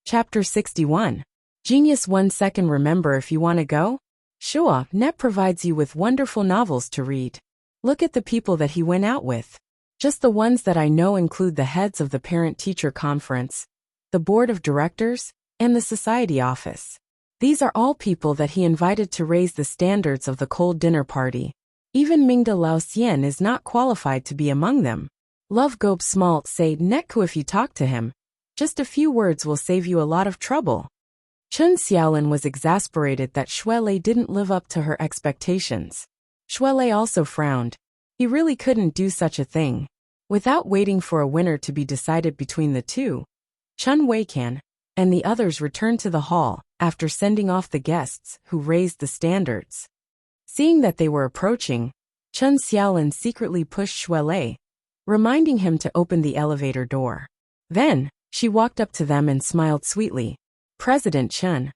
Chapter 61. Genius 1 second. Remember, if you want to go? Sure, Net provides you with wonderful novels to read. Look at the people that he went out with. Just the ones that I know include the heads of the parent-teacher conference, the board of directors, and the society office. These are all people that he invited to raise the standards of the cold dinner party. Even Ming de Lao Xian is not qualified to be among them. Love Gobe Smalt said Netku, if you talk to him, just a few words will save you a lot of trouble. Chun Xiaolin was exasperated that Shuelei didn't live up to her expectations. Shuelei also frowned. He really couldn't do such a thing. Without waiting for a winner to be decided between the two, Chun Weikan and the others returned to the hall after sending off the guests who raised the standards. Seeing that they were approaching, Chun Xiaolin secretly pushed Shuelei, reminding him to open the elevator door. Then, she walked up to them and smiled sweetly. President Chun.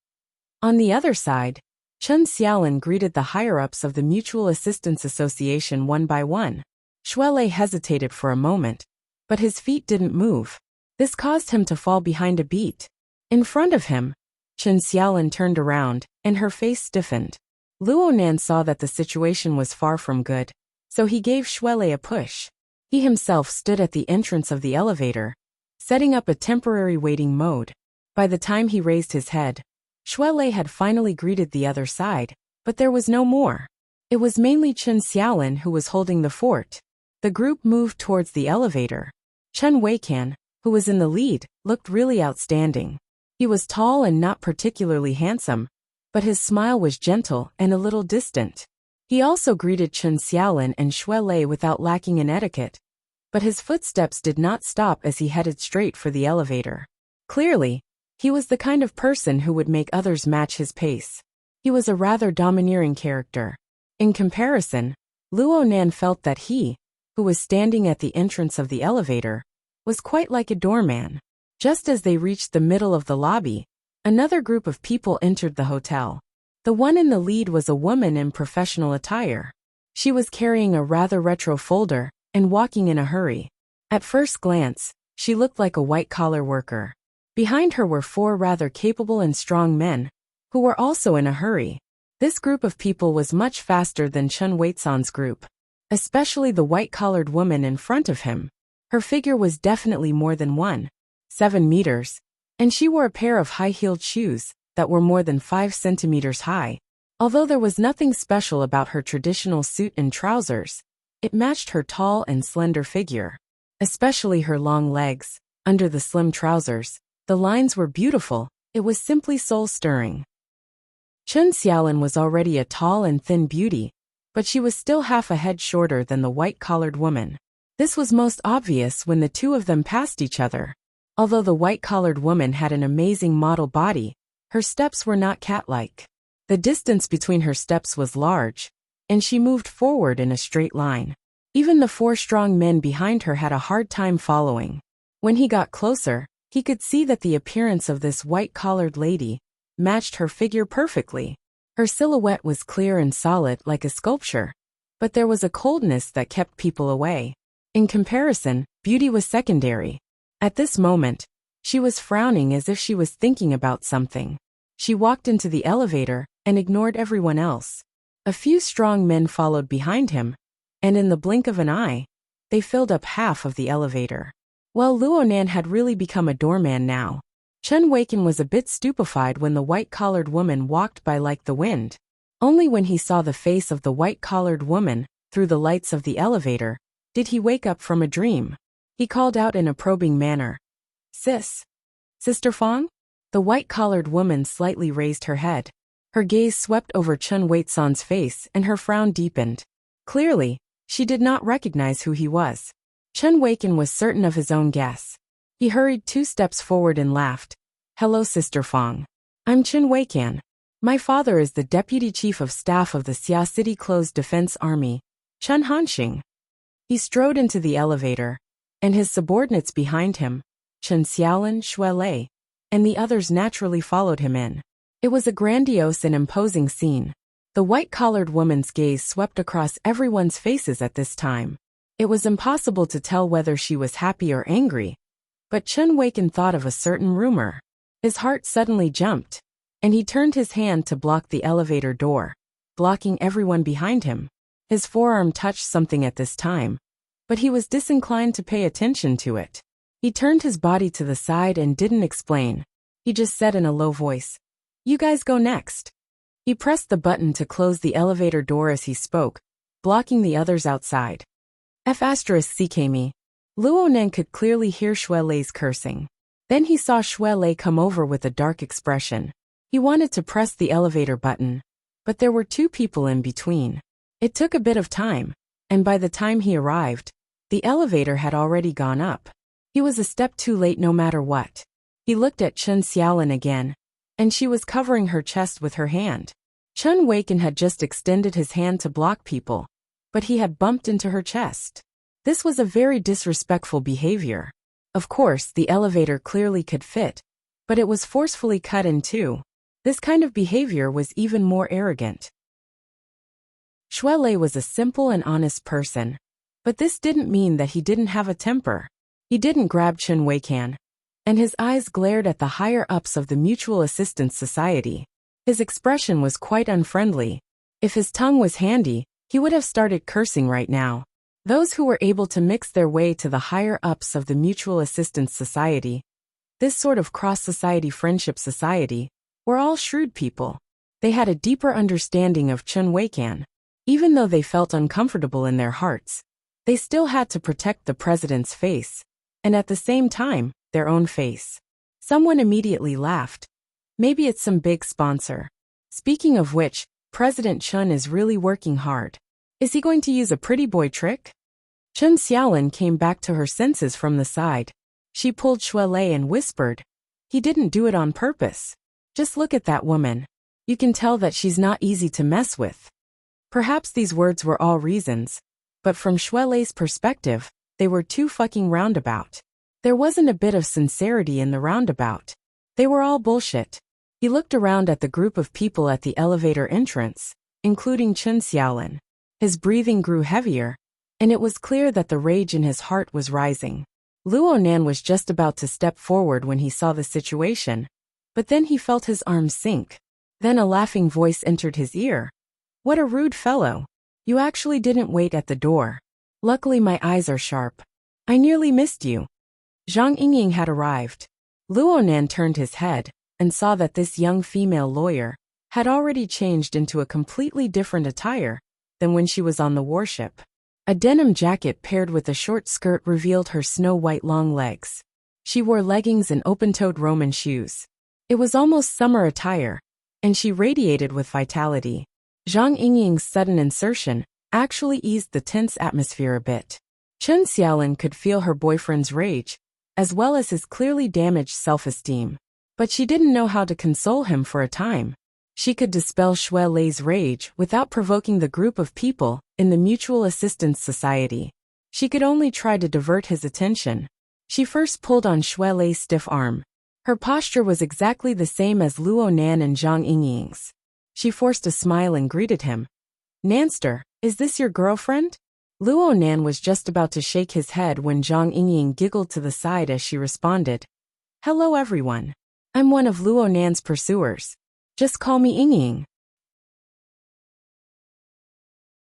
On the other side, Chun Xiaolin greeted the higher-ups of the Mutual Assistance Association one by one. Shuelei hesitated for a moment, but his feet didn't move. This caused him to fall behind a beat. In front of him, Chun Xiaolin turned around, and her face stiffened. Luonan saw that the situation was far from good, so he gave Shuelei a push. He himself stood at the entrance of the elevator, setting up a temporary waiting mode. By the time he raised his head, Shuelei had finally greeted the other side, but there was no more. It was mainly Chun Xiaolin who was holding the fort. The group moved towards the elevator. Chun Weikan, who was in the lead, looked really outstanding. He was tall and not particularly handsome, but his smile was gentle and a little distant. He also greeted Chun Xiaolin and Shuelei without lacking in etiquette, but his footsteps did not stop as he headed straight for the elevator. Clearly, he was the kind of person who would make others match his pace. He was a rather domineering character. In comparison, Luonan felt that he, who was standing at the entrance of the elevator, was quite like a doorman. Just as they reached the middle of the lobby, another group of people entered the hotel. The one in the lead was a woman in professional attire. She was carrying a rather retro folder and walking in a hurry. At first glance, she looked like a white-collar worker. Behind her were four rather capable and strong men, who were also in a hurry. This group of people was much faster than Chun Weisan's group, especially the white-collared woman in front of him. Her figure was definitely more than 1.7 meters, and she wore a pair of high-heeled shoes that were more than 5 centimeters high. Although there was nothing special about her traditional suit and trousers, it matched her tall and slender figure. Especially her long legs, under the slim trousers. The lines were beautiful, it was simply soul-stirring. Chun Xiaolin was already a tall and thin beauty, but she was still half a head shorter than the white-collared woman. This was most obvious when the two of them passed each other. Although the white-collared woman had an amazing model body, her steps were not cat-like. The distance between her steps was large, and she moved forward in a straight line. Even the four strong men behind her had a hard time following. When he got closer, he could see that the appearance of this white-collared lady matched her figure perfectly. Her silhouette was clear and solid like a sculpture, but there was a coldness that kept people away. In comparison, beauty was secondary. At this moment, she was frowning as if she was thinking about something. She walked into the elevator and ignored everyone else. A few strong men followed behind him, and in the blink of an eye, they filled up half of the elevator. Well, Luonan had really become a doorman now. Chun Weikan was a bit stupefied when the white-collared woman walked by like the wind. Only when he saw the face of the white-collared woman through the lights of the elevator did he wake up from a dream. He called out in a probing manner, "Sis? Sister Fong?" The white-collared woman slightly raised her head. Her gaze swept over Chun Weisan's face and her frown deepened. Clearly, she did not recognize who he was. Chun Weikan was certain of his own guess. He hurried 2 steps forward and laughed. "Hello, Sister Fong. I'm Chun Weikan. My father is the Deputy Chief of Staff of the Xia City Closed Defense Army, Chun Hanxing." He strode into the elevator, and his subordinates behind him, Chun Xiaolin, Shuelei, and the others naturally followed him in. It was a grandiose and imposing scene. The white-collared woman's gaze swept across everyone's faces at this time. It was impossible to tell whether she was happy or angry, but Chun Weikan thought of a certain rumor. His heart suddenly jumped, and he turned his hand to block the elevator door, blocking everyone behind him. His forearm touched something at this time, but he was disinclined to pay attention to it. He turned his body to the side and didn't explain. He just said in a low voice, "You guys go next." He pressed the button to close the elevator door as he spoke, blocking the others outside. F***ck me. Luo Nan could clearly hear Xue Lei's cursing. Then he saw Xue Lei come over with a dark expression. He wanted to press the elevator button, but there were two people in between. It took a bit of time, and by the time he arrived, the elevator had already gone up. He was a step too late no matter what. He looked at Chen Xiaolin again, and she was covering her chest with her hand. Chen Weikan had just extended his hand to block people, but he had bumped into her chest. This was a very disrespectful behavior. Of course, the elevator clearly could fit, but it was forcefully cut in two. This kind of behavior was even more arrogant. Xue Lei was a simple and honest person, but this didn't mean that he didn't have a temper. He didn't grab Chen Weikan, and his eyes glared at the higher-ups of the Mutual Assistance Society. His expression was quite unfriendly. If his tongue was handy, he would have started cursing right now. Those who were able to mix their way to the higher-ups of the Mutual Assistance Society, this sort of cross-society friendship society, were all shrewd people. They had a deeper understanding of Chen Weikan. Even though they felt uncomfortable in their hearts, they still had to protect the president's face, and at the same time, their own face. Someone immediately laughed. Maybe it's some big sponsor. Speaking of which, President Chen is really working hard. Is he going to use a pretty boy trick? Chen Xiaolin came back to her senses from the side. She pulled Xue Lei and whispered, "He didn't do it on purpose. Just look at that woman. You can tell that she's not easy to mess with." Perhaps these words were all reasons, but from Xue Lei's perspective, they were too fucking roundabout. There wasn't a bit of sincerity in the roundabout. They were all bullshit. He looked around at the group of people at the elevator entrance, including Chen Xiaolin. His breathing grew heavier, and it was clear that the rage in his heart was rising. Luo Nan was just about to step forward when he saw the situation, but then he felt his arms sink. Then a laughing voice entered his ear. "What a rude fellow. You actually didn't wait at the door. Luckily my eyes are sharp. I nearly missed you." Zhang Yingying had arrived. Luo Nan turned his head and saw that this young female lawyer had already changed into a completely different attire than when she was on the warship. A denim jacket paired with a short skirt revealed her snow-white long legs. She wore leggings and open-toed Roman shoes. It was almost summer attire, and she radiated with vitality. Zhang Yingying's sudden insertion actually eased the tense atmosphere a bit. Chen Xiaolin could feel her boyfriend's rage, as well as his clearly damaged self-esteem. But she didn't know how to console him for a time. She could dispel Xue Lei's rage without provoking the group of people in the Mutual Assistance Society. She could only try to divert his attention. She first pulled on Xue Lei's stiff arm. Her posture was exactly the same as Luo Nan and Zhang Yingying's. She forced a smile and greeted him. "Nanster, is this your girlfriend?" Luo Nan was just about to shake his head when Zhang Yingying giggled to the side as she responded. "Hello everyone. I'm one of Luo Nan's pursuers. Just call me Yingying."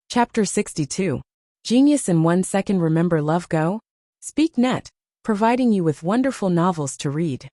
Chapter 62. Genius in 1 second. Remember Love Go? Speak Net, providing you with wonderful novels to read.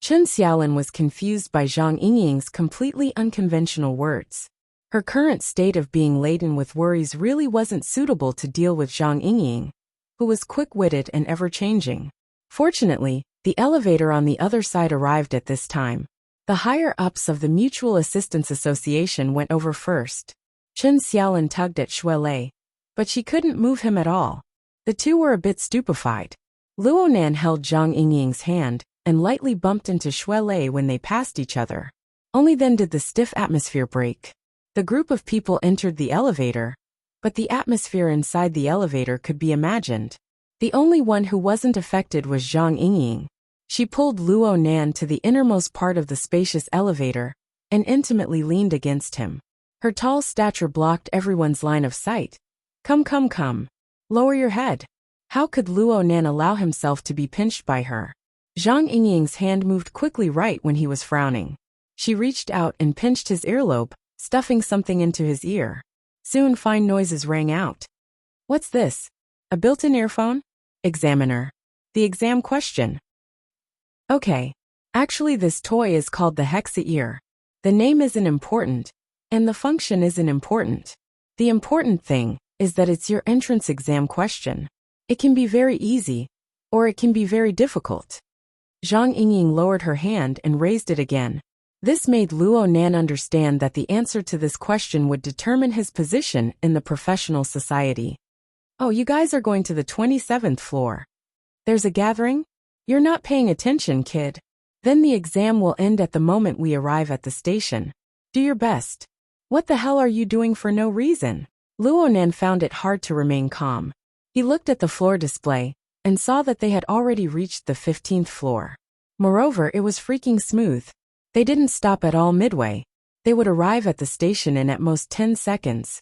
Chen Xiaolin was confused by Zhang Yingying's completely unconventional words. Her current state of being laden with worries really wasn't suitable to deal with Zhang Yingying, who was quick-witted and ever-changing. Fortunately, the elevator on the other side arrived at this time. The higher-ups of the Mutual Assistance Association went over first. Chen Xiaolin tugged at Xue Lei, but she couldn't move him at all. The two were a bit stupefied. Luo Nan held Zhang Yingying's hand and lightly bumped into Xue Lei when they passed each other. Only then did the stiff atmosphere break. The group of people entered the elevator, but the atmosphere inside the elevator could be imagined. The only one who wasn't affected was Zhang Yingying. She pulled Luo Nan to the innermost part of the spacious elevator and intimately leaned against him. Her tall stature blocked everyone's line of sight. Come. Lower your head." How could Luo Nan allow himself to be pinched by her? Zhang Yingying's hand moved quickly right when he was frowning. She reached out and pinched his earlobe, stuffing something into his ear. Soon fine noises rang out. What's this? A built-in earphone? Examiner. The exam question. Okay. Actually, this toy is called the Hexa ear. The name isn't important, and the function isn't important. The important thing is that it's your entrance exam question. It can be very easy, or it can be very difficult. Zhang Yingying lowered her hand and raised it again. This made Luo Nan understand that the answer to this question would determine his position in the professional society. Oh, you guys are going to the 27th floor. There's a gathering? You're not paying attention, kid. Then the exam will end at the moment we arrive at the station. Do your best. What the hell are you doing for no reason? Luo Nan found it hard to remain calm. He looked at the floor display and saw that they had already reached the 15th floor. Moreover, it was freaking smooth. They didn't stop at all midway. They would arrive at the station in at most 10 seconds.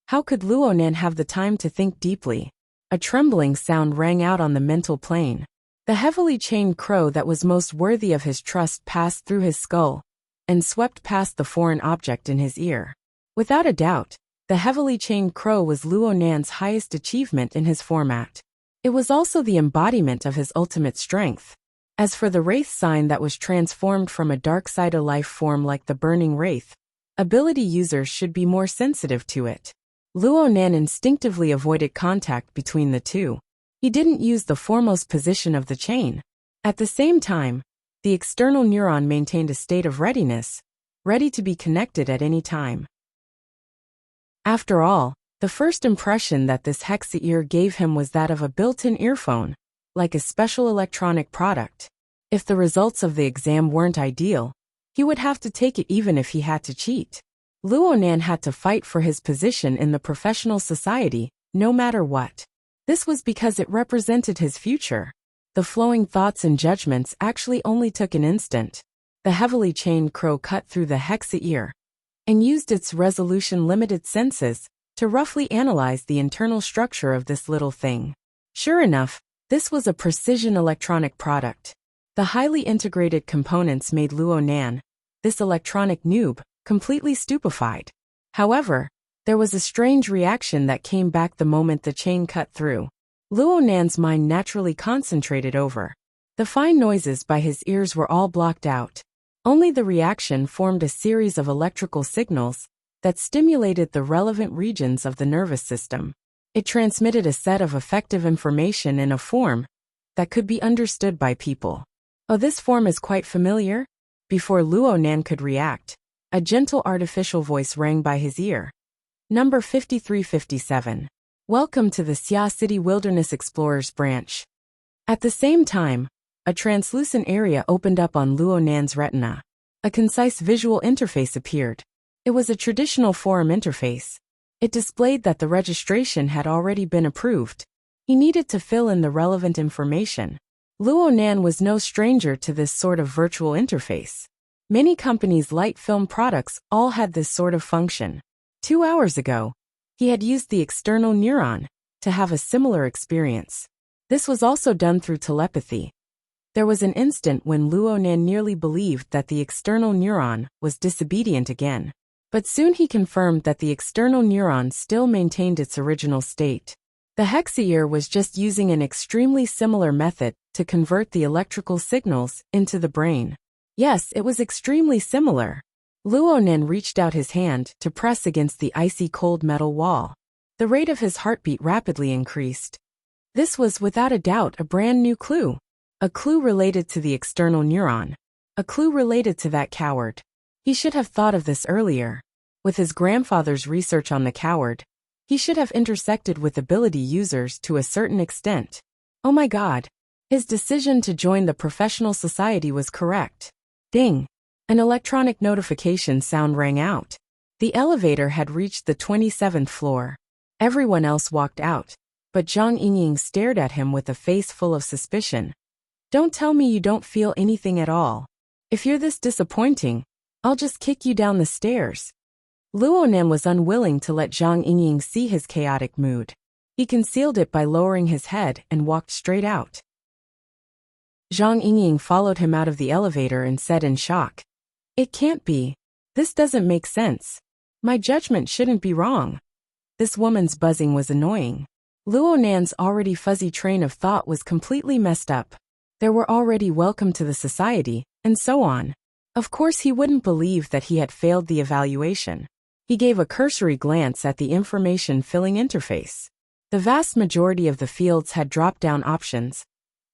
How could Luo Nan have the time to think deeply? A trembling sound rang out on the mental plane. The heavily chained crow that was most worthy of his trust passed through his skull and swept past the foreign object in his ear. Without a doubt, the heavily chained crow was Luo Nan's highest achievement in his format. It was also the embodiment of his ultimate strength. As for the wraith sign that was transformed from a dark side of life form like the burning wraith, ability users should be more sensitive to it. Luo Nan instinctively avoided contact between the two. He didn't use the foremost position of the chain. At the same time, the external neuron maintained a state of readiness, ready to be connected at any time. After all, the first impression that this Hexa ear gave him was that of a built-in earphone, like a special electronic product. If the results of the exam weren't ideal, he would have to take it even if he had to cheat. Luo Nan had to fight for his position in the professional society, no matter what. This was because it represented his future. The flowing thoughts and judgments actually only took an instant. The heavily chained crow cut through the Hexa ear and used its resolution-limited senses to roughly analyze the internal structure of this little thing. Sure enough, this was a precision electronic product. The highly integrated components made Luo Nan, this electronic noob, completely stupefied. However, there was a strange reaction that came back the moment the chain cut through. Luo Nan's mind naturally concentrated over. The fine noises by his ears were all blocked out. Only the reaction formed a series of electrical signals that stimulated the relevant regions of the nervous system. It transmitted a set of effective information in a form that could be understood by people. Oh, this form is quite familiar? Before Luo Nan could react, a gentle artificial voice rang by his ear. Number 5357. Welcome to the Xia City Wilderness Explorers branch. At the same time, a translucent area opened up on Luo Nan's retina. A concise visual interface appeared. It was a traditional forum interface. It displayed that the registration had already been approved. He needed to fill in the relevant information. Luo Nan was no stranger to this sort of virtual interface. Many companies' light film products all had this sort of function. 2 hours ago, he had used the external neuron to have a similar experience. This was also done through telepathy. There was an instant when Luo Nan nearly believed that the external neuron was disobedient again. But soon he confirmed that the external neuron still maintained its original state. The Hexa ear was just using an extremely similar method to convert the electrical signals into the brain. Yes, it was extremely similar. Luo Nan reached out his hand to press against the icy cold metal wall. The rate of his heartbeat rapidly increased. This was without a doubt a brand new clue. A clue related to the external neuron. A clue related to that coward. He should have thought of this earlier. With his grandfather's research on the coward, he should have intersected with ability users to a certain extent. Oh my God. His decision to join the professional society was correct. Ding. An electronic notification sound rang out. The elevator had reached the 27th floor. Everyone else walked out, but Zhang Yingying stared at him with a face full of suspicion. Don't tell me you don't feel anything at all. If you're this disappointing, I'll just kick you down the stairs. Luo Nan was unwilling to let Zhang Yingying see his chaotic mood. He concealed it by lowering his head and walked straight out. Zhang Yingying followed him out of the elevator and said in shock. It can't be. This doesn't make sense. My judgment shouldn't be wrong. This woman's buzzing was annoying. Luo Nan's already fuzzy train of thought was completely messed up. There were already welcome to the society, and so on. Of course he wouldn't believe that he had failed the evaluation. He gave a cursory glance at the information-filling interface. The vast majority of the fields had drop-down options,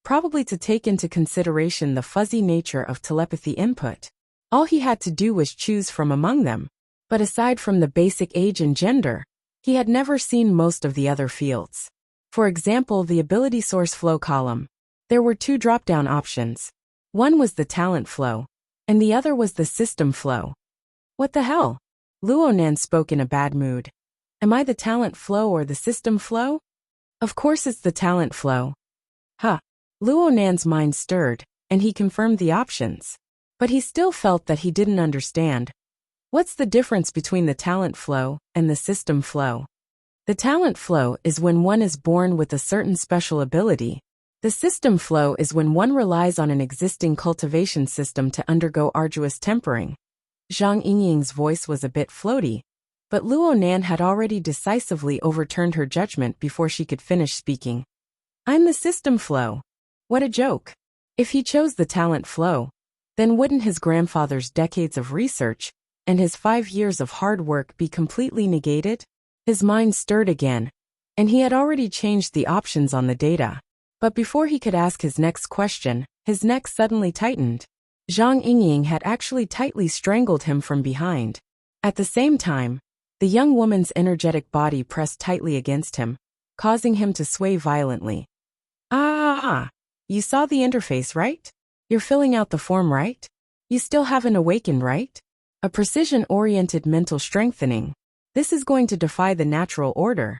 probably to take into consideration the fuzzy nature of telepathy input. All he had to do was choose from among them. But aside from the basic age and gender, he had never seen most of the other fields. For example, the ability source flow column. There were 2 drop-down options. One was the talent flow, and the other was the system flow. What the hell? Luo Nan spoke in a bad mood. Am I the talent flow or the system flow? Of course it's the talent flow. Huh. Luo Nan's mind stirred, and he confirmed the options. But he still felt that he didn't understand. What's the difference between the talent flow and the system flow? The talent flow is when one is born with a certain special ability. The system flow is when one relies on an existing cultivation system to undergo arduous tempering. Zhang Yingying's voice was a bit floaty, but Luo Nan had already decisively overturned her judgment before she could finish speaking. I'm the system flow. What a joke. If he chose the talent flow, then wouldn't his grandfather's decades of research and his 5 years of hard work be completely negated? His mind stirred again, and he had already changed the options on the data. But before he could ask his next question, his neck suddenly tightened. Zhang Yingying had actually tightly strangled him from behind. At the same time, the young woman's energetic body pressed tightly against him, causing him to sway violently. Ah! You saw the interface, right? You're filling out the form, right? You still haven't awakened, right? A precision-oriented mental strengthening. This is going to defy the natural order.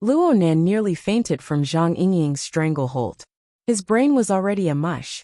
Luo Nan nearly fainted from Zhang Yingying's stranglehold. His brain was already a mush.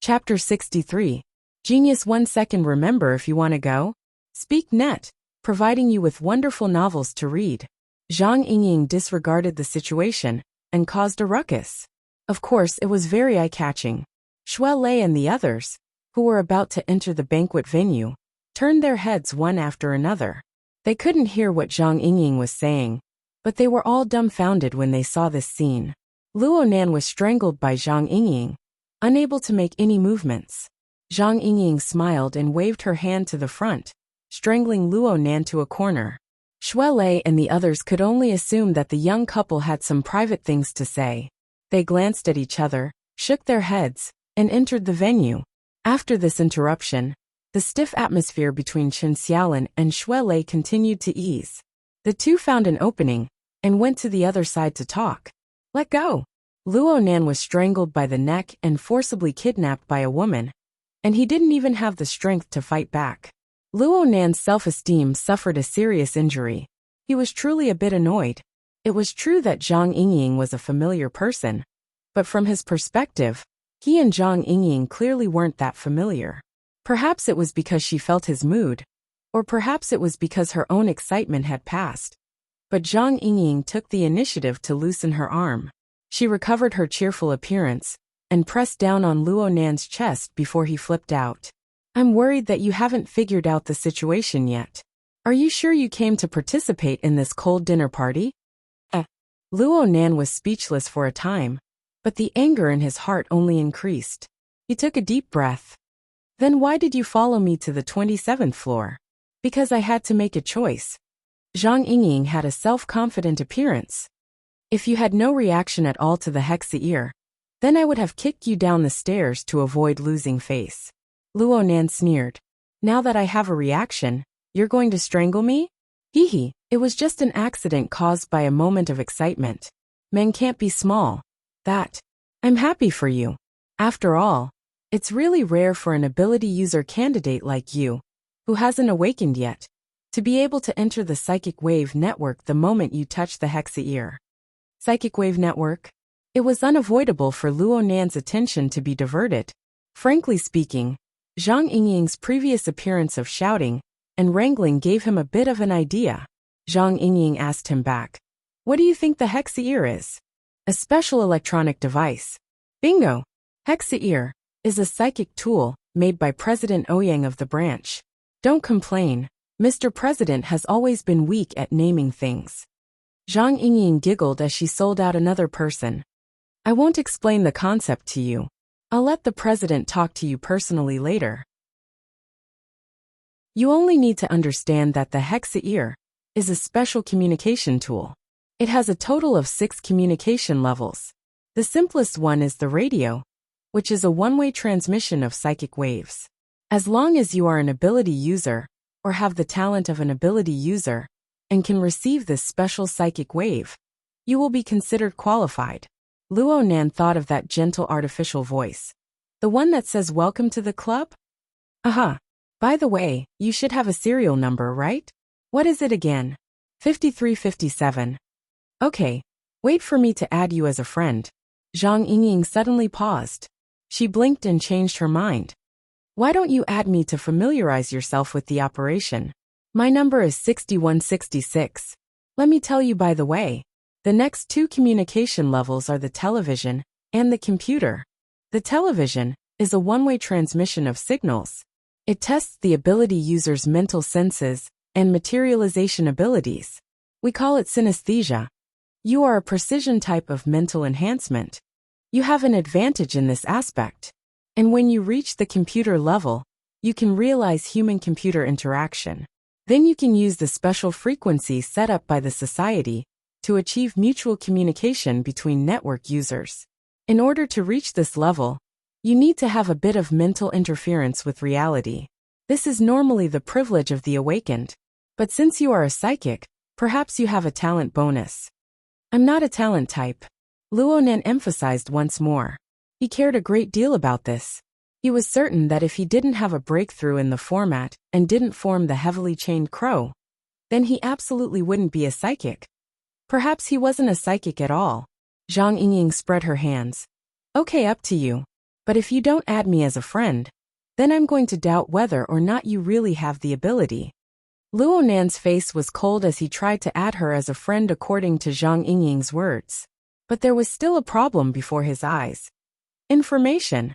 Chapter 63. Genius 1 second. Remember if you want to go? Speak net, providing you with wonderful novels to read. Zhang Yingying disregarded the situation and caused a ruckus. Of course, it was very eye-catching. Shui Lei and the others, who were about to enter the banquet venue, turned their heads one after another. They couldn't hear what Zhang Yingying was saying, but they were all dumbfounded when they saw this scene. Luo Nan was strangled by Zhang Yingying, unable to make any movements. Zhang Yingying smiled and waved her hand to the front, strangling Luo Nan to a corner. Shui Lei and the others could only assume that the young couple had some private things to say. They glanced at each other, shook their heads, and entered the venue. After this interruption, the stiff atmosphere between Chen Xiaolin and Shui Lei continued to ease. The two found an opening and went to the other side to talk. Let go. Luo Nan was strangled by the neck and forcibly kidnapped by a woman, and he didn't even have the strength to fight back. Luo Nan's self-esteem suffered a serious injury. He was truly a bit annoyed. It was true that Zhang Yingying was a familiar person, but from his perspective, he and Zhang Yingying clearly weren't that familiar. Perhaps it was because she felt his mood, or perhaps it was because her own excitement had passed. But Zhang Yingying took the initiative to loosen her arm. She recovered her cheerful appearance and pressed down on Luo Nan's chest before he flipped out. I'm worried that you haven't figured out the situation yet. Are you sure you came to participate in this cold dinner party? Luo Nan was speechless for a time, but the anger in his heart only increased. He took a deep breath. Then why did you follow me to the 27th floor? Because I had to make a choice. Zhang Yingying had a self-confident appearance. If you had no reaction at all to the Hexa-ear, then I would have kicked you down the stairs to avoid losing face. Luo Nan sneered. Now that I have a reaction, you're going to strangle me? Hee hee, it was just an accident caused by a moment of excitement. Men can't be small. I'm happy for you. After all, it's really rare for an ability user candidate like you, who hasn't awakened yet, to be able to enter the psychic wave network the moment you touch the Hexa-ear. Psychic wave network? It was unavoidable for Luo Nan's attention to be diverted. Frankly speaking, Zhang Yingying's previous appearance of shouting and wrangling gave him a bit of an idea. Zhang Yingying asked him back. What do you think the Hexa-ear is? A special electronic device. Bingo! Hexa is a psychic tool made by President Ouyang of the branch. Don't complain. Mr. President has always been weak at naming things. Zhang Yingying giggled as she sold out another person. I won't explain the concept to you. I'll let the president talk to you personally later. You only need to understand that the Hexa is a special communication tool. It has a total of 6 communication levels. The simplest one is the radio, which is a one-way transmission of psychic waves. As long as you are an ability user, or have the talent of an ability user, and can receive this special psychic wave, you will be considered qualified. Luo Nan thought of that gentle artificial voice. The one that says welcome to the club? Aha. By the way, you should have a serial number, right? What is it again? 5357. Okay, wait for me to add you as a friend. Zhang Yingying suddenly paused. She blinked and changed her mind. Why don't you add me to familiarize yourself with the operation? My number is 6166. Let me tell you by the way, the next 2 communication levels are the television and the computer. The television is a one-way transmission of signals. It tests the ability user's mental senses and materialization abilities. We call it synesthesia. You are a precision type of mental enhancement. You have an advantage in this aspect. And when you reach the computer level, you can realize human-computer interaction. Then you can use the special frequency set up by the society to achieve mutual communication between network users. In order to reach this level, you need to have a bit of mental interference with reality. This is normally the privilege of the awakened. But since you are a psychic, perhaps you have a talent bonus. I'm not a talent type. Luo Nan emphasized once more. He cared a great deal about this. He was certain that if he didn't have a breakthrough in the format and didn't form the heavily chained crow, then he absolutely wouldn't be a psychic. Perhaps he wasn't a psychic at all. Zhang Yingying spread her hands. Okay, up to you. But if you don't add me as a friend, then I'm going to doubt whether or not you really have the ability. Luo Nan's face was cold as he tried to add her as a friend according to Zhang Yingying's words. But there was still a problem before his eyes. Information.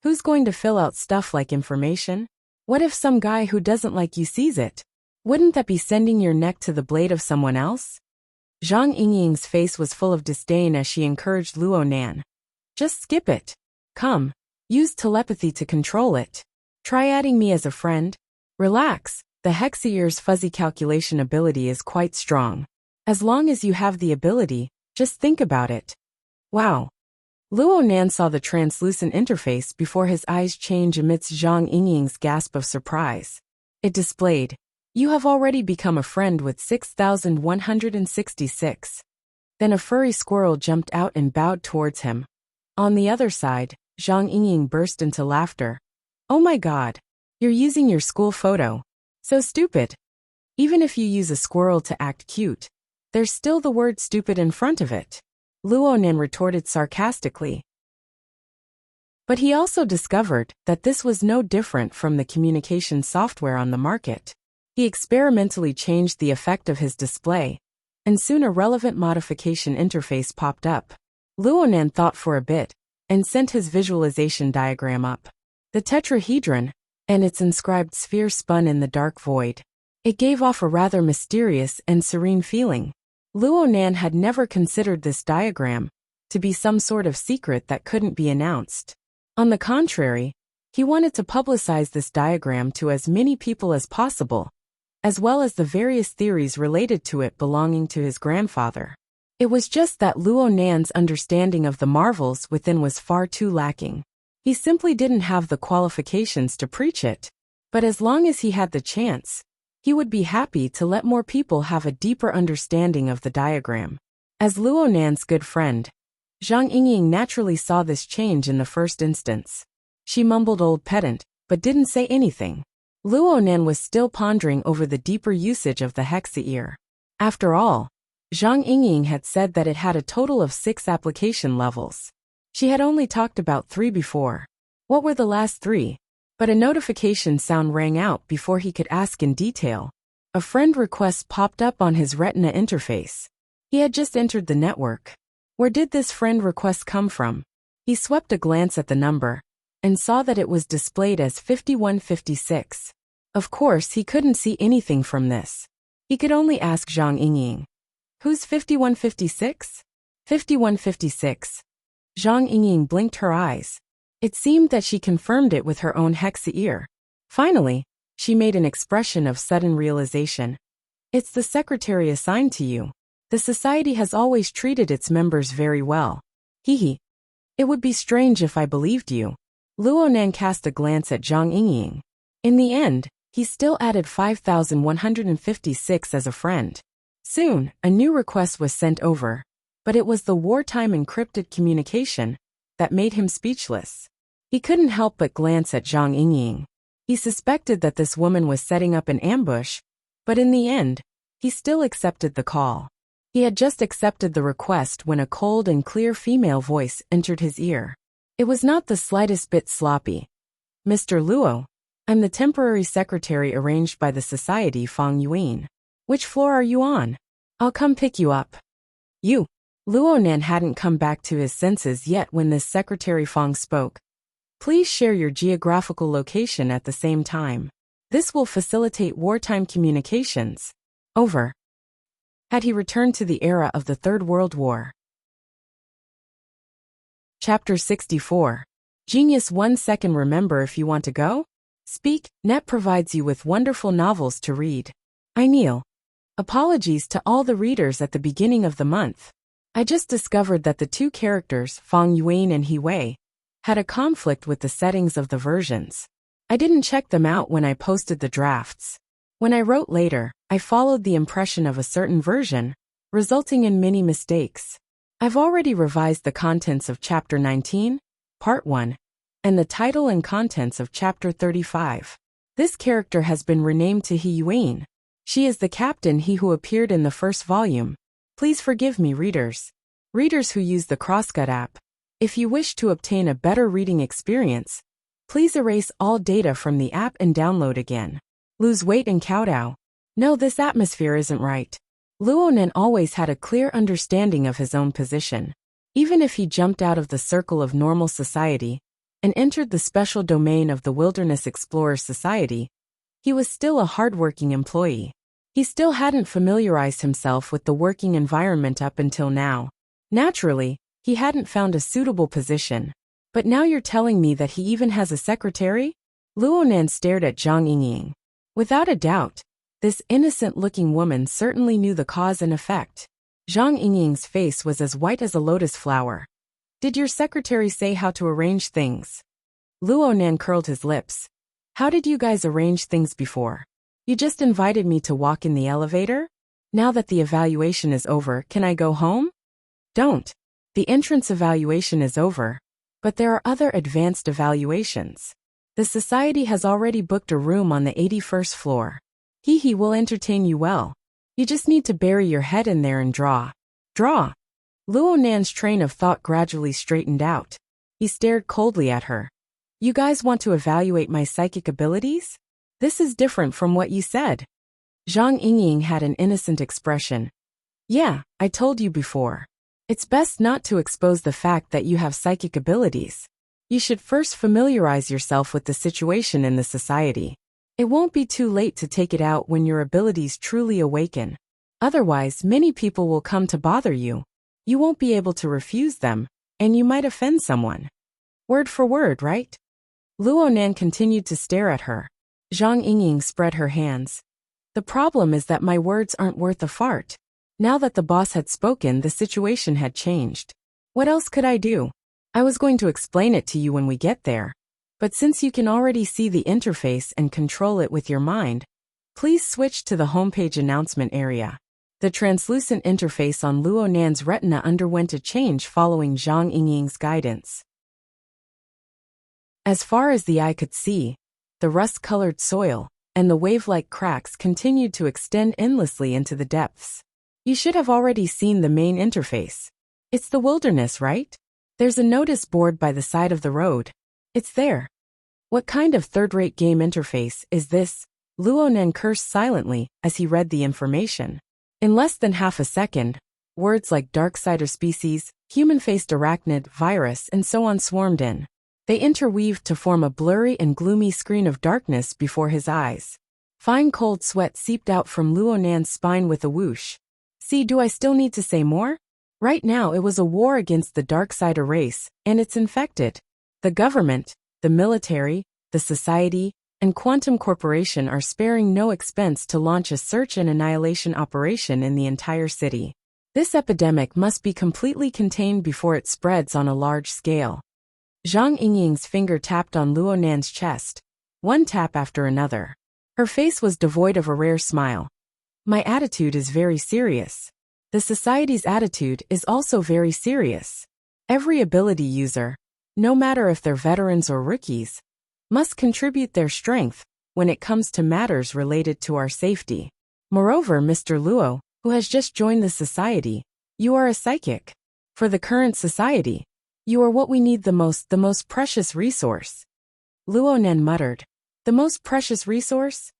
Who's going to fill out stuff like information? What if some guy who doesn't like you sees it? Wouldn't that be sending your neck to the blade of someone else? Zhang Yingying's face was full of disdain as she encouraged Luo Nan. Just skip it. Come, use telepathy to control it. Try adding me as a friend. Relax, the Hexaear's fuzzy calculation ability is quite strong. As long as you have the ability, just think about it. Wow. Luo Nan saw the translucent interface before his eyes change amidst Zhang Yingying's gasp of surprise. It displayed, you have already become a friend with 6,166. Then a furry squirrel jumped out and bowed towards him. On the other side, Zhang Yingying burst into laughter. Oh my god. You're using your school photo. So stupid. Even if you use a squirrel to act cute, there's still the word stupid in front of it. Luo Nan retorted sarcastically. But he also discovered that this was no different from the communication software on the market. He experimentally changed the effect of his display, and soon a relevant modification interface popped up. Luo Nan thought for a bit, and sent his visualization diagram up. The tetrahedron, and its inscribed sphere spun in the dark void. It gave off a rather mysterious and serene feeling. Luo Nan had never considered this diagram to be some sort of secret that couldn't be announced. On the contrary, he wanted to publicize this diagram to as many people as possible, as well as the various theories related to it belonging to his grandfather. It was just that Luo Nan's understanding of the marvels within was far too lacking. He simply didn't have the qualifications to preach it. But as long as he had the chance, he would be happy to let more people have a deeper understanding of the diagram. As Luo Nan's good friend, Zhang Yingying naturally saw this change in the first instance. She mumbled old pedant, but didn't say anything. Luo Nan was still pondering over the deeper usage of the Hexaear. After all, Zhang Yingying had said that it had a total of 6 application levels. She had only talked about 3 before. What were the last 3? But a notification sound rang out before he could ask in detail. A friend request popped up on his retina interface. He had just entered the network. Where did this friend request come from? He swept a glance at the number and saw that it was displayed as 5156. Of course, he couldn't see anything from this. He could only ask Zhang Yingying. Who's 5156? 5156. Zhang Yingying blinked her eyes. It seemed that she confirmed it with her own hexa ear. Finally, she made an expression of sudden realization. It's the secretary assigned to you. The society has always treated its members very well. Hee. It would be strange if I believed you. Luonan cast a glance at Zhang Yingying. In the end, he still added 5156 as a friend. Soon, a new request was sent over, but it was the wartime encrypted communication that made him speechless. He couldn't help but glance at Zhang Yingying. He suspected that this woman was setting up an ambush, but in the end, he still accepted the call. He had just accepted the request when a cold and clear female voice entered his ear. It was not the slightest bit sloppy. Mr. Luo, I'm the temporary secretary arranged by the Society Feng Yuan. Which floor are you on? I'll come pick you up. You. Luonan hadn't come back to his senses yet when this Secretary Feng spoke. Please share your geographical location at the same time. This will facilitate wartime communications. Over. Had he returned to the era of the Third World War? Chapter 64. Genius 1 second. Remember, if you want to go? Speak. Net provides you with wonderful novels to read. I kneel. Apologies to all the readers at the beginning of the month. I just discovered that the two characters, Feng Yuan and He Wei, had a conflict with the settings of the versions. I didn't check them out when I posted the drafts. When I wrote later, I followed the impression of a certain version, resulting in many mistakes. I've already revised the contents of Chapter 19, Part 1, and the title and contents of Chapter 35. This character has been renamed to He Yuan. She is the captain he who appeared in the first volume. Please forgive me, readers. Readers who use the Crosscut app. If you wish to obtain a better reading experience, please erase all data from the app and download again. Lose weight and kowtow. No, this atmosphere isn't right. Luonan always had a clear understanding of his own position. Even if he jumped out of the circle of normal society and entered the special domain of the Wilderness Explorers Society, he was still a hardworking employee. He still hadn't familiarized himself with the working environment up until now. Naturally, he hadn't found a suitable position. But now you're telling me that he even has a secretary? Luonan stared at Zhang Yingying. Without a doubt, this innocent-looking woman certainly knew the cause and effect. Zhang Yingying's face was as white as a lotus flower. Did your secretary say how to arrange things? Luonan curled his lips. How did you guys arrange things before? You just invited me to walk in the elevator? Now that the evaluation is over, can I go home? Don't. The entrance evaluation is over, but there are other advanced evaluations. The society has already booked a room on the 81st floor. He will entertain you well. You just need to bury your head in there and draw. Draw. Luonan's train of thought gradually straightened out. He stared coldly at her. You guys want to evaluate my psychic abilities? This is different from what you said. Zhang Yingying had an innocent expression. Yeah, I told you before. It's best not to expose the fact that you have psychic abilities. You should first familiarize yourself with the situation in the society. It won't be too late to take it out when your abilities truly awaken. Otherwise, many people will come to bother you. You won't be able to refuse them, and you might offend someone. Word for word, right? Luonan continued to stare at her. Zhang Yingying spread her hands. The problem is that my words aren't worth a fart. Now that the boss had spoken, the situation had changed. What else could I do? I was going to explain it to you when we get there. But since you can already see the interface and control it with your mind, please switch to the homepage announcement area. The translucent interface on Luonan's retina underwent a change following Zhang Yingying's guidance. As far as the eye could see, the rust-colored soil and the wave-like cracks continued to extend endlessly into the depths. You should have already seen the main interface. It's the wilderness, right? There's a notice board by the side of the road. It's there. What kind of third-rate game interface is this? Luonan cursed silently as he read the information. In less than half a second, Words like darksider species, human-faced arachnid, virus, and so on swarmed in. They interweaved to form a blurry and gloomy screen of darkness before his eyes. Fine cold sweat seeped out from Luo Nan's spine with a whoosh. See, do I still need to say more? Right now it was a war against the darksider race, and it's infected. The government, the military, the society, and Quantum Corporation are sparing no expense to launch a search and annihilation operation in the entire city. This epidemic must be completely contained before it spreads on a large scale. Zhang Yingying's finger tapped on Luo Nan's chest, one tap after another. Her face was devoid of a rare smile. My attitude is very serious. The society's attitude is also very serious. Every ability user, no matter if they're veterans or rookies, must contribute their strength when it comes to matters related to our safety. Moreover, Mr. Luo, who has just joined the society, you are a psychic. For the current society, you are what we need the most precious resource. Luo Nan muttered. The most precious resource?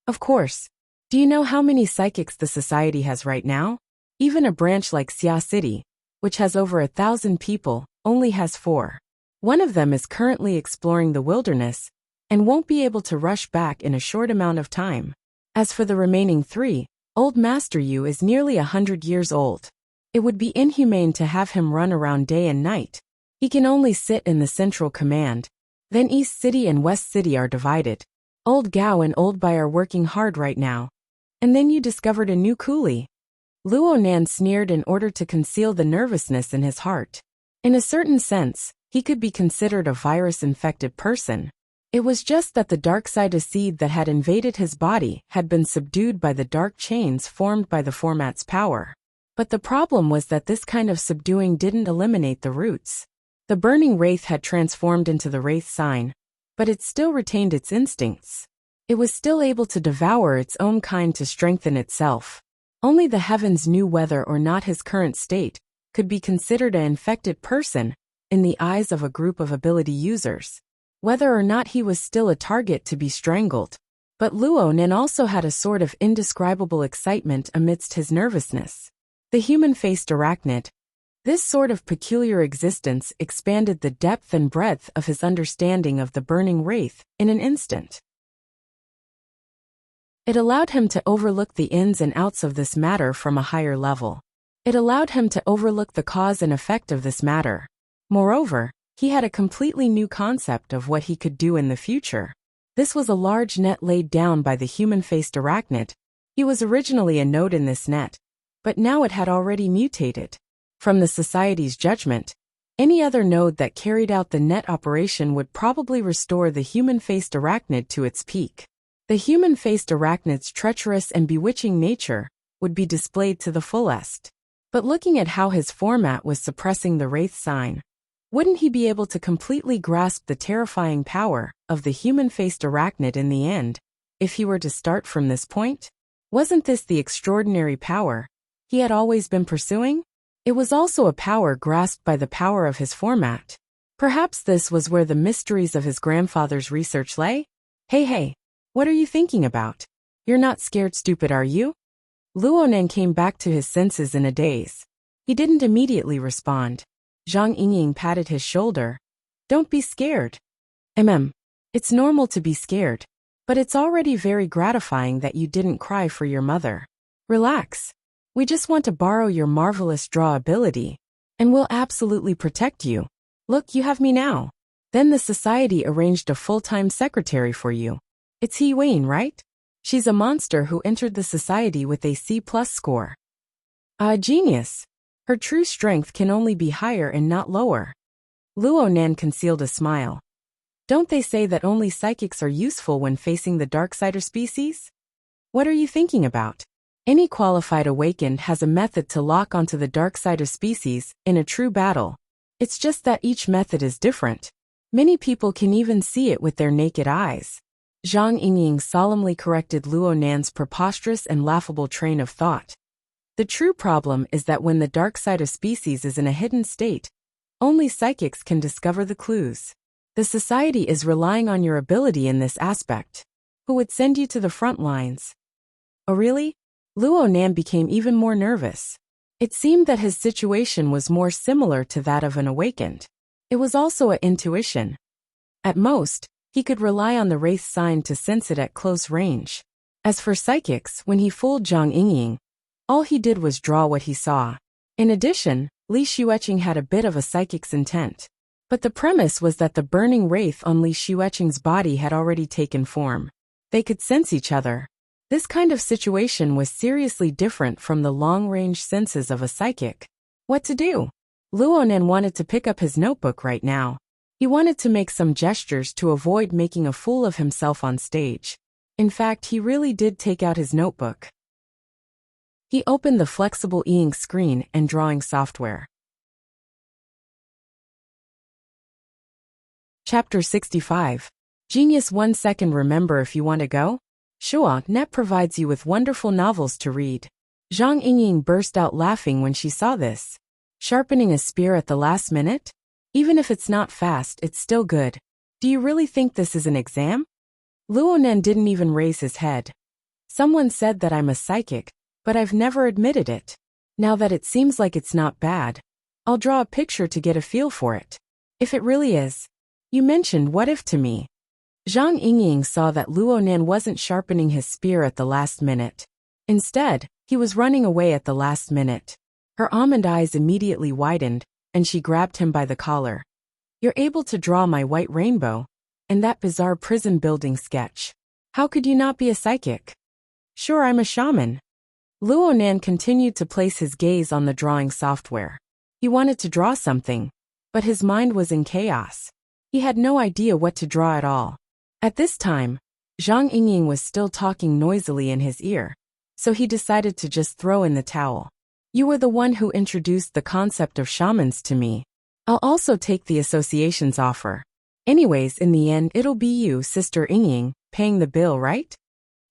Of course. Do you know how many psychics the society has right now? Even a branch like Xia City, which has over 1,000 people, only has 4. One of them is currently exploring the wilderness and won't be able to rush back in a short amount of time. As for the remaining 3, Old Master Yu is nearly 100 years old. It would be inhumane to have him run around day and night. He can only sit in the central command. Then East City and West City are divided. Old Gao and Old Bai are working hard right now. And then you discovered a new coolie. Luo Nan sneered in order to conceal the nervousness in his heart. In a certain sense, he could be considered a virus-infected person. It was just that the darkside seed that had invaded his body had been subdued by the dark chains formed by the format's power. But the problem was that this kind of subduing didn't eliminate the roots. The burning wraith had transformed into the wraith sign, but it still retained its instincts. It was still able to devour its own kind to strengthen itself. Only the heavens knew whether or not his current state could be considered an infected person in the eyes of a group of ability users, whether or not he was still a target to be strangled. But Luo Nan also had a sort of indescribable excitement amidst his nervousness. The human-faced arachnid. This sort of peculiar existence expanded the depth and breadth of his understanding of the burning wraith in an instant. It allowed him to overlook the ins and outs of this matter from a higher level. It allowed him to overlook the cause and effect of this matter. Moreover, he had a completely new concept of what he could do in the future. This was a large net laid down by the human-faced arachnid. He was originally a node in this net, but now it had already mutated. From the society's judgment, any other node that carried out the net operation would probably restore the human-faced arachnid to its peak. The human-faced arachnid's treacherous and bewitching nature would be displayed to the fullest. But looking at how his format was suppressing the wraith sign, wouldn't he be able to completely grasp the terrifying power of the human-faced arachnid in the end, if he were to start from this point? Wasn't this the extraordinary power he had always been pursuing? It was also a power grasped by the power of his format. Perhaps this was where the mysteries of his grandfather's research lay? Hey, what are you thinking about? You're not scared stupid, are you? Luo Nan came back to his senses in a daze. He didn't immediately respond. Zhang Yingying patted his shoulder. Don't be scared. It's normal to be scared, but it's already very gratifying that you didn't cry for your mother. Relax. We just want to borrow your marvelous draw ability, and we'll absolutely protect you. Look, you have me now. Then the society arranged a full-time secretary for you. It's He Wayne, right? She's a monster who entered the society with a C+ score. A genius. Her true strength can only be higher and not lower. Luo Nan concealed a smile. Don't they say that only psychics are useful when facing the darksider species? What are you thinking about? Any qualified awakened has a method to lock onto the darksider species in a true battle. It's just that each method is different. Many people can even see it with their naked eyes. Zhang Yingying solemnly corrected Luo Nan's preposterous and laughable train of thought. The true problem is that when the darksider species is in a hidden state, only psychics can discover the clues. The society is relying on your ability in this aspect. Who would send you to the front lines? Oh really? Luo Nan became even more nervous. It seemed that his situation was more similar to that of an awakened. It was also an intuition. At most, he could rely on the wraith sign to sense it at close range. As for psychics, when he fooled Zhang Yingying, all he did was draw what he saw. In addition, Li Xueqing had a bit of a psychic's intent. But the premise was that the burning wraith on Li Xueqing's body had already taken form. They could sense each other. This kind of situation was seriously different from the long-range senses of a psychic. What to do? Luonan wanted to pick up his notebook right now. He wanted to make some gestures to avoid making a fool of himself on stage. In fact, he really did take out his notebook. He opened the flexible e-ink screen and drawing software. Chapter 65. Genius 1 second. Remember, if you want to go? Sure.net provides you with wonderful novels to read. Zhang Yingying burst out laughing when she saw this. Sharpening a spear at the last minute? Even if it's not fast, it's still good. Do you really think this is an exam? Luonan didn't even raise his head. Someone said that I'm a psychic, but I've never admitted it. Now that it seems like it's not bad, I'll draw a picture to get a feel for it. If it really is. You mentioned what if to me. Zhang Yingying saw that Luonan wasn't sharpening his spear at the last minute. Instead, he was running away at the last minute. Her almond eyes immediately widened, and she grabbed him by the collar. You're able to draw my white rainbow, and that bizarre prison building sketch. How could you not be a psychic? Sure, I'm a shaman. Luonan continued to place his gaze on the drawing software. He wanted to draw something, but his mind was in chaos. He had no idea what to draw at all. At this time, Zhang Yingying was still talking noisily in his ear, so he decided to just throw in the towel. You were the one who introduced the concept of shamans to me. I'll also take the association's offer. Anyways, in the end, it'll be you, Sister Yingying, paying the bill, right?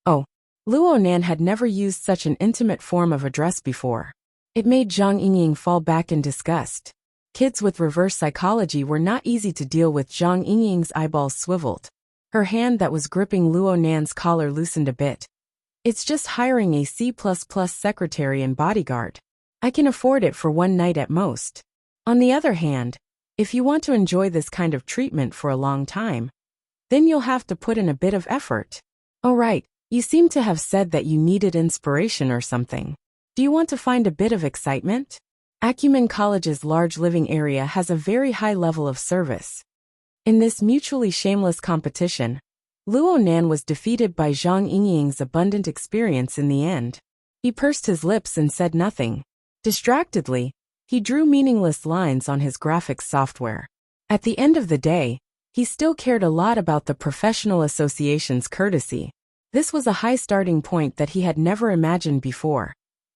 Oh, Luonan had never used such an intimate form of address before. It made Zhang Yingying fall back in disgust. Kids with reverse psychology were not easy to deal with. Zhang Yingying's eyeballs swiveled. Her hand that was gripping Luonan's collar loosened a bit. It's just hiring a C++ secretary and bodyguard. I can afford it for one night at most. On the other hand, if you want to enjoy this kind of treatment for a long time, then you'll have to put in a bit of effort. Oh right, you seem to have said that you needed inspiration or something. Do you want to find a bit of excitement? Acumen College's large living area has a very high level of service. In this mutually shameless competition, Luonan was defeated by Zhang Yingying's abundant experience in the end. He pursed his lips and said nothing. Distractedly, he drew meaningless lines on his graphics software. At the end of the day, he still cared a lot about the professional association's courtesy. This was a high starting point that he had never imagined before.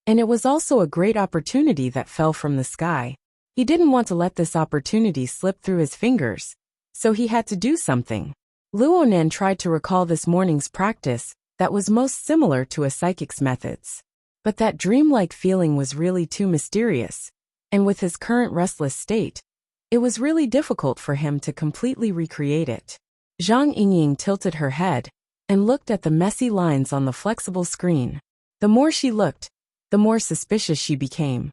And it was also a great opportunity that fell from the sky. He didn't want to let this opportunity slip through his fingers, so he had to do something. Luonan tried to recall this morning's practice that was most similar to a psychic's methods. But that dreamlike feeling was really too mysterious, and with his current restless state, it was really difficult for him to completely recreate it. Zhang Yingying tilted her head and looked at the messy lines on the flexible screen. The more she looked, the more suspicious she became.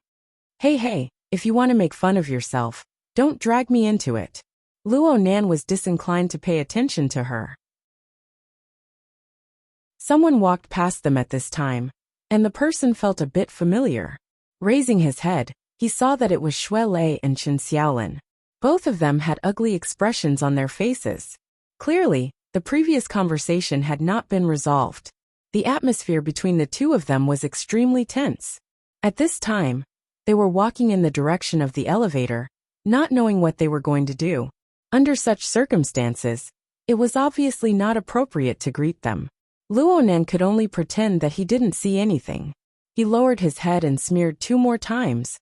Hey, if you want to make fun of yourself, don't drag me into it. Luonan was disinclined to pay attention to her. Someone walked past them at this time, and the person felt a bit familiar. Raising his head, he saw that it was Xue Lei and Chen Xiaolin. Both of them had ugly expressions on their faces. Clearly, the previous conversation had not been resolved. The atmosphere between the two of them was extremely tense. At this time, they were walking in the direction of the elevator, not knowing what they were going to do. Under such circumstances, it was obviously not appropriate to greet them. Luonan could only pretend that he didn't see anything. He lowered his head and smeared 2 more times,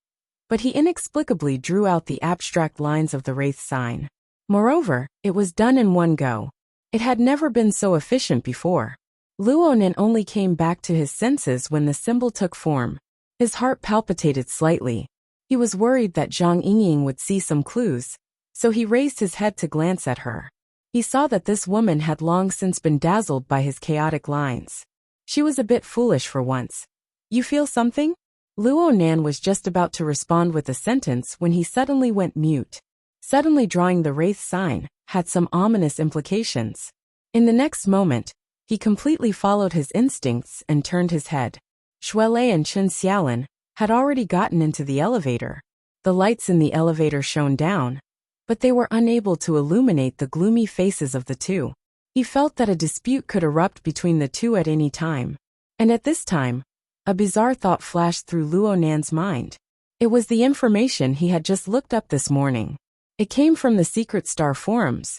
but he inexplicably drew out the abstract lines of the wraith sign. Moreover, it was done in one go. It had never been so efficient before. Luonan only came back to his senses when the symbol took form. His heart palpitated slightly. He was worried that Zhang Yingying would see some clues, so he raised his head to glance at her. He saw that this woman had long since been dazzled by his chaotic lines. She was a bit foolish for once. You feel something? Luo Nan was just about to respond with a sentence when he suddenly went mute. Suddenly drawing the wraith sign had some ominous implications. In the next moment, he completely followed his instincts and turned his head. Shuelei and Chen Xiaolin had already gotten into the elevator. The lights in the elevator shone down, but they were unable to illuminate the gloomy faces of the two. He felt that a dispute could erupt between the two at any time. And at this time, a bizarre thought flashed through Luo Nan's mind. It was the information he had just looked up this morning. It came from the Secret Star forums.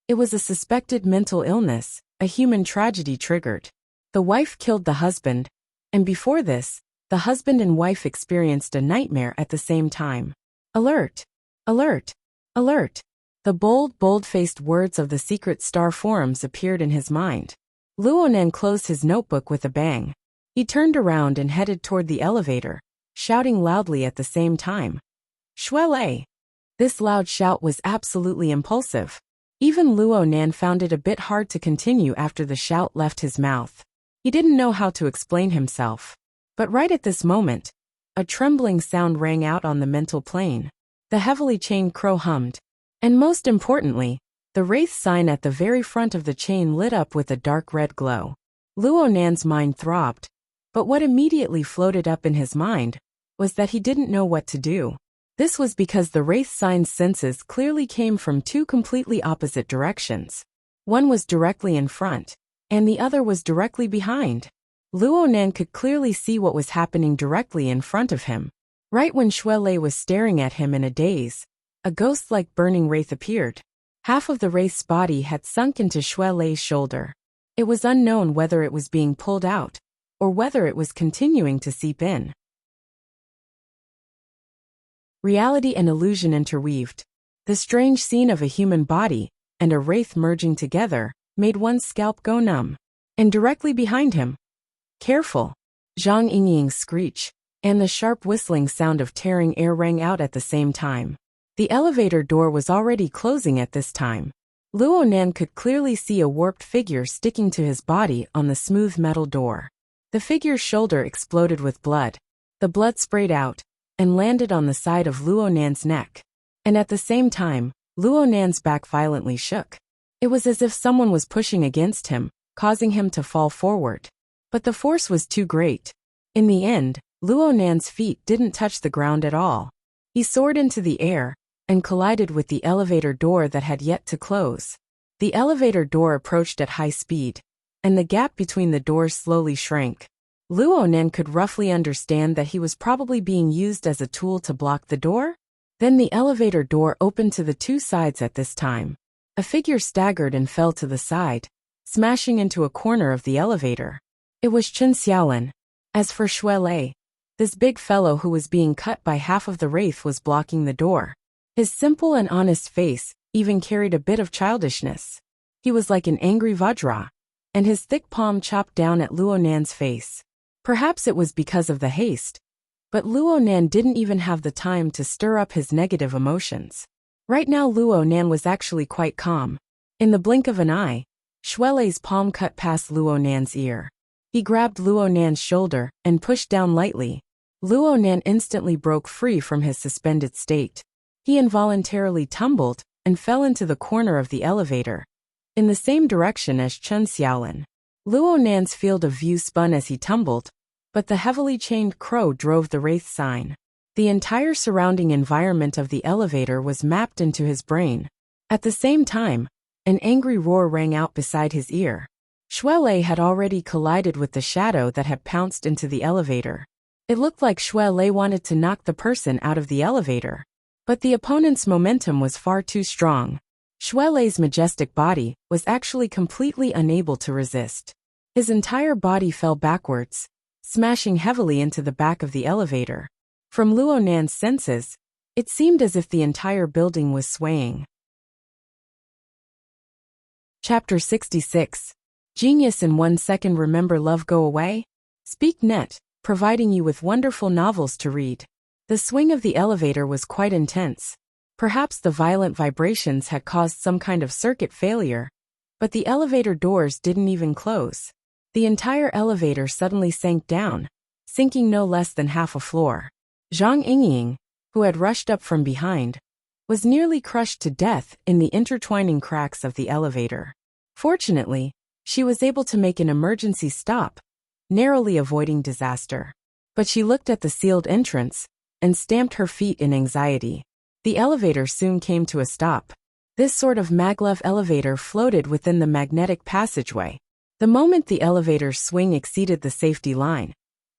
It was a suspected mental illness, a human tragedy triggered. The wife killed the husband, and before this, the husband and wife experienced a nightmare at the same time. Alert! Alert! Alert! The bold-faced words of the Secret Star forums appeared in his mind. Luo Nan closed his notebook with a bang. He turned around and headed toward the elevator, shouting loudly at the same time. Shuelei! This loud shout was absolutely impulsive. Even Luo Nan found it a bit hard to continue after the shout left his mouth. He didn't know how to explain himself. But right at this moment, a trembling sound rang out on the mental plane. The heavily chained crow hummed. And most importantly, the wraith sign at the very front of the chain lit up with a dark red glow. Luo Nan's mind throbbed. But what immediately floated up in his mind was that he didn't know what to do. This was because the wraith sign's senses clearly came from two completely opposite directions. One was directly in front, and the other was directly behind. Luo Nan could clearly see what was happening directly in front of him. Right when Shuelei was staring at him in a daze, a ghost-like burning wraith appeared. Half of the wraith's body had sunk into Shuelei's shoulder. It was unknown whether it was being pulled out, or whether it was continuing to seep in. Reality and illusion interweaved. The strange scene of a human body and a wraith merging together made one's scalp go numb. And directly behind him, careful! Zhang Yingying's screech and the sharp whistling sound of tearing air rang out at the same time. The elevator door was already closing at this time. Luo Nan could clearly see a warped figure sticking to his body on the smooth metal door. The figure's shoulder exploded with blood. The blood sprayed out and landed on the side of Luo Nan's neck. And at the same time, Luo Nan's back violently shook. It was as if someone was pushing against him, causing him to fall forward. But the force was too great. In the end, Luo Nan's feet didn't touch the ground at all. He soared into the air and collided with the elevator door that had yet to close. The elevator door approached at high speed, and the gap between the doors slowly shrank. Luo Nan could roughly understand that he was probably being used as a tool to block the door. Then the elevator door opened to the two sides at this time. A figure staggered and fell to the side, smashing into a corner of the elevator. It was Chen Xiaolin. As for Shuelei, this big fellow who was being cut by half of the wraith was blocking the door. His simple and honest face even carried a bit of childishness. He was like an angry Vajra, and his thick palm chopped down at Luo Nan's face. Perhaps it was because of the haste, but Luo Nan didn't even have the time to stir up his negative emotions. Right now Luo Nan was actually quite calm. In the blink of an eye, Shuelei's palm cut past Luo Nan's ear. He grabbed Luo Nan's shoulder and pushed down lightly. Luo Nan instantly broke free from his suspended state. He involuntarily tumbled and fell into the corner of the elevator, in the same direction as Chen Xiaolin. Luo Nan's field of view spun as he tumbled, but the heavily chained crow drove the wraith sign. The entire surrounding environment of the elevator was mapped into his brain. At the same time, an angry roar rang out beside his ear. Shuelei had already collided with the shadow that had pounced into the elevator. It looked like Shuelei wanted to knock the person out of the elevator. But the opponent's momentum was far too strong. Shuelei's majestic body was actually completely unable to resist. His entire body fell backwards, smashing heavily into the back of the elevator. From Luo Nan's senses, it seemed as if the entire building was swaying. Chapter 66. Genius in 1 second. Remember love go away? SpeakNet, providing you with wonderful novels to read. The swing of the elevator was quite intense. Perhaps the violent vibrations had caused some kind of circuit failure, but the elevator doors didn't even close. The entire elevator suddenly sank down, sinking no less than half a floor. Zhang Yingying, who had rushed up from behind, was nearly crushed to death in the intertwining cracks of the elevator. Fortunately, she was able to make an emergency stop, narrowly avoiding disaster. But she looked at the sealed entrance and stamped her feet in anxiety. The elevator soon came to a stop. This sort of maglev elevator floated within the magnetic passageway. The moment the elevator's swing exceeded the safety line,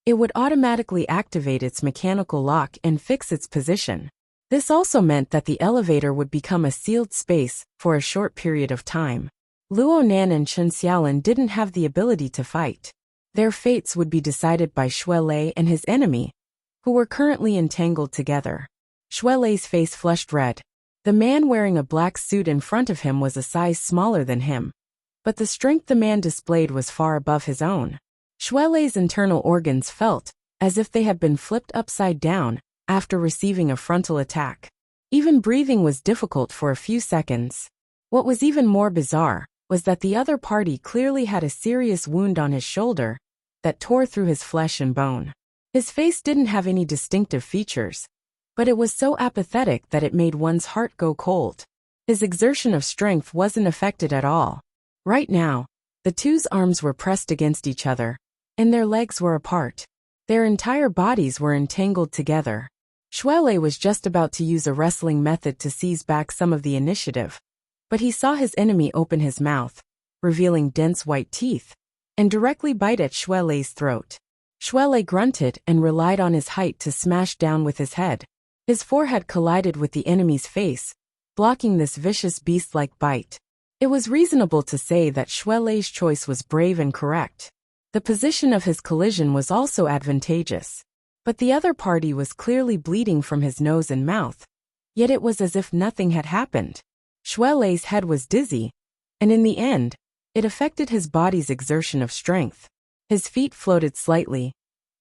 it would automatically activate its mechanical lock and fix its position. This also meant that the elevator would become a sealed space for a short period of time. Luo Nan and Chen Xiaolin didn't have the ability to fight. Their fates would be decided by Xue Lei and his enemy, who were currently entangled together. Xue Lei's face flushed red. The man wearing a black suit in front of him was a size smaller than him, but the strength the man displayed was far above his own. Xue Lei's internal organs felt as if they had been flipped upside down after receiving a frontal attack. Even breathing was difficult for a few seconds. What was even more bizarre was that the other party clearly had a serious wound on his shoulder that tore through his flesh and bone. His face didn't have any distinctive features, but it was so apathetic that it made one's heart go cold. His exertion of strength wasn't affected at all. Right now, the two's arms were pressed against each other, and their legs were apart. Their entire bodies were entangled together. Xue Lei was just about to use a wrestling method to seize back some of the initiative, but he saw his enemy open his mouth, revealing dense white teeth, and directly bite at Xue Lei's throat. Xue Lei grunted and relied on his height to smash down with his head. His forehead collided with the enemy's face, blocking this vicious beast-like bite. It was reasonable to say that Xue Lei's choice was brave and correct. The position of his collision was also advantageous. But the other party was clearly bleeding from his nose and mouth, yet it was as if nothing had happened. Xue Lei's head was dizzy, and in the end, it affected his body's exertion of strength. His feet floated slightly,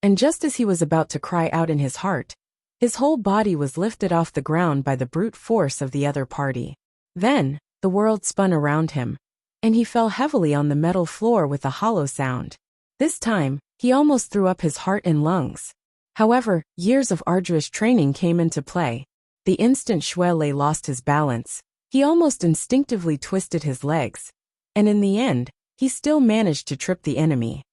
and just as he was about to cry out in his heart, his whole body was lifted off the ground by the brute force of the other party. Then, the world spun around him, and he fell heavily on the metal floor with a hollow sound. This time, he almost threw up his heart and lungs. However, years of arduous training came into play. The instant Xue Lei lost his balance, he almost instinctively twisted his legs, and in the end, he still managed to trip the enemy.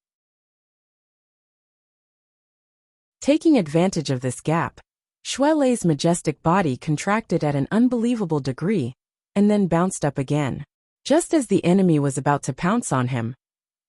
Taking advantage of this gap, Xue Lei's majestic body contracted at an unbelievable degree, and then bounced up again. Just as the enemy was about to pounce on him,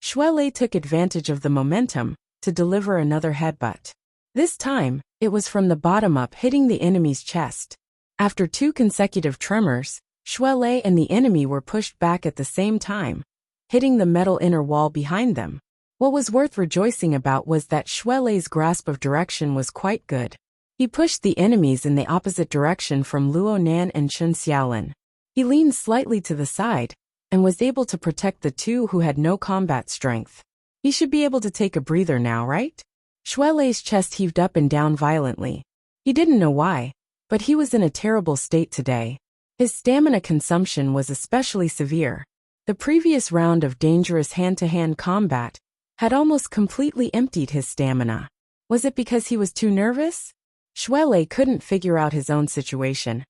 Xue Lei took advantage of the momentum to deliver another headbutt. This time, it was from the bottom up, hitting the enemy's chest. After 2 consecutive tremors, Xue Lei and the enemy were pushed back at the same time, hitting the metal inner wall behind them. What was worth rejoicing about was that Xue Lei's grasp of direction was quite good. He pushed the enemies in the opposite direction from Luo Nan and Chen Xiaolin. He leaned slightly to the side, and was able to protect the two who had no combat strength. He should be able to take a breather now, right? Xue Lei's chest heaved up and down violently. He didn't know why, but he was in a terrible state today. His stamina consumption was especially severe. The previous round of dangerous hand-to-hand combat had almost completely emptied his stamina. Was it because he was too nervous? Xue Lei couldn't figure out his own situation,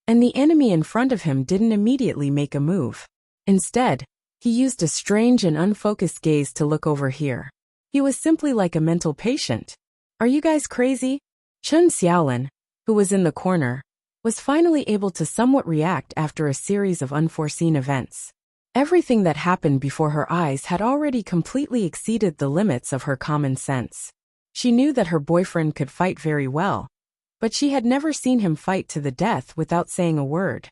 and the enemy in front of him didn't immediately make a move. Instead, he used a strange and unfocused gaze to look over here. He was simply like a mental patient. Are you guys crazy? Chen Xiaolin, who was in the corner, was finally able to somewhat react after a series of unforeseen events. Everything that happened before her eyes had already completely exceeded the limits of her common sense. She knew that her boyfriend could fight very well, but she had never seen him fight to the death without saying a word.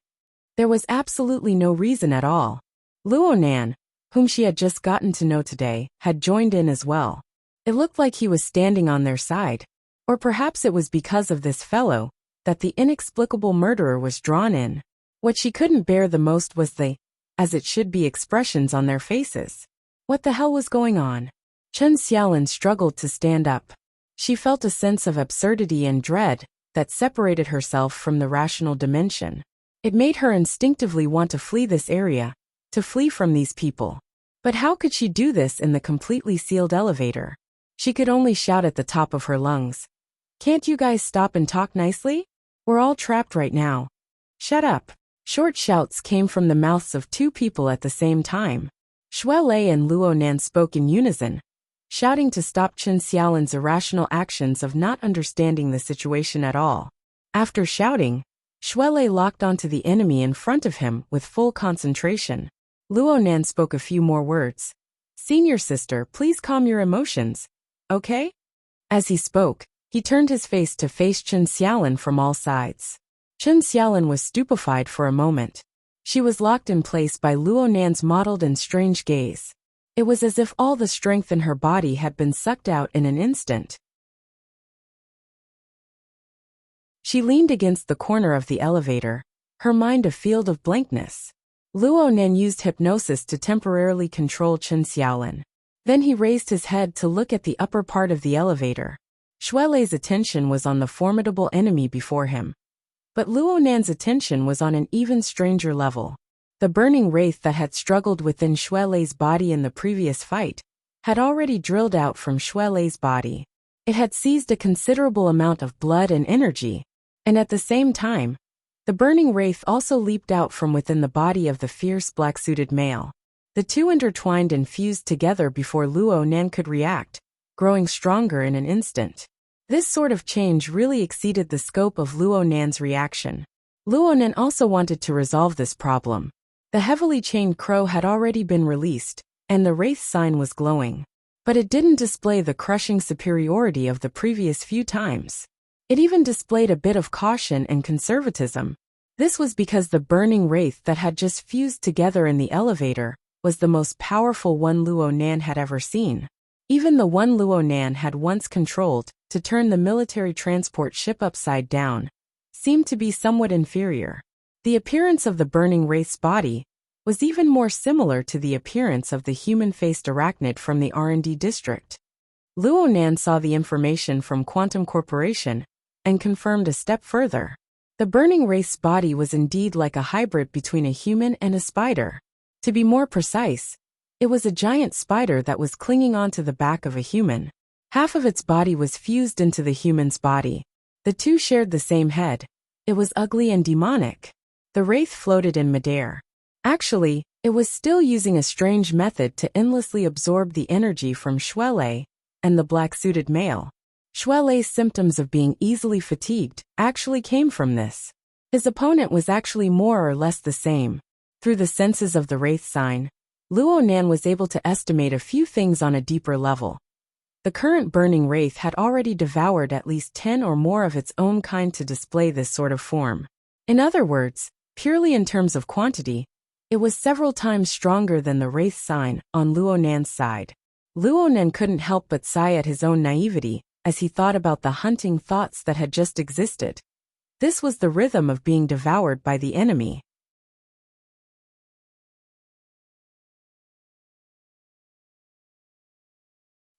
There was absolutely no reason at all. Luo Nan, whom she had just gotten to know today, had joined in as well. It looked like he was standing on their side, or perhaps it was because of this fellow that the inexplicable murderer was drawn in. What she couldn't bear the most was the, as it should be, expressions on their faces. What the hell was going on? Chen Xiaolin struggled to stand up. She felt a sense of absurdity and dread that separated herself from the rational dimension. It made her instinctively want to flee this area, to flee from these people. But how could she do this in the completely sealed elevator? She could only shout at the top of her lungs. "Can't you guys stop and talk nicely? We're all trapped right now." "Shut up." Short shouts came from the mouths of two people at the same time. Shui Lei and Luo Nan spoke in unison, shouting to stop Chen Xiaolin's irrational actions of not understanding the situation at all. After shouting, Shui Lei locked onto the enemy in front of him with full concentration. Luo Nan spoke a few more words. "Senior sister, please calm your emotions, okay?" As he spoke, he turned his face to face Chen Xiaolin from all sides. Chen Xiaolin was stupefied for a moment. She was locked in place by Luo Nan's mottled and strange gaze. It was as if all the strength in her body had been sucked out in an instant. She leaned against the corner of the elevator, her mind a field of blankness. Luo Nan used hypnosis to temporarily control Chen Xiaolin. Then he raised his head to look at the upper part of the elevator. Shui Lei's attention was on the formidable enemy before him. But Luo Nan's attention was on an even stranger level. The burning wraith that had struggled within Shui Lei's body in the previous fight had already drilled out from Shui Lei's body. It had seized a considerable amount of blood and energy, and at the same time, the burning wraith also leaped out from within the body of the fierce black-suited male. The two intertwined and fused together before Luo Nan could react, growing stronger in an instant. This sort of change really exceeded the scope of Luo Nan's reaction. Luo Nan also wanted to resolve this problem. The heavily chained crow had already been released, and the wraith sign was glowing. But it didn't display the crushing superiority of the previous few times. It even displayed a bit of caution and conservatism. This was because the burning wraith that had just fused together in the elevator was the most powerful one Luo Nan had ever seen. Even the one Luo Nan had once controlled, to turn the military transport ship upside down, seemed to be somewhat inferior. The appearance of the burning wraith's body was even more similar to the appearance of the human-faced arachnid from the R&D district. Luo Nan saw the information from Quantum Corporation and confirmed a step further. The burning wraith's body was indeed like a hybrid between a human and a spider. To be more precise, it was a giant spider that was clinging onto the back of a human. Half of its body was fused into the human's body. The two shared the same head. It was ugly and demonic. The wraith floated in midair. Actually, it was still using a strange method to endlessly absorb the energy from Shui Lei and the black-suited male. Shui Lei's symptoms of being easily fatigued actually came from this. His opponent was actually more or less the same. Through the senses of the wraith sign, Luo Nan was able to estimate a few things on a deeper level. The current burning wraith had already devoured at least 10 or more of its own kind to display this sort of form. In other words, purely in terms of quantity, it was several times stronger than the wraith sign on Luo Nan's side. Luo Nan couldn't help but sigh at his own naivety as he thought about the hunting thoughts that had just existed. This was the rhythm of being devoured by the enemy.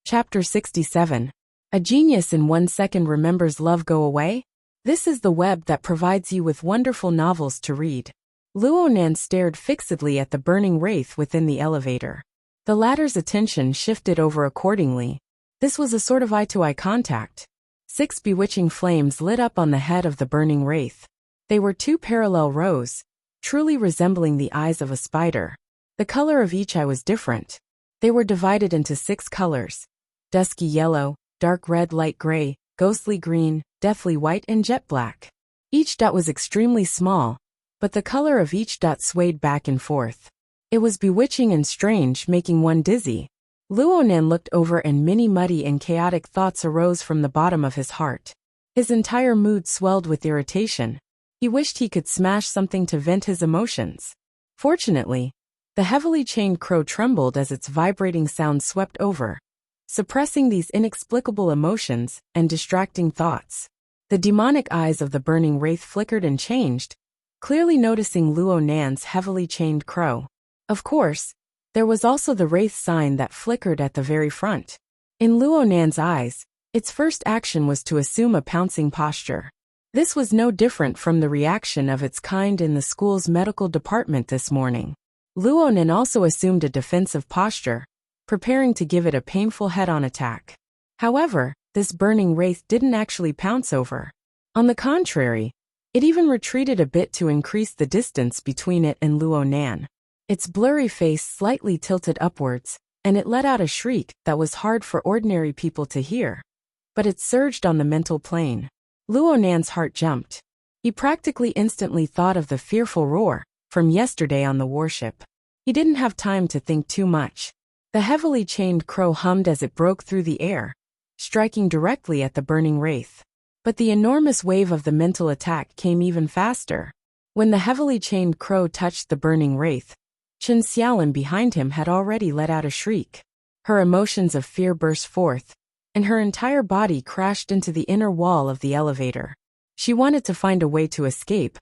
Chapter 67. A genius in 1 second remembers love go away? This is the web that provides you with wonderful novels to read. Luo Nan stared fixedly at the burning wraith within the elevator. The latter's attention shifted over accordingly. This was a sort of eye-to-eye contact. 6 bewitching flames lit up on the head of the burning wraith. They were 2 parallel rows, truly resembling the eyes of a spider. The color of each eye was different. They were divided into 6 colors: dusky yellow, dark red, light gray, ghostly green, deathly white, and jet black. Each dot was extremely small, but the color of each dot swayed back and forth. It was bewitching and strange, making one dizzy. Luo Nan looked over and many muddy and chaotic thoughts arose from the bottom of his heart. His entire mood swelled with irritation. He wished he could smash something to vent his emotions. Fortunately, the heavily chained crow trembled as its vibrating sound swept over, suppressing these inexplicable emotions and distracting thoughts. The demonic eyes of the burning wraith flickered and changed, clearly noticing Luo Nan's heavily chained crow. Of course, there was also the wraith sign that flickered at the very front. In Luo Nan's eyes, its first action was to assume a pouncing posture. This was no different from the reaction of its kind in the school's medical department this morning. Luo Nan also assumed a defensive posture, preparing to give it a painful head-on attack. However, this burning wraith didn't actually pounce over. On the contrary, it even retreated a bit to increase the distance between it and Luo Nan. Its blurry face slightly tilted upwards, and it let out a shriek that was hard for ordinary people to hear. But it surged on the mental plane. Luo Nan's heart jumped. He practically instantly thought of the fearful roar from yesterday on the warship. He didn't have time to think too much. The heavily chained crow hummed as it broke through the air, striking directly at the burning wraith. But the enormous wave of the mental attack came even faster. When the heavily chained crow touched the burning wraith, Chen Xiaolin behind him had already let out a shriek. Her emotions of fear burst forth, and her entire body crashed into the inner wall of the elevator. She wanted to find a way to escape,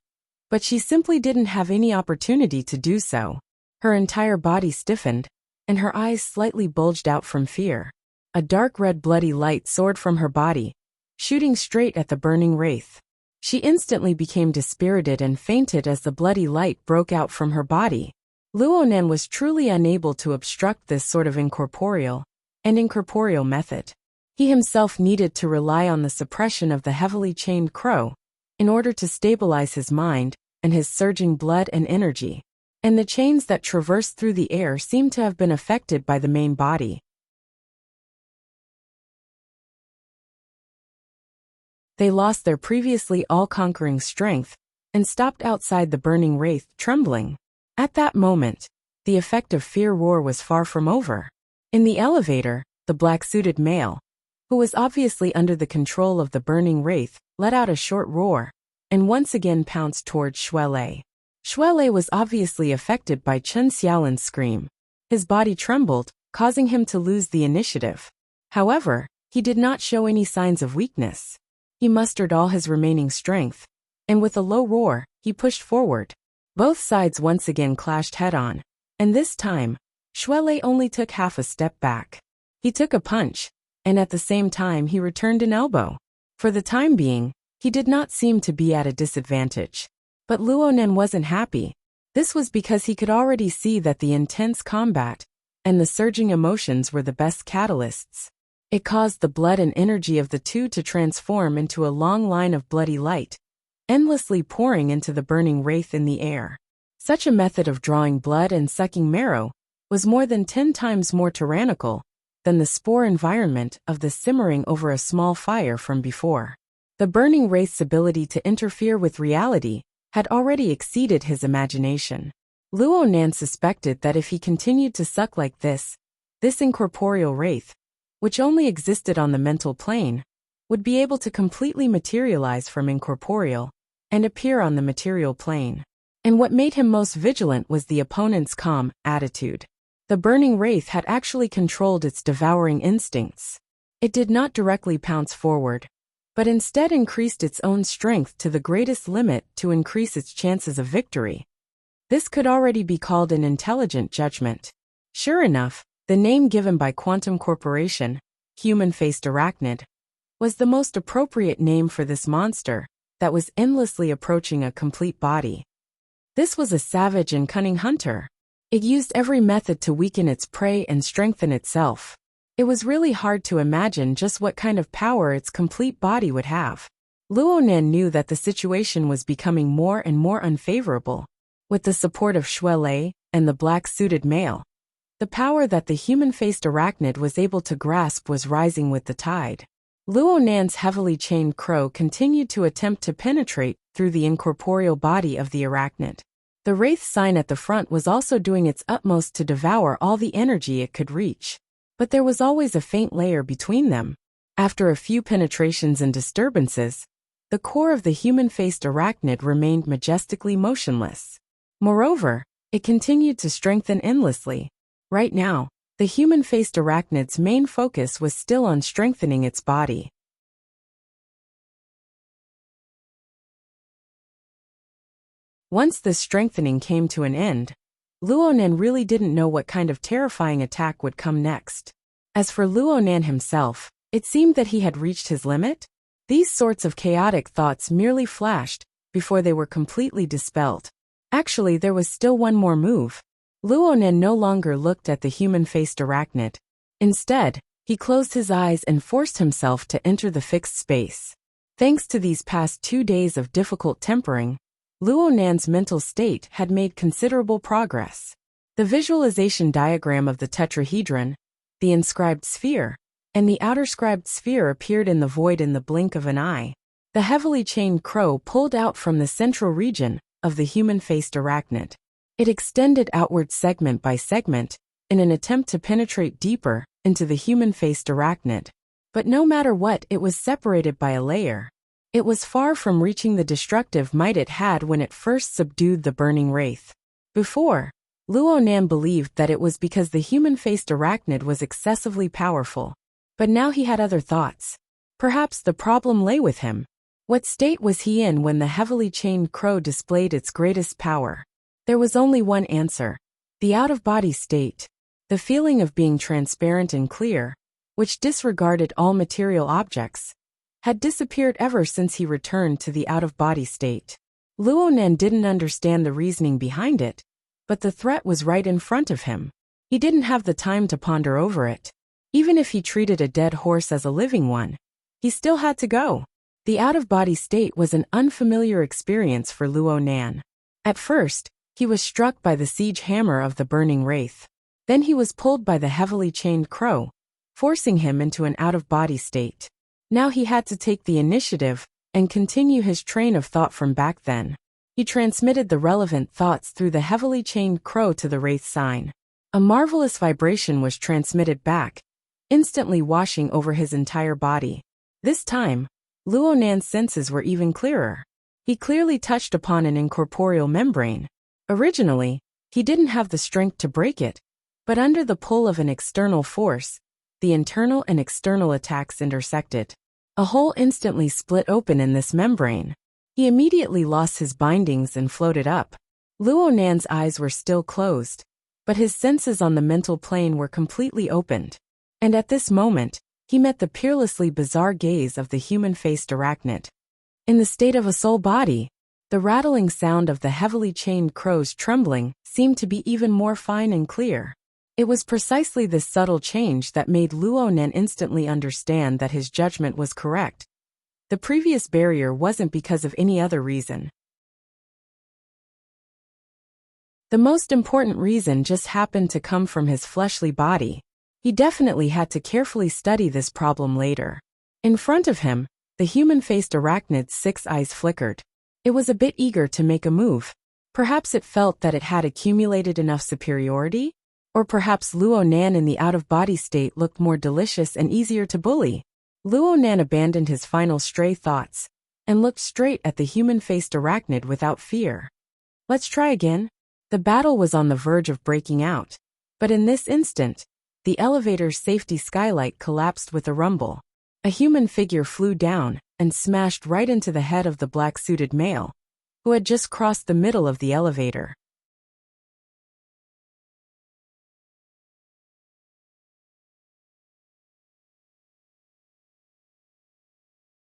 but she simply didn't have any opportunity to do so. Her entire body stiffened, and her eyes slightly bulged out from fear. A dark red bloody light soared from her body, shooting straight at the burning wraith. She instantly became dispirited and fainted as the bloody light broke out from her body. Luo Nan was truly unable to obstruct this sort of incorporeal method. He himself needed to rely on the suppression of the heavily chained crow in order to stabilize his mind and his surging blood and energy. And the chains that traversed through the air seemed to have been affected by the main body. They lost their previously all-conquering strength and stopped outside the burning wraith, trembling. At that moment, the effect of fear roar was far from over. In the elevator, the black-suited male, who was obviously under the control of the burning wraith, let out a short roar, and once again pounced towards Shuelei. Shuelei was obviously affected by Chen Xiaolin's scream. His body trembled, causing him to lose the initiative. However, he did not show any signs of weakness. He mustered all his remaining strength, and with a low roar, he pushed forward. Both sides once again clashed head-on, and this time, Shuelei only took half a step back. He took a punch, and at the same time he returned an elbow. For the time being, he did not seem to be at a disadvantage. But Luo Nan wasn't happy. This was because he could already see that the intense combat and the surging emotions were the best catalysts. It caused the blood and energy of the two to transform into a long line of bloody light, endlessly pouring into the burning wraith in the air. Such a method of drawing blood and sucking marrow was more than 10 times more tyrannical than the spore environment of the simmering over a small fire from before. The burning wraith's ability to interfere with reality had already exceeded his imagination. Luo Nan suspected that if he continued to suck like this incorporeal wraith, which only existed on the mental plane, would be able to completely materialize from incorporeal and appear on the material plane. And what made him most vigilant was the opponent's calm attitude. The burning wraith had actually controlled its devouring instincts. It did not directly pounce forward, but instead increased its own strength to the greatest limit to increase its chances of victory. This could already be called an intelligent judgment. Sure enough, the name given by Quantum Corporation, human-faced arachnid, was the most appropriate name for this monster that was endlessly approaching a complete body. This was a savage and cunning hunter. It used every method to weaken its prey and strengthen itself. It was really hard to imagine just what kind of power its complete body would have. Luo Nan knew that the situation was becoming more and more unfavorable. With the support of Shuelei and the black-suited male, the power that the human-faced arachnid was able to grasp was rising with the tide. Luo Nan's heavily chained crow continued to attempt to penetrate through the incorporeal body of the arachnid. The wraith sign at the front was also doing its utmost to devour all the energy it could reach. But there was always a faint layer between them. After a few penetrations and disturbances, the core of the human-faced arachnid remained majestically motionless. Moreover, it continued to strengthen endlessly. Right now, the human-faced arachnid's main focus was still on strengthening its body. Once this strengthening came to an end, Luo Nan really didn't know what kind of terrifying attack would come next. As for Luo Nan himself, it seemed that he had reached his limit. These sorts of chaotic thoughts merely flashed before they were completely dispelled. Actually, there was still one more move. Luo Nan no longer looked at the human-faced arachnid. Instead, He closed his eyes and forced himself to enter the fixed space. Thanks to these past 2 days of difficult tempering, Luo Nan's mental state had made considerable progress. The visualization diagram of the tetrahedron, the inscribed sphere, and the outer scribed sphere appeared in the void in the blink of an eye. The heavily chained crow pulled out from the central region of the human-faced arachnid. It extended outward segment by segment in an attempt to penetrate deeper into the human-faced arachnid. But no matter what, it was separated by a layer. It was far from reaching the destructive might it had when it first subdued the burning wraith. Before, Luo Nan believed that it was because the human-faced arachnid was excessively powerful. But now he had other thoughts. Perhaps the problem lay with him. What state was he in when the heavily chained crow displayed its greatest power? There was only one answer: the out-of-body state. The feeling of being transparent and clear, which disregarded all material objects, had disappeared ever since he returned to the out-of-body state. Luo Nan didn't understand the reasoning behind it, but the threat was right in front of him. He didn't have the time to ponder over it. Even if he treated a dead horse as a living one, he still had to go. The out-of-body state was an unfamiliar experience for Luo Nan. At first, he was struck by the siege hammer of the burning wraith. Then he was pulled by the heavily chained crow, forcing him into an out-of-body state. Now he had to take the initiative and continue his train of thought from back then. He transmitted the relevant thoughts through the heavily chained crow to the wraith sign. A marvelous vibration was transmitted back, instantly washing over his entire body. This time, Luo Nan's senses were even clearer. He clearly touched upon an incorporeal membrane. Originally, he didn't have the strength to break it, but under the pull of an external force, the internal and external attacks intersected. A hole instantly split open in this membrane. He immediately lost his bindings and floated up. Luo Nan's eyes were still closed, but his senses on the mental plane were completely opened. And at this moment, he met the peerlessly bizarre gaze of the human-faced arachnid. In the state of a soul body, the rattling sound of the heavily chained crow's trembling seemed to be even more fine and clear. It was precisely this subtle change that made Luo Nan instantly understand that his judgment was correct. The previous barrier wasn't because of any other reason. The most important reason just happened to come from his fleshly body. He definitely had to carefully study this problem later. In front of him, the human-faced arachnid's 6 eyes flickered. It was a bit eager to make a move. Perhaps it felt that it had accumulated enough superiority? Or perhaps Luo Nan in the out-of-body state looked more delicious and easier to bully. Luo Nan abandoned his final stray thoughts and looked straight at the human-faced arachnid without fear. Let's try again. The battle was on the verge of breaking out. But in this instant, the elevator's safety skylight collapsed with a rumble. A human figure flew down and smashed right into the head of the black-suited male, who had just crossed the middle of the elevator.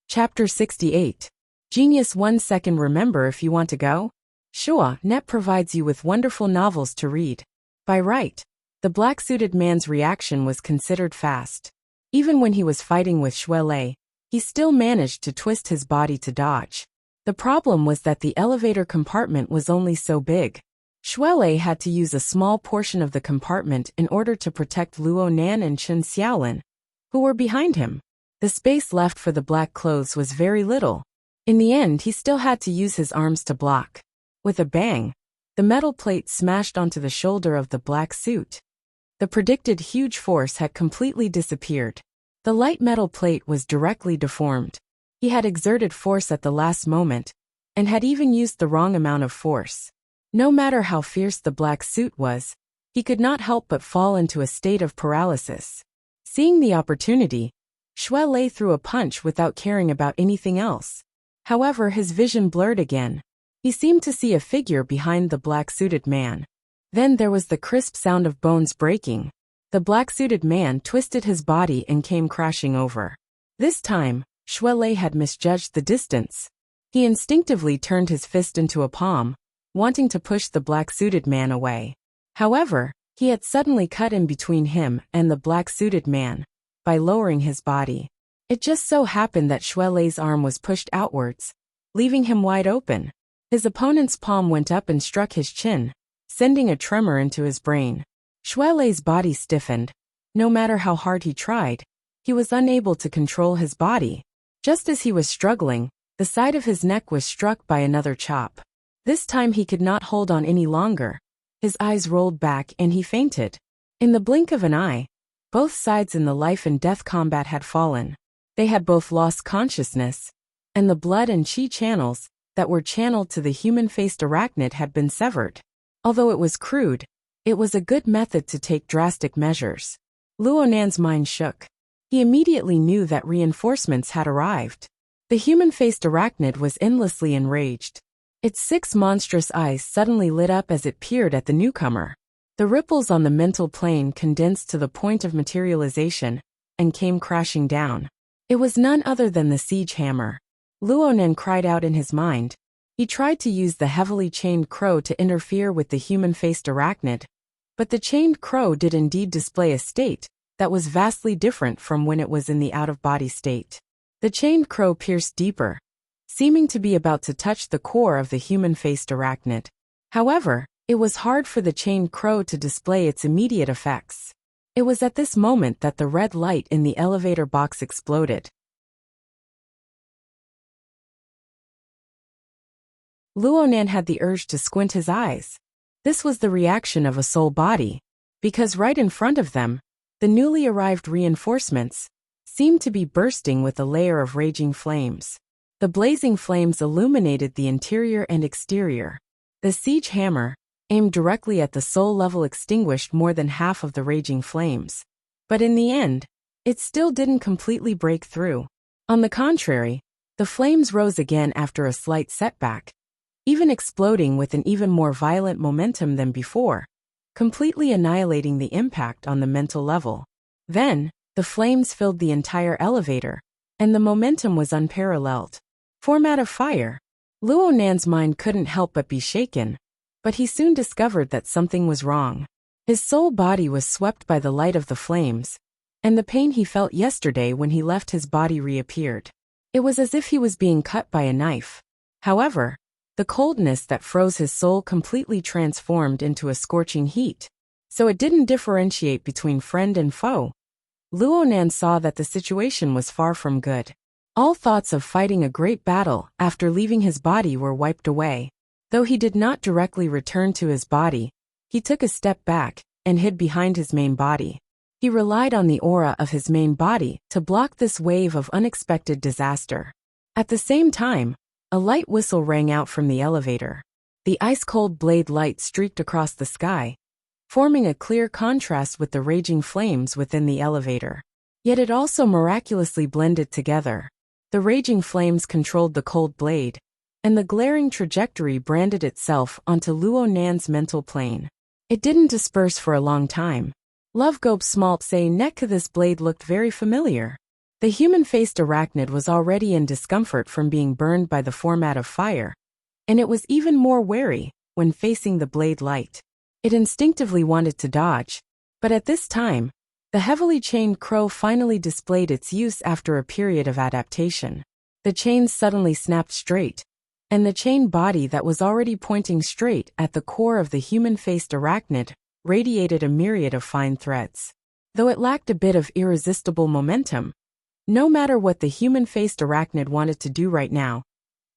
Chapter 68. Genius 1 second. Remember if you want to go? Net provides you with wonderful novels to read. By right, the black-suited man's reaction was considered fast. Even when he was fighting with Shuelei, he still managed to twist his body to dodge. The problem was that the elevator compartment was only so big. Shuelei had to use a small portion of the compartment in order to protect Luo Nan and Chen Xiaolin, who were behind him. The space left for the black clothes was very little. In the end, he still had to use his arms to block. With a bang, the metal plate smashed onto the shoulder of the black suit. The predicted huge force had completely disappeared. The light metal plate was directly deformed. He had exerted force at the last moment, and had even used the wrong amount of force. No matter how fierce the black suit was, he could not help but fall into a state of paralysis. Seeing the opportunity, Shuelei threw a punch without caring about anything else. However, his vision blurred again. He seemed to see a figure behind the black-suited man. Then there was the crisp sound of bones breaking. The black-suited man twisted his body and came crashing over. This time, Shuelei had misjudged the distance. He instinctively turned his fist into a palm, wanting to push the black-suited man away. However, he had suddenly cut in between him and the black-suited man, by lowering his body. It just so happened that Shuelei's arm was pushed outwards, leaving him wide open. His opponent's palm went up and struck his chin, sending a tremor into his brain. Shuelei's body stiffened. No matter how hard he tried, he was unable to control his body. Just as he was struggling, the side of his neck was struck by another chop. This time he could not hold on any longer. His eyes rolled back and he fainted. In the blink of an eye, both sides in the life and death combat had fallen. They had both lost consciousness, and the blood and chi channels that were channeled to the human-faced arachnid had been severed. Although it was crude, it was a good method to take drastic measures. Luonan's mind shook. He immediately knew that reinforcements had arrived. The human-faced arachnid was endlessly enraged. Its 6 monstrous eyes suddenly lit up as it peered at the newcomer. The ripples on the mental plane condensed to the point of materialization and came crashing down. It was none other than the siege hammer. Luonan cried out in his mind. He tried to use the heavily chained crow to interfere with the human-faced arachnid, but the chained crow did indeed display a state that was vastly different from when it was in the out-of-body state. The chained crow pierced deeper, seeming to be about to touch the core of the human-faced arachnid. However, it was hard for the chained crow to display its immediate effects. It was at this moment that the red light in the elevator box exploded. Luonan had the urge to squint his eyes. This was the reaction of a soul body, because right in front of them, the newly arrived reinforcements seemed to be bursting with a layer of raging flames. The blazing flames illuminated the interior and exterior. The siege hammer, aimed directly at the soul level, extinguished more than half of the raging flames. But in the end, it still didn't completely break through. On the contrary, the flames rose again after a slight setback, even exploding with an even more violent momentum than before, completely annihilating the impact on the mental level. Then, the flames filled the entire elevator, and the momentum was unparalleled. Format of fire. Luonan's mind couldn't help but be shaken, but he soon discovered that something was wrong. His soul body was swept by the light of the flames, and the pain he felt yesterday when he left his body reappeared. It was as if he was being cut by a knife. However, the coldness that froze his soul completely transformed into a scorching heat, so it didn't differentiate between friend and foe. Luonan saw that the situation was far from good. All thoughts of fighting a great battle after leaving his body were wiped away. Though he did not directly return to his body, he took a step back and hid behind his main body. He relied on the aura of his main body to block this wave of unexpected disaster. At the same time, a light whistle rang out from the elevator. The ice-cold blade light streaked across the sky, forming a clear contrast with the raging flames within the elevator. Yet it also miraculously blended together. The raging flames controlled the cold blade, and the glaring trajectory branded itself onto Luonan's mental plane. It didn't disperse for a long time. Lovegope smalt say neck this blade looked very familiar. The human-faced arachnid was already in discomfort from being burned by the format of fire, and it was even more wary when facing the blade light. It instinctively wanted to dodge, but at this time, the heavily chained crow finally displayed its use after a period of adaptation. The chains suddenly snapped straight, and the chain body that was already pointing straight at the core of the human-faced arachnid radiated a myriad of fine threads. Though it lacked a bit of irresistible momentum, no matter what the human-faced arachnid wanted to do right now,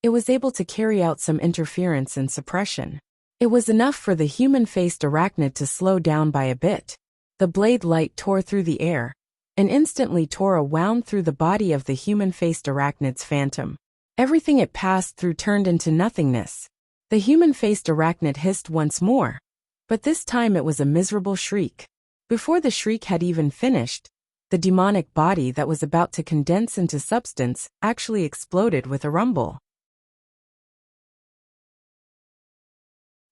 it was able to carry out some interference and suppression. It was enough for the human-faced arachnid to slow down by a bit. The blade light tore through the air, and instantly tore a wound through the body of the human-faced arachnid's phantom. Everything it passed through turned into nothingness. The human-faced arachnid hissed once more, but this time it was a miserable shriek. Before the shriek had even finished, the demonic body that was about to condense into substance actually exploded with a rumble.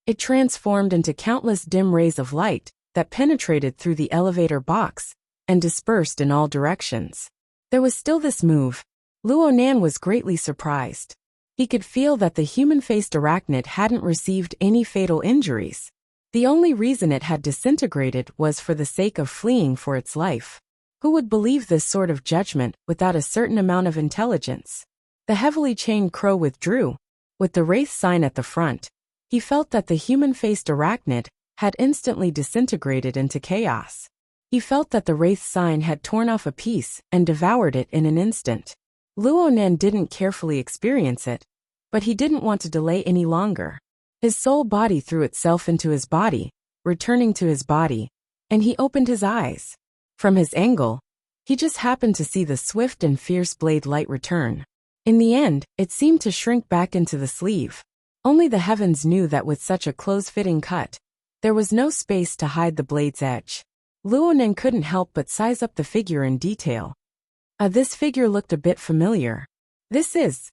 It transformed into countless dim rays of light that penetrated through the elevator box and dispersed in all directions. There was still this move. Luonan was greatly surprised. He could feel that the human-faced arachnid hadn't received any fatal injuries. The only reason it had disintegrated was for the sake of fleeing for its life. Who would believe this sort of judgment without a certain amount of intelligence? The heavily chained crow withdrew. With the wraith sign at the front, he felt that the human-faced arachnid had instantly disintegrated into chaos. He felt that the wraith sign had torn off a piece and devoured it in an instant. Luonan didn't carefully experience it, but he didn't want to delay any longer. His soul body threw itself into his body, returning to his body, and he opened his eyes. From his angle, he just happened to see the swift and fierce blade light return. In the end, it seemed to shrink back into the sleeve. Only the heavens knew that with such a close-fitting cut, there was no space to hide the blade's edge. Luonan couldn't help but size up the figure in detail. This figure looked a bit familiar. This is...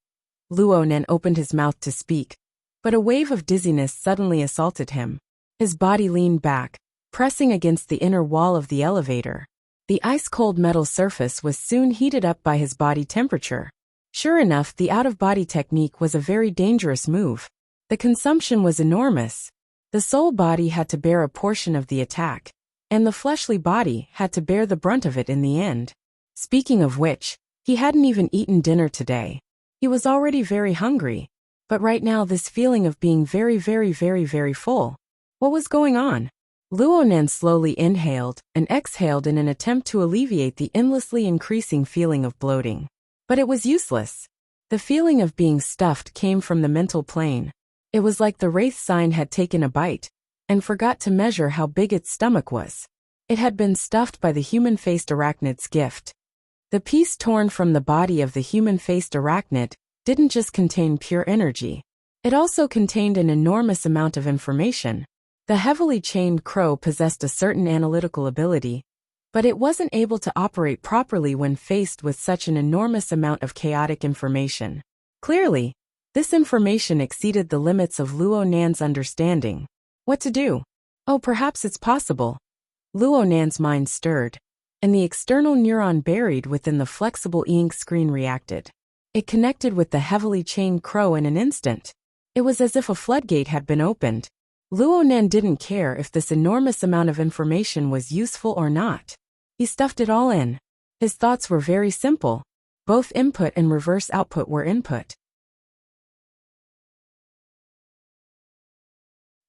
Luonan opened his mouth to speak, but a wave of dizziness suddenly assaulted him. His body leaned back, pressing against the inner wall of the elevator. The ice-cold metal surface was soon heated up by his body temperature. Sure enough, the out-of-body technique was a very dangerous move. The consumption was enormous. The soul body had to bear a portion of the attack, and the fleshly body had to bear the brunt of it in the end. Speaking of which, he hadn't even eaten dinner today. He was already very hungry, but right now this feeling of being very full. What was going on? Luonan slowly inhaled and exhaled in an attempt to alleviate the endlessly increasing feeling of bloating. But it was useless. The feeling of being stuffed came from the mental plane. It was like the wraith sign had taken a bite and forgot to measure how big its stomach was. It had been stuffed by the human-faced arachnid's gift. The piece torn from the body of the human-faced arachnid didn't just contain pure energy. It also contained an enormous amount of information. The heavily chained crow possessed a certain analytical ability, but it wasn't able to operate properly when faced with such an enormous amount of chaotic information. Clearly, this information exceeded the limits of Luonan's understanding. What to do? Oh, perhaps it's possible. Luonan's mind stirred, and the external neuron buried within the flexible e-ink screen reacted. It connected with the heavily chained crow in an instant. It was as if a floodgate had been opened. Luonan didn't care if this enormous amount of information was useful or not. He stuffed it all in. His thoughts were very simple. Both input and reverse output were input.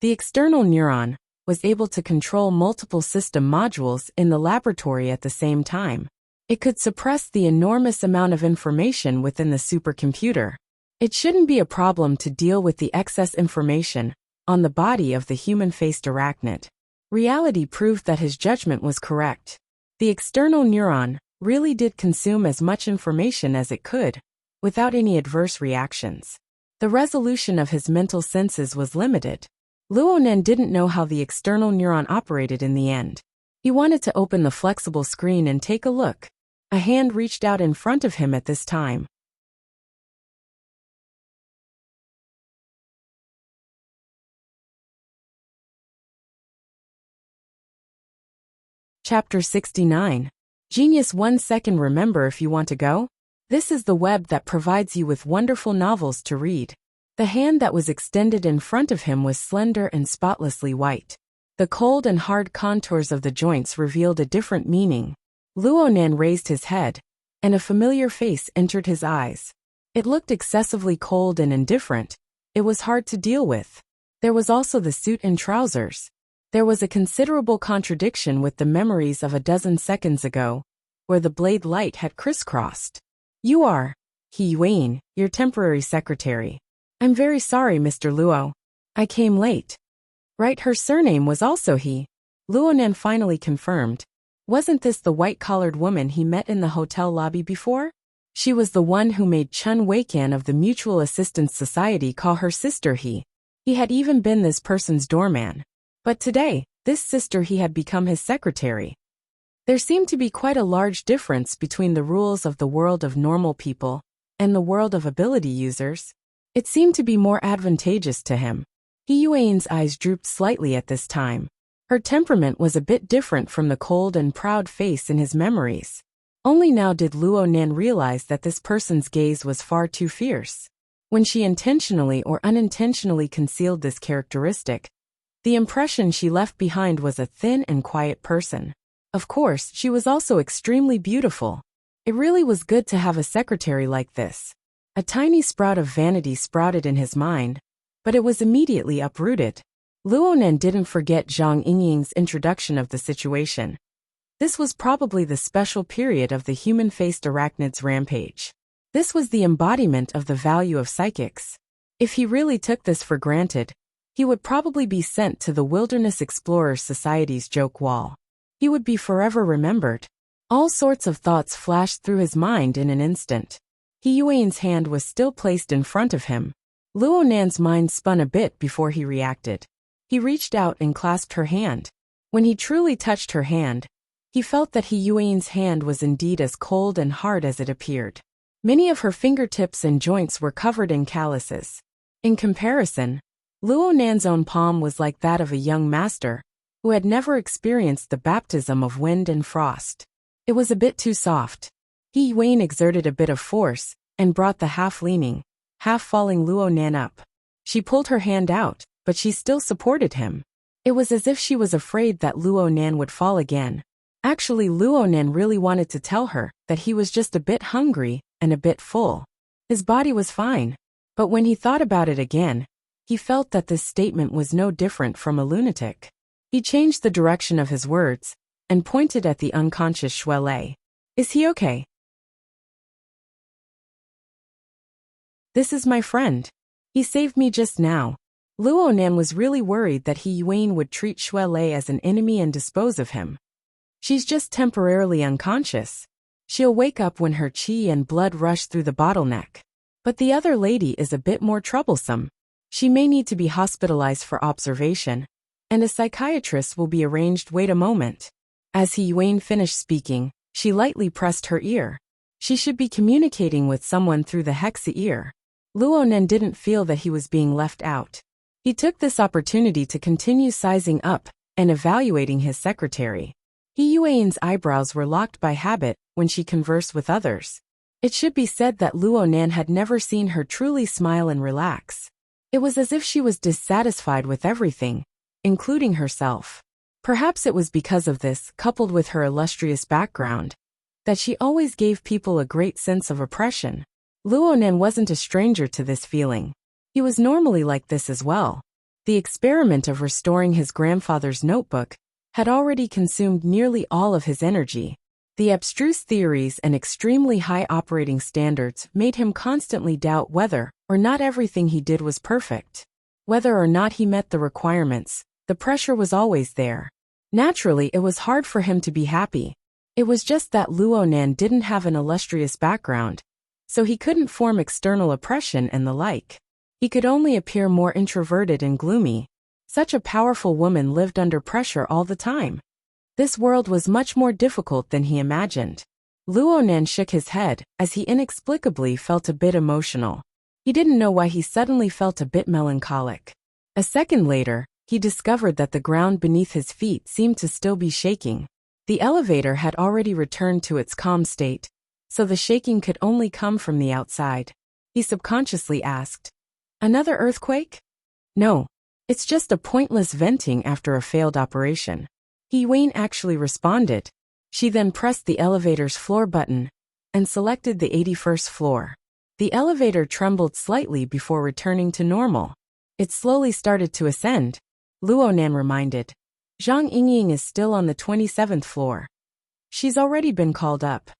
The external neuron was able to control multiple system modules in the laboratory at the same time. It could suppress the enormous amount of information within the supercomputer. It shouldn't be a problem to deal with the excess information on the body of the human-faced arachnid. Reality proved that his judgment was correct. The external neuron really did consume as much information as it could, without any adverse reactions. The resolution of his mental senses was limited. Luonan didn't know how the external neuron operated in the end. He wanted to open the flexible screen and take a look. A hand reached out in front of him at this time. Chapter 69. Genius 1 second. Remember if you want to go? This is the web that provides you with wonderful novels to read. The hand that was extended in front of him was slender and spotlessly white. The cold and hard contours of the joints revealed a different meaning. Luonan raised his head, and a familiar face entered his eyes. It looked excessively cold and indifferent. It was hard to deal with. There was also the suit and trousers. There was a considerable contradiction with the memories of a dozen seconds ago, where the blade light had crisscrossed. You are He Yuan, your temporary secretary. I'm very sorry, Mr. Luo. I came late. Right, her surname was also He. Luonan finally confirmed. Wasn't this the white-collared woman he met in the hotel lobby before? She was the one who made Chun Weikan of the Mutual Assistance Society call her sister He. He had even been this person's doorman. But today, this sister He had become his secretary. There seemed to be quite a large difference between the rules of the world of normal people and the world of ability users. It seemed to be more advantageous to him. He Yuan's eyes drooped slightly at this time. Her temperament was a bit different from the cold and proud face in his memories. Only now did Luonan realize that this person's gaze was far too fierce. When she intentionally or unintentionally concealed this characteristic, the impression she left behind was a thin and quiet person. Of course, she was also extremely beautiful. It really was good to have a secretary like this. A tiny sprout of vanity sprouted in his mind, but it was immediately uprooted. Luonan didn't forget Zhang Yingying's introduction of the situation. This was probably the special period of the human-faced arachnid's rampage. This was the embodiment of the value of psychics. If he really took this for granted, he would probably be sent to the Wilderness Explorers Society's joke wall. He would be forever remembered. All sorts of thoughts flashed through his mind in an instant. He Yuan's hand was still placed in front of him. Luonan's mind spun a bit before he reacted. He reached out and clasped her hand. When he truly touched her hand, he felt that He Yuan's hand was indeed as cold and hard as it appeared. Many of her fingertips and joints were covered in calluses. In comparison, Luonan's own palm was like that of a young master, who had never experienced the baptism of wind and frost. It was a bit too soft. He Yuan exerted a bit of force, and brought the half-leaning, half-falling Luonan up. She pulled her hand out, but she still supported him. It was as if she was afraid that Luonan would fall again. Actually, Luonan really wanted to tell her that he was just a bit hungry and a bit full. His body was fine, but when he thought about it again, he felt that this statement was no different from a lunatic. He changed the direction of his words and pointed at the unconscious Shuelei. Is he okay? This is my friend. He saved me just now. Luonan was really worried that He Yuan would treat Shuelei as an enemy and dispose of him. She's just temporarily unconscious. She'll wake up when her qi and blood rush through the bottleneck. But the other lady is a bit more troublesome. She may need to be hospitalized for observation, and a psychiatrist will be arranged. Wait a moment. As He Yuan finished speaking, she lightly pressed her ear. She should be communicating with someone through the hexa ear. Luonan didn't feel that he was being left out. He took this opportunity to continue sizing up and evaluating his secretary. He Yuan's eyebrows were locked by habit when she conversed with others. It should be said that Luonan had never seen her truly smile and relax. It was as if she was dissatisfied with everything, including herself. Perhaps it was because of this, coupled with her illustrious background, that she always gave people a great sense of oppression. Luonan wasn't a stranger to this feeling. He was normally like this as well. The experiment of restoring his grandfather's notebook had already consumed nearly all of his energy. The abstruse theories and extremely high operating standards made him constantly doubt whether or not everything he did was perfect. Whether or not he met the requirements, the pressure was always there. Naturally, it was hard for him to be happy. It was just that Luonan didn't have an illustrious background, so he couldn't form external oppression and the like. He could only appear more introverted and gloomy. Such a powerful woman lived under pressure all the time. This world was much more difficult than he imagined. Luonan shook his head as he inexplicably felt a bit emotional. He didn't know why he suddenly felt a bit melancholic. A second later, he discovered that the ground beneath his feet seemed to still be shaking. The elevator had already returned to its calm state, so the shaking could only come from the outside. He subconsciously asked, "Another earthquake?" "No. It's just a pointless venting after a failed operation." He Yuan actually responded. She then pressed the elevator's floor button and selected the 81st floor. The elevator trembled slightly before returning to normal. It slowly started to ascend. Luonan reminded. Zhang Yingying is still on the 27th floor. She's already been called up.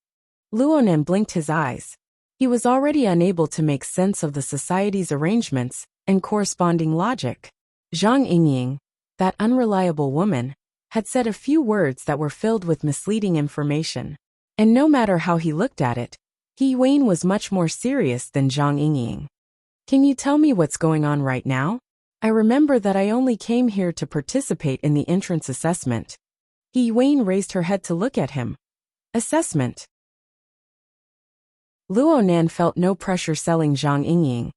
Luonan blinked his eyes. He was already unable to make sense of the society's arrangements and corresponding logic. Zhang Yingying, that unreliable woman, had said a few words that were filled with misleading information. And no matter how he looked at it, He Yuan was much more serious than Zhang Yingying. "Can you tell me what's going on right now? I remember that I only came here to participate in the entrance assessment." He Yuan raised her head to look at him. "Assessment?" Luonan felt no pressure selling Zhang Yingying.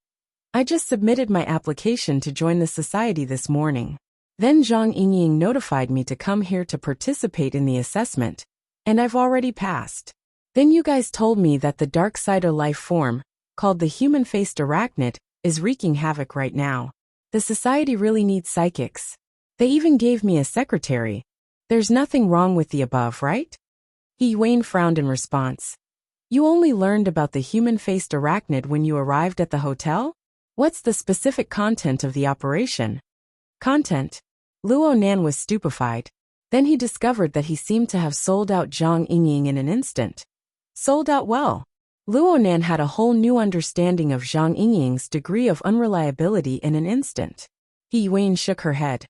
"I just submitted my application to join the society this morning. Then Zhang Yingying notified me to come here to participate in the assessment, and I've already passed. Then you guys told me that the dark side of life form, called the human-faced arachnid, is wreaking havoc right now. The society really needs psychics. They even gave me a secretary. There's nothing wrong with the above, right? He Wayne frowned in response. You only learned about the human-faced arachnid when you arrived at the hotel? What's the specific content of the operation? Content? Luo Nan was stupefied. Then he discovered that he seemed to have sold out Zhang Yingying in an instant. Sold out well. Luo Nan had a whole new understanding of Zhang Yingying's degree of unreliability in an instant. He Wayne shook her head.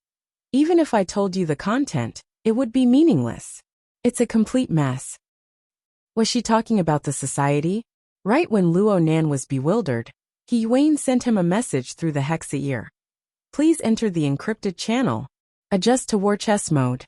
Even if I told you the content, it would be meaningless. It's a complete mess. Was she talking about the society? Right when Luo Nan was bewildered, He Wayne sent him a message through the hexa ear. Please enter the encrypted channel. Adjust to war chess mode.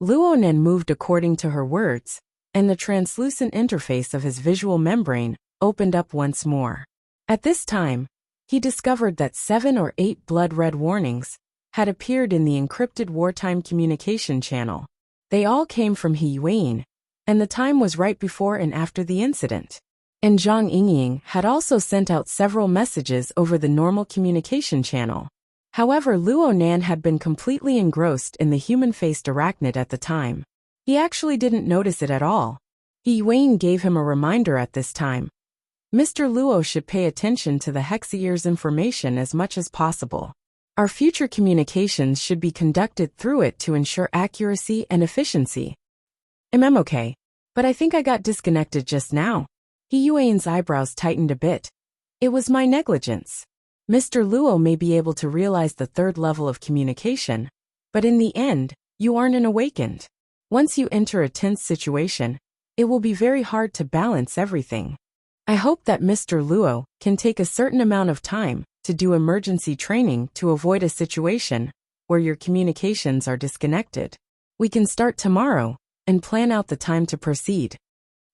Luo Nan moved according to her words, and the translucent interface of his visual membrane opened up once more. At this time, he discovered that 7 or 8 blood-red warnings had appeared in the encrypted wartime communication channel. They all came from He Wayne, and the time was right before and after the incident. And Zhang Yingying had also sent out several messages over the normal communication channel. However, Luo Nan had been completely engrossed in the human-faced arachnid at the time. He actually didn't notice it at all. He Wayne gave him a reminder at this time. Mr. Luo should pay attention to the Hexaear's information as much as possible. Our future communications should be conducted through it to ensure accuracy and efficiency. I'm okay, but I think I got disconnected just now. He Wayne's eyebrows tightened a bit. It was my negligence. Mr. Luo may be able to realize the third level of communication, but in the end, you aren't an awakened. Once you enter a tense situation, it will be very hard to balance everything. I hope that Mr. Luo can take a certain amount of time to do emergency training to avoid a situation where your communications are disconnected. We can start tomorrow and plan out the time to proceed.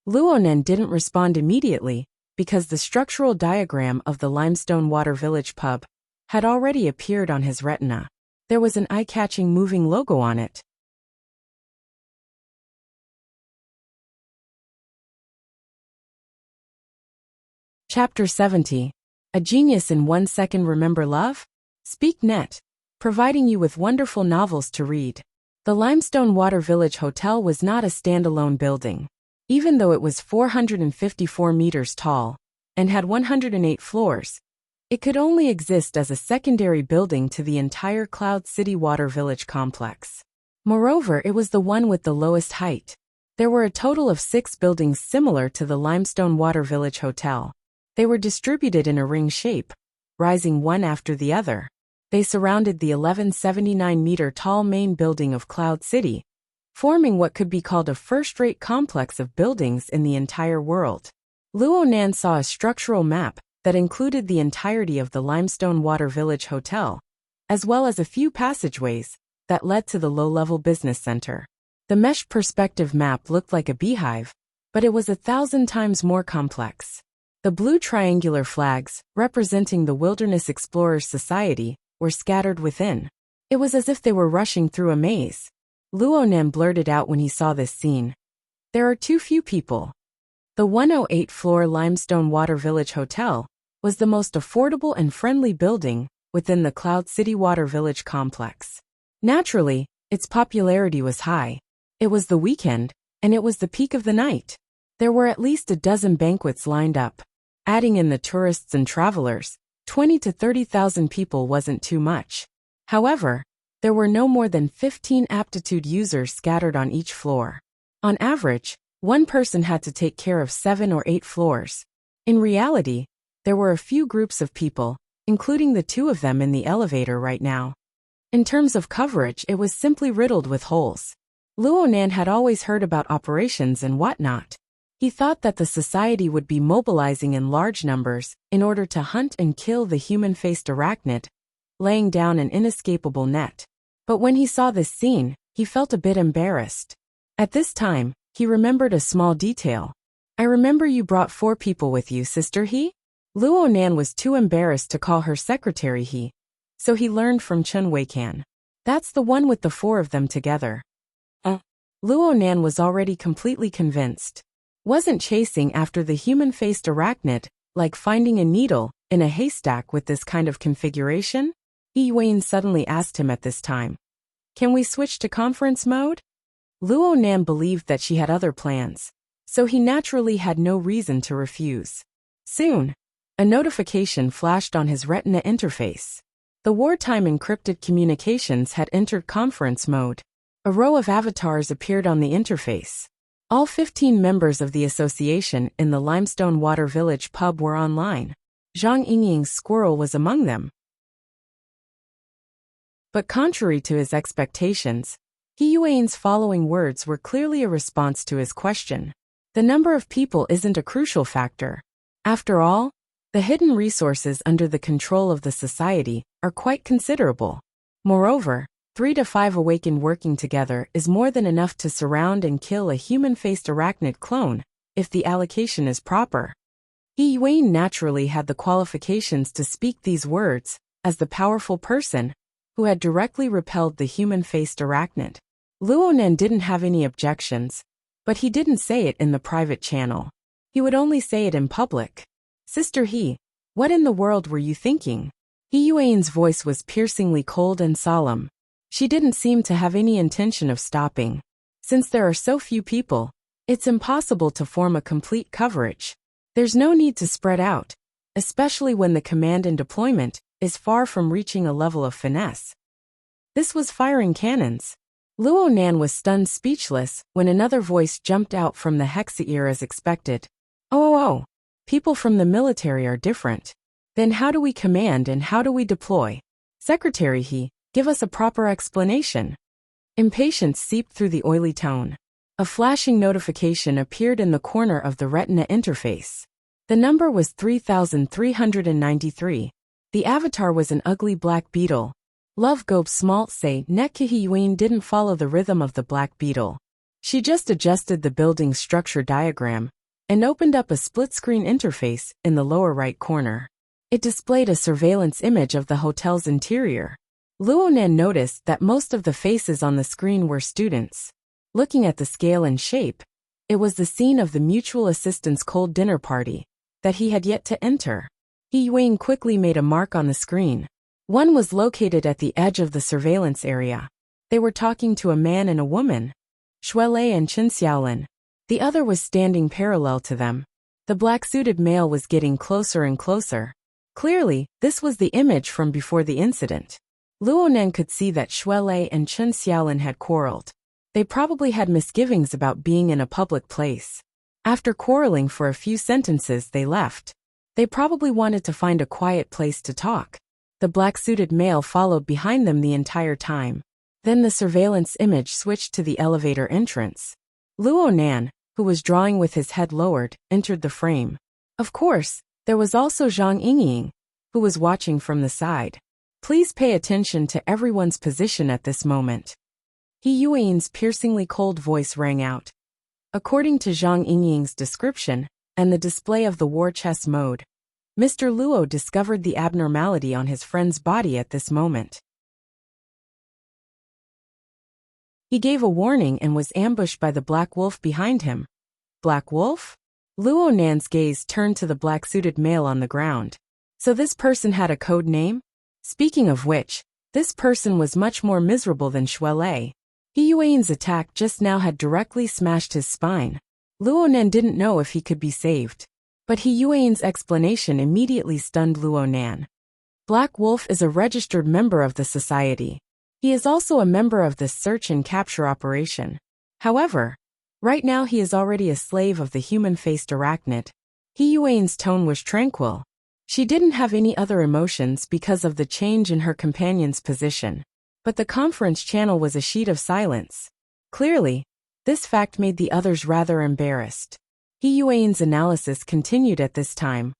Luo Nan didn't respond immediately because the structural diagram of the Limestone Water Village pub had already appeared on his retina. There was an eye-catching moving logo on it. Chapter 70. A Genius in 1 Second. Remember love? SpeakNet, providing you with wonderful novels to read. The Limestone Water Village Hotel was not a standalone building. Even though it was 454 meters tall and had 108 floors, it could only exist as a secondary building to the entire Cloud City Water Village complex. Moreover, it was the one with the lowest height. There were a total of 6 buildings similar to the Limestone Water Village Hotel. They were distributed in a ring shape, rising one after the other. They surrounded the 1179-meter-tall main building of Cloud City, forming what could be called a first-rate complex of buildings in the entire world. Luo Nan saw a structural map that included the entirety of the Limestone Water Village Hotel, as well as a few passageways that led to the low-level business center. The mesh perspective map looked like a beehive, but it was 1,000 times more complex. The blue triangular flags, representing the Wilderness Explorers Society, were scattered within. It was as if they were rushing through a maze. Luo Nan blurted out when he saw this scene. There are too few people. The 108-floor Limestone Water Village Hotel was the most affordable and friendly building within the Cloud City Water Village complex. Naturally, its popularity was high. It was the weekend, and it was the peak of the night. There were at least a dozen banquets lined up. Adding in the tourists and travelers, 20 to 30,000 people wasn't too much. However, there were no more than 15 aptitude users scattered on each floor. On average, one person had to take care of 7 or 8 floors. In reality, there were a few groups of people, including the 2 of them in the elevator right now. In terms of coverage, it was simply riddled with holes. Luo Nan had always heard about operations and whatnot. He thought that the society would be mobilizing in large numbers in order to hunt and kill the human-faced arachnid, laying down an inescapable net. But when he saw this scene, he felt a bit embarrassed. At this time, he remembered a small detail. I remember you brought 4 people with you, Sister He? Luo Nan was too embarrassed to call her secretary He, so he learned from Chun Weikan. That's the one with the 4 of them together. Luo Nan was already completely convinced. Wasn't chasing after the human-faced arachnid like finding a needle in a haystack with this kind of configuration? He Wayne suddenly asked him at this time. Can we switch to conference mode? Luo Nan believed that she had other plans, so he naturally had no reason to refuse. Soon, a notification flashed on his retina interface. The wartime encrypted communications had entered conference mode. A row of avatars appeared on the interface. All 15 members of the association in the Limestone Water Village pub were online. Zhang Yingying's squirrel was among them. But contrary to his expectations, He Yuan's following words were clearly a response to his question. The number of people isn't a crucial factor. After all, the hidden resources under the control of the society are quite considerable. Moreover, 3 to 5 awakened working together is more than enough to surround and kill a human-faced arachnid clone, if the allocation is proper. He Yuan naturally had the qualifications to speak these words, as the powerful person who had directly repelled the human-faced arachnid. Luo Nan didn't have any objections, but he didn't say it in the private channel. He would only say it in public. Sister He, what in the world were you thinking? He Yuan's voice was piercingly cold and solemn. She didn't seem to have any intention of stopping. Since there are so few people, it's impossible to form a complete coverage. There's no need to spread out, especially when the command and deployment is far from reaching a level of finesse. This was firing cannons. Luo Nan was stunned speechless when another voice jumped out from the hexa-ear as expected. Oh, people from the military are different. Then how do we command and how do we deploy? Secretary He, give us a proper explanation. Impatience seeped through the oily tone. A flashing notification appeared in the corner of the retina interface. The number was 3393. The avatar was an ugly black beetle. Love Gobe smalt say Nekki Yuan didn't follow the rhythm of the black beetle. She just adjusted the building's structure diagram and opened up a split-screen interface in the lower right corner. It displayed a surveillance image of the hotel's interior. Luo Nan noticed that most of the faces on the screen were students. Looking at the scale and shape, it was the scene of the mutual assistance cold dinner party that he had yet to enter. He Yuan quickly made a mark on the screen. One was located at the edge of the surveillance area. They were talking to a man and a woman, Shuelei and Chen Xiaolin. The other was standing parallel to them. The black-suited male was getting closer and closer. Clearly, this was the image from before the incident. Luo Nan could see that Shuelei and Chen Xiaolin had quarreled. They probably had misgivings about being in a public place. After quarreling for a few sentences, they left. They probably wanted to find a quiet place to talk. The black-suited male followed behind them the entire time. Then the surveillance image switched to the elevator entrance. Luo Nan, who was drawing with his head lowered, entered the frame. Of course, there was also Zhang Yingying, who was watching from the side. Please pay attention to everyone's position at this moment. He Yuan's piercingly cold voice rang out. According to Zhang Yingying's description and the display of the war chess mode, Mr. Luo discovered the abnormality on his friend's body at this moment. He gave a warning and was ambushed by the Black Wolf behind him. Black Wolf? Luo Nan's gaze turned to the black-suited male on the ground. So this person had a code name? Speaking of which, this person was much more miserable than Shuelei. He Yuan's attack just now had directly smashed his spine. Luo Nan didn't know if he could be saved. But He Yuan's explanation immediately stunned Luo Nan. Black Wolf is a registered member of the society. He is also a member of the search and capture operation. However, right now he is already a slave of the human-faced arachnid. He Yuan's tone was tranquil. She didn't have any other emotions because of the change in her companion's position. But the conference channel was a sheet of silence. Clearly, this fact made the others rather embarrassed. He Yuan's analysis continued at this time.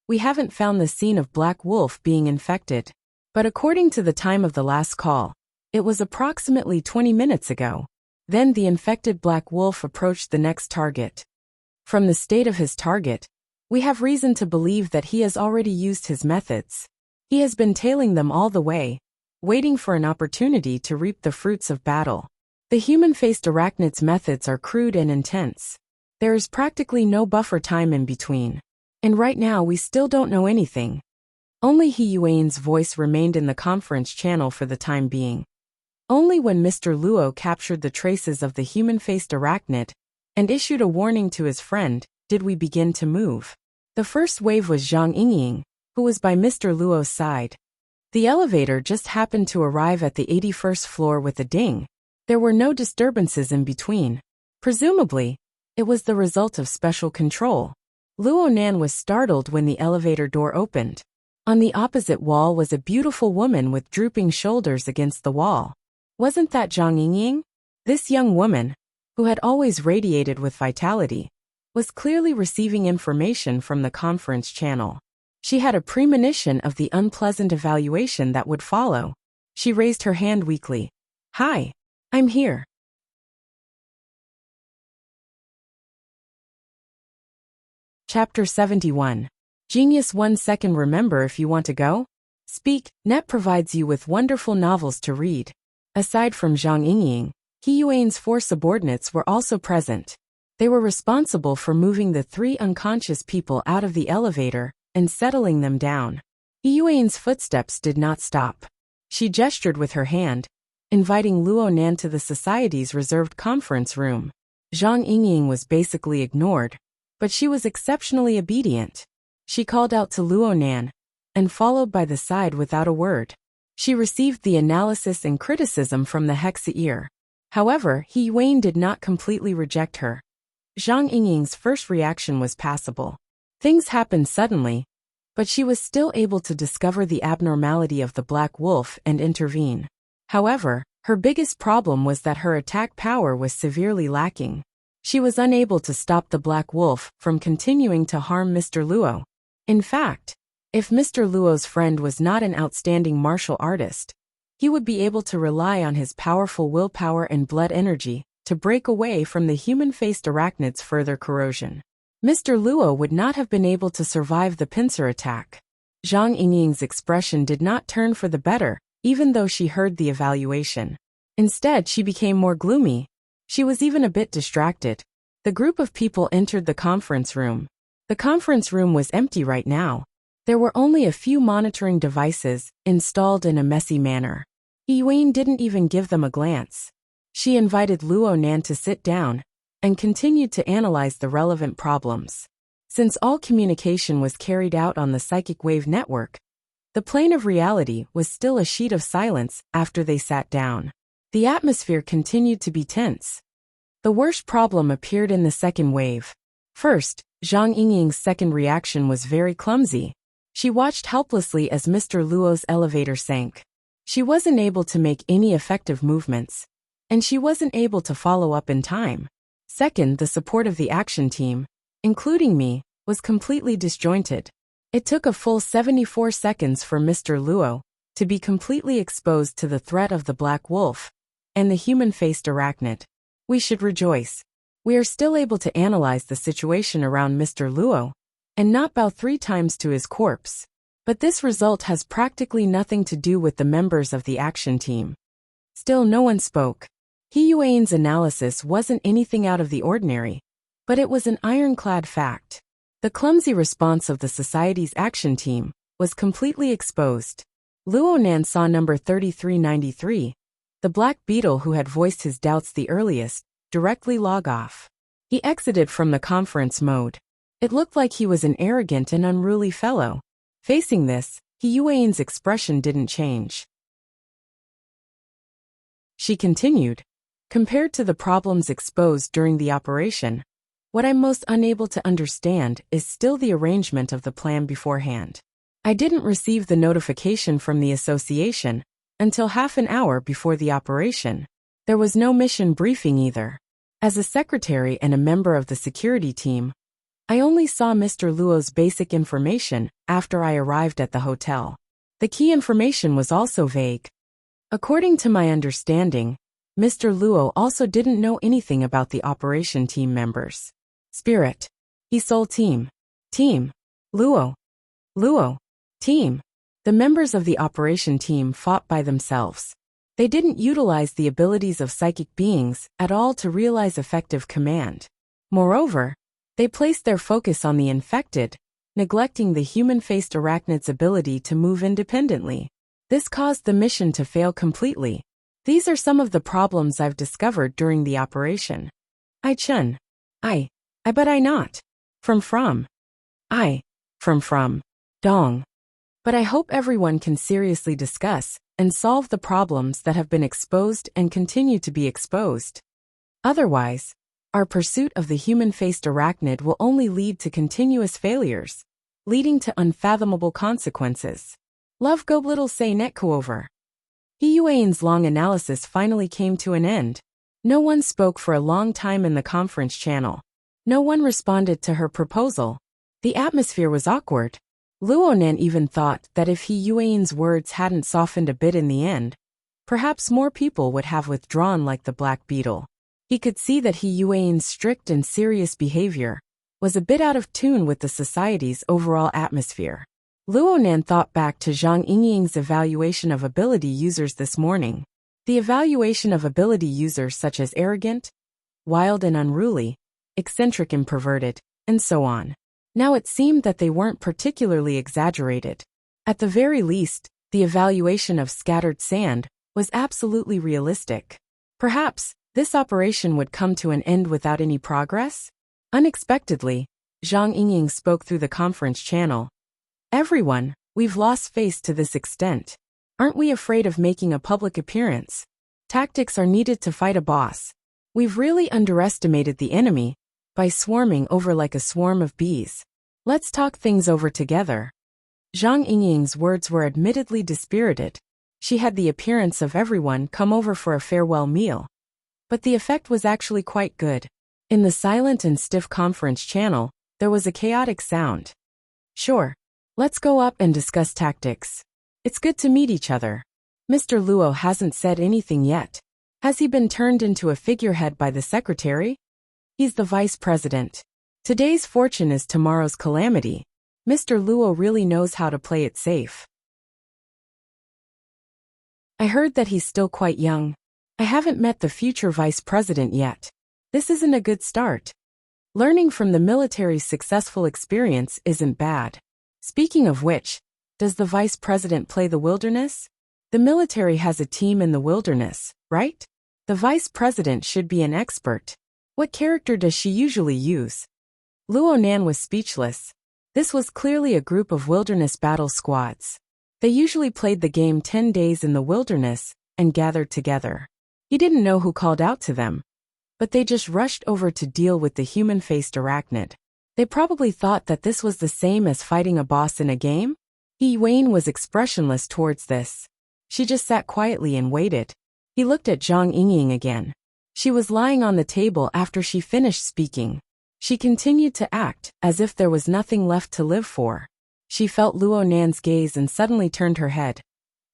We haven't found the scene of Black Wolf being infected. But according to the time of the last call, it was approximately 20 minutes ago. Then the infected Black Wolf approached the next target. From the state of his target, we have reason to believe that he has already used his methods. He has been tailing them all the way, waiting for an opportunity to reap the fruits of battle. The human-faced arachnid's methods are crude and intense. There is practically no buffer time in between. And right now we still don't know anything. Only He Yuan's voice remained in the conference channel for the time being. Only when Mr. Luo captured the traces of the human-faced arachnid and issued a warning to his friend did we begin to move. The first wave was Zhang Yingying, who was by Mr. Luo's side. The elevator just happened to arrive at the 81st floor with a ding. There were no disturbances in between. Presumably, it was the result of special control. Luo Nan was startled when the elevator door opened. On the opposite wall was a beautiful woman with drooping shoulders against the wall. Wasn't that Zhang Yingying? This young woman, who had always radiated with vitality, was clearly receiving information from the conference channel. She had a premonition of the unpleasant evaluation that would follow. She raised her hand weakly. "Hi, I'm here." Chapter 71. Genius 1 second. Remember if you want to go? Speak. Net provides you with wonderful novels to read. Aside from Zhang Yingying, He Yuan's 4 subordinates were also present. They were responsible for moving the 3 unconscious people out of the elevator and settling them down. He Yuan's footsteps did not stop. She gestured with her hand, inviting Luo Nan to the society's reserved conference room. Zhang Yingying was basically ignored, but she was exceptionally obedient. She called out to Luo Nan, and followed by the side without a word. She received the analysis and criticism from the Hexa. However, He Yuan did not completely reject her. Zhang Yingying's first reaction was passable. Things happened suddenly, but she was still able to discover the abnormality of the Black Wolf and intervene. However, her biggest problem was that her attack power was severely lacking. She was unable to stop the Black Wolf from continuing to harm Mr. Luo. In fact, if Mr. Luo's friend was not an outstanding martial artist, he would be able to rely on his powerful willpower and blood energy to break away from the human-faced arachnid's further corrosion. Mr. Luo would not have been able to survive the pincer attack. Zhang Yingying's expression did not turn for the better, even though she heard the evaluation. Instead, she became more gloomy. She was even a bit distracted. The group of people entered the conference room. The conference room was empty right now. There were only a few monitoring devices installed in a messy manner. He Yuan didn't even give them a glance. She invited Luo Nan to sit down and continued to analyze the relevant problems. Since all communication was carried out on the psychic wave network, the plane of reality was still a sheet of silence after they sat down. The atmosphere continued to be tense. The worst problem appeared in the second wave. First, Zhang Yingying's second reaction was very clumsy. She watched helplessly as Mr. Luo's elevator sank. She wasn't able to make any effective movements, and she wasn't able to follow up in time. Second, the support of the action team, including me, was completely disjointed. It took a full 74 seconds for Mr. Luo to be completely exposed to the threat of the Black Wolf and the human-faced arachnid. We should rejoice. We are still able to analyze the situation around Mr. Luo and not bow 3 times to his corpse. But this result has practically nothing to do with the members of the action team. Still, no one spoke. He Yuan's analysis wasn't anything out of the ordinary, but it was an ironclad fact. The clumsy response of the society's action team was completely exposed. Luo Nan saw number 3393, the Black Beetle who had voiced his doubts the earliest, directly log off. He exited from the conference mode. It looked like he was an arrogant and unruly fellow. Facing this, He Yuan's expression didn't change. She continued, "Compared to the problems exposed during the operation, what I'm most unable to understand is still the arrangement of the plan beforehand. I didn't receive the notification from the association until half an hour before the operation. There was no mission briefing either. As a secretary and a member of the security team, I only saw Mr. Luo's basic information after I arrived at the hotel. The key information was also vague. According to my understanding, Mr. Luo also didn't know anything about the operation team members. Spirit. He Soul Team. Team. Luo. Luo. Team. The members of the operation team fought by themselves. They didn't utilize the abilities of psychic beings at all to realize effective command. Moreover, they placed their focus on the infected, neglecting the human-faced arachnid's ability to move independently. This caused the mission to fail completely. These are some of the problems I've discovered during the operation. I chun. I but I not. From. I. From. Dong. But I hope everyone can seriously discuss and solve the problems that have been exposed and continue to be exposed. Otherwise, our pursuit of the human-faced arachnid will only lead to continuous failures, leading to unfathomable consequences. Love go little say netku over. Yuan's long analysis finally came to an end. No one spoke for a long time in the conference channel. No one responded to her proposal. The atmosphere was awkward. Luonan even thought that if Yuan's words hadn't softened a bit in the end, perhaps more people would have withdrawn like the Black Beetle. He could see that Yuan's strict and serious behavior was a bit out of tune with the society's overall atmosphere. Luonan thought back to Zhang Yingying's evaluation of ability users this morning. The evaluation of ability users such as arrogant, wild and unruly, eccentric and perverted, and so on. Now it seemed that they weren't particularly exaggerated. At the very least, the evaluation of scattered sand was absolutely realistic. Perhaps this operation would come to an end without any progress? Unexpectedly, Zhang Yingying spoke through the conference channel. Everyone, we've lost face to this extent. Aren't we afraid of making a public appearance? Tactics are needed to fight a boss. We've really underestimated the enemy by swarming over like a swarm of bees. Let's talk things over together. Zhang Yingying's words were admittedly dispirited. She had the appearance of everyone come over for a farewell meal. But the effect was actually quite good. In the silent and stiff conference channel, there was a chaotic sound. Sure. Let's go up and discuss tactics. It's good to meet each other. Mr. Luo hasn't said anything yet. Has he been turned into a figurehead by the secretary? He's the vice president. Today's fortune is tomorrow's calamity. Mr. Luo really knows how to play it safe. I heard that he's still quite young. I haven't met the future vice president yet. This isn't a good start. Learning from the military's successful experience isn't bad. Speaking of which, does the vice president play the wilderness? The military has a team in the wilderness, right? The vice president should be an expert. What character does she usually use? Luonan was speechless. This was clearly a group of wilderness battle squads. They usually played the game 10 days in the wilderness and gathered together. He didn't know who called out to them, but they just rushed over to deal with the human-faced arachnid. They probably thought that this was the same as fighting a boss in a game. Yuan was expressionless towards this. She just sat quietly and waited. He looked at Zhang Yingying again. She was lying on the table after she finished speaking. She continued to act as if there was nothing left to live for. She felt Luonan's gaze and suddenly turned her head.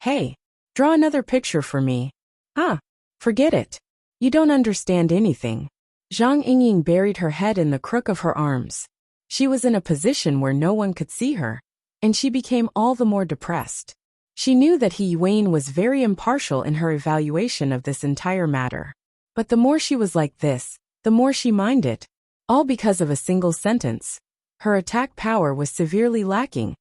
Hey, draw another picture for me. Ah, forget it. You don't understand anything. Zhang Yingying buried her head in the crook of her arms. She was in a position where no one could see her, and she became all the more depressed. She knew that Yuan was very impartial in her evaluation of this entire matter. But the more she was like this, the more she minded. All because of a single sentence. Her attack power was severely lacking.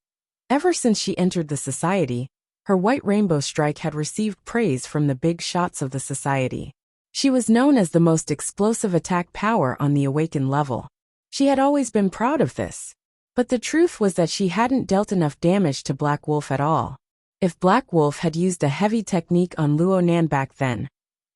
Ever since she entered the society, her white rainbow strike had received praise from the big shots of the society. She was known as the most explosive attack power on the awakened level. She had always been proud of this. But the truth was that she hadn't dealt enough damage to Black Wolf at all. If Black Wolf had used a heavy technique on Luonan back then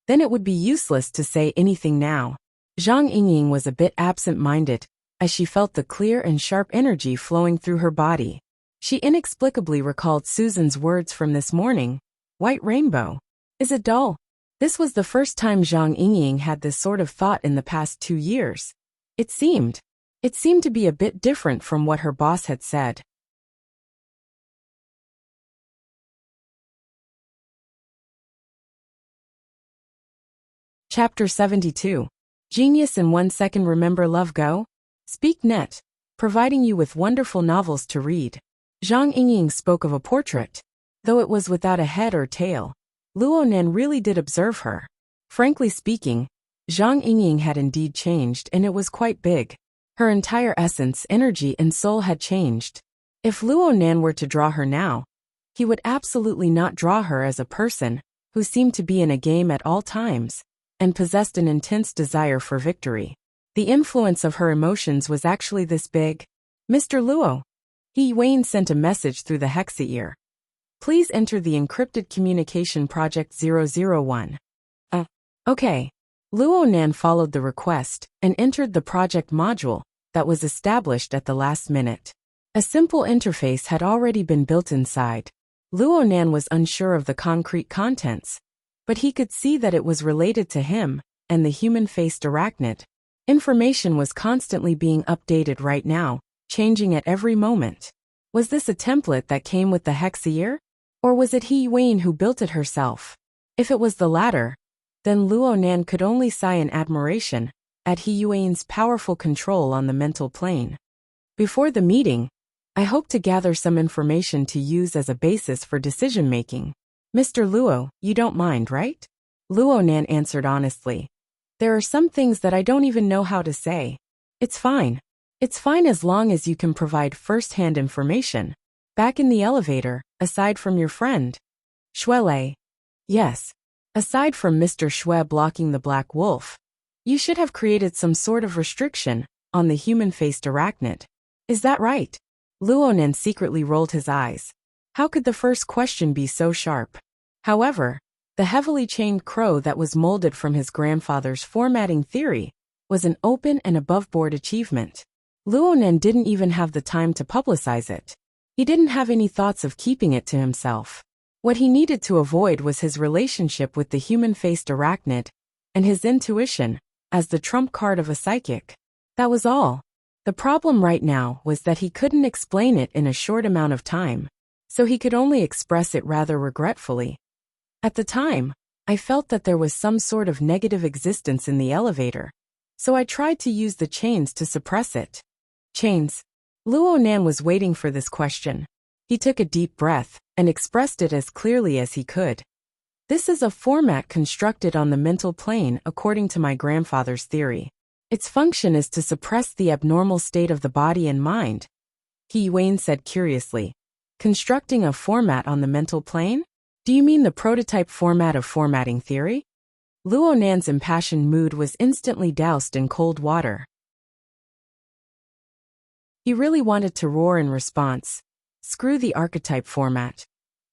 it would be useless to say anything now. Zhang Yingying was a bit absent-minded, as she felt the clear and sharp energy flowing through her body. She inexplicably recalled Susan's words from this morning. White rainbow. Is it dull? This was the first time Zhang Yingying had this sort of thought in the past 2 years. It seemed to be a bit different from what her boss had said. Chapter 72. Genius in 1 second. Remember Love Go? Speak Net, providing you with wonderful novels to read. Zhang Yingying spoke of a portrait. Though it was without a head or tail, Luonan really did observe her. Frankly speaking, Zhang Yingying had indeed changed, and it was quite big. Her entire essence, energy and soul had changed. If Luonan were to draw her now, he would absolutely not draw her as a person, who seemed to be in a game at all times, and possessed an intense desire for victory. The influence of her emotions was actually this big. Mr. Luo. Wayne sent a message through the hexa ear. Please enter the encrypted communication project 001. Okay. Luo Nan followed the request and entered the project module that was established at the last minute. A simple interface had already been built inside. Luo Nan was unsure of the concrete contents, but he could see that it was related to him and the human-faced arachnid. Information was constantly being updated right now, changing at every moment. Was this a template that came with the hexa ear? Or was it Wayne who built it herself? If it was the latter, then Luo Nan could only sigh in admiration at Wayne's powerful control on the mental plane. Before the meeting, I hope to gather some information to use as a basis for decision-making. Mr. Luo, you don't mind, right? Luo Nan answered honestly. There are some things that I don't even know how to say. It's fine. It's fine as long as you can provide first-hand information. Back in the elevator, aside from your friend. Shuele. Yes. Aside from Mr. Shui blocking the black wolf, you should have created some sort of restriction on the human-faced arachnid. Is that right? Luo Nan secretly rolled his eyes. How could the first question be so sharp? However, the heavily chained crow that was molded from his grandfather's formatting theory was an open and above-board achievement. Luo Nan didn't even have the time to publicize it. He didn't have any thoughts of keeping it to himself. What he needed to avoid was his relationship with the human-faced arachnid and his intuition as the trump card of a psychic. That was all. The problem right now was that he couldn't explain it in a short amount of time, so he could only express it rather regretfully. At the time, I felt that there was some sort of negative existence in the elevator, so I tried to use the chains to suppress it. Chains. Luo Nan was waiting for this question. He took a deep breath and expressed it as clearly as he could. This is a format constructed on the mental plane according to my grandfather's theory. Its function is to suppress the abnormal state of the body and mind. Wayne said curiously. Constructing a format on the mental plane? Do you mean the prototype format of formatting theory? Luo Nan's impassioned mood was instantly doused in cold water. He really wanted to roar in response. Screw the archetype format.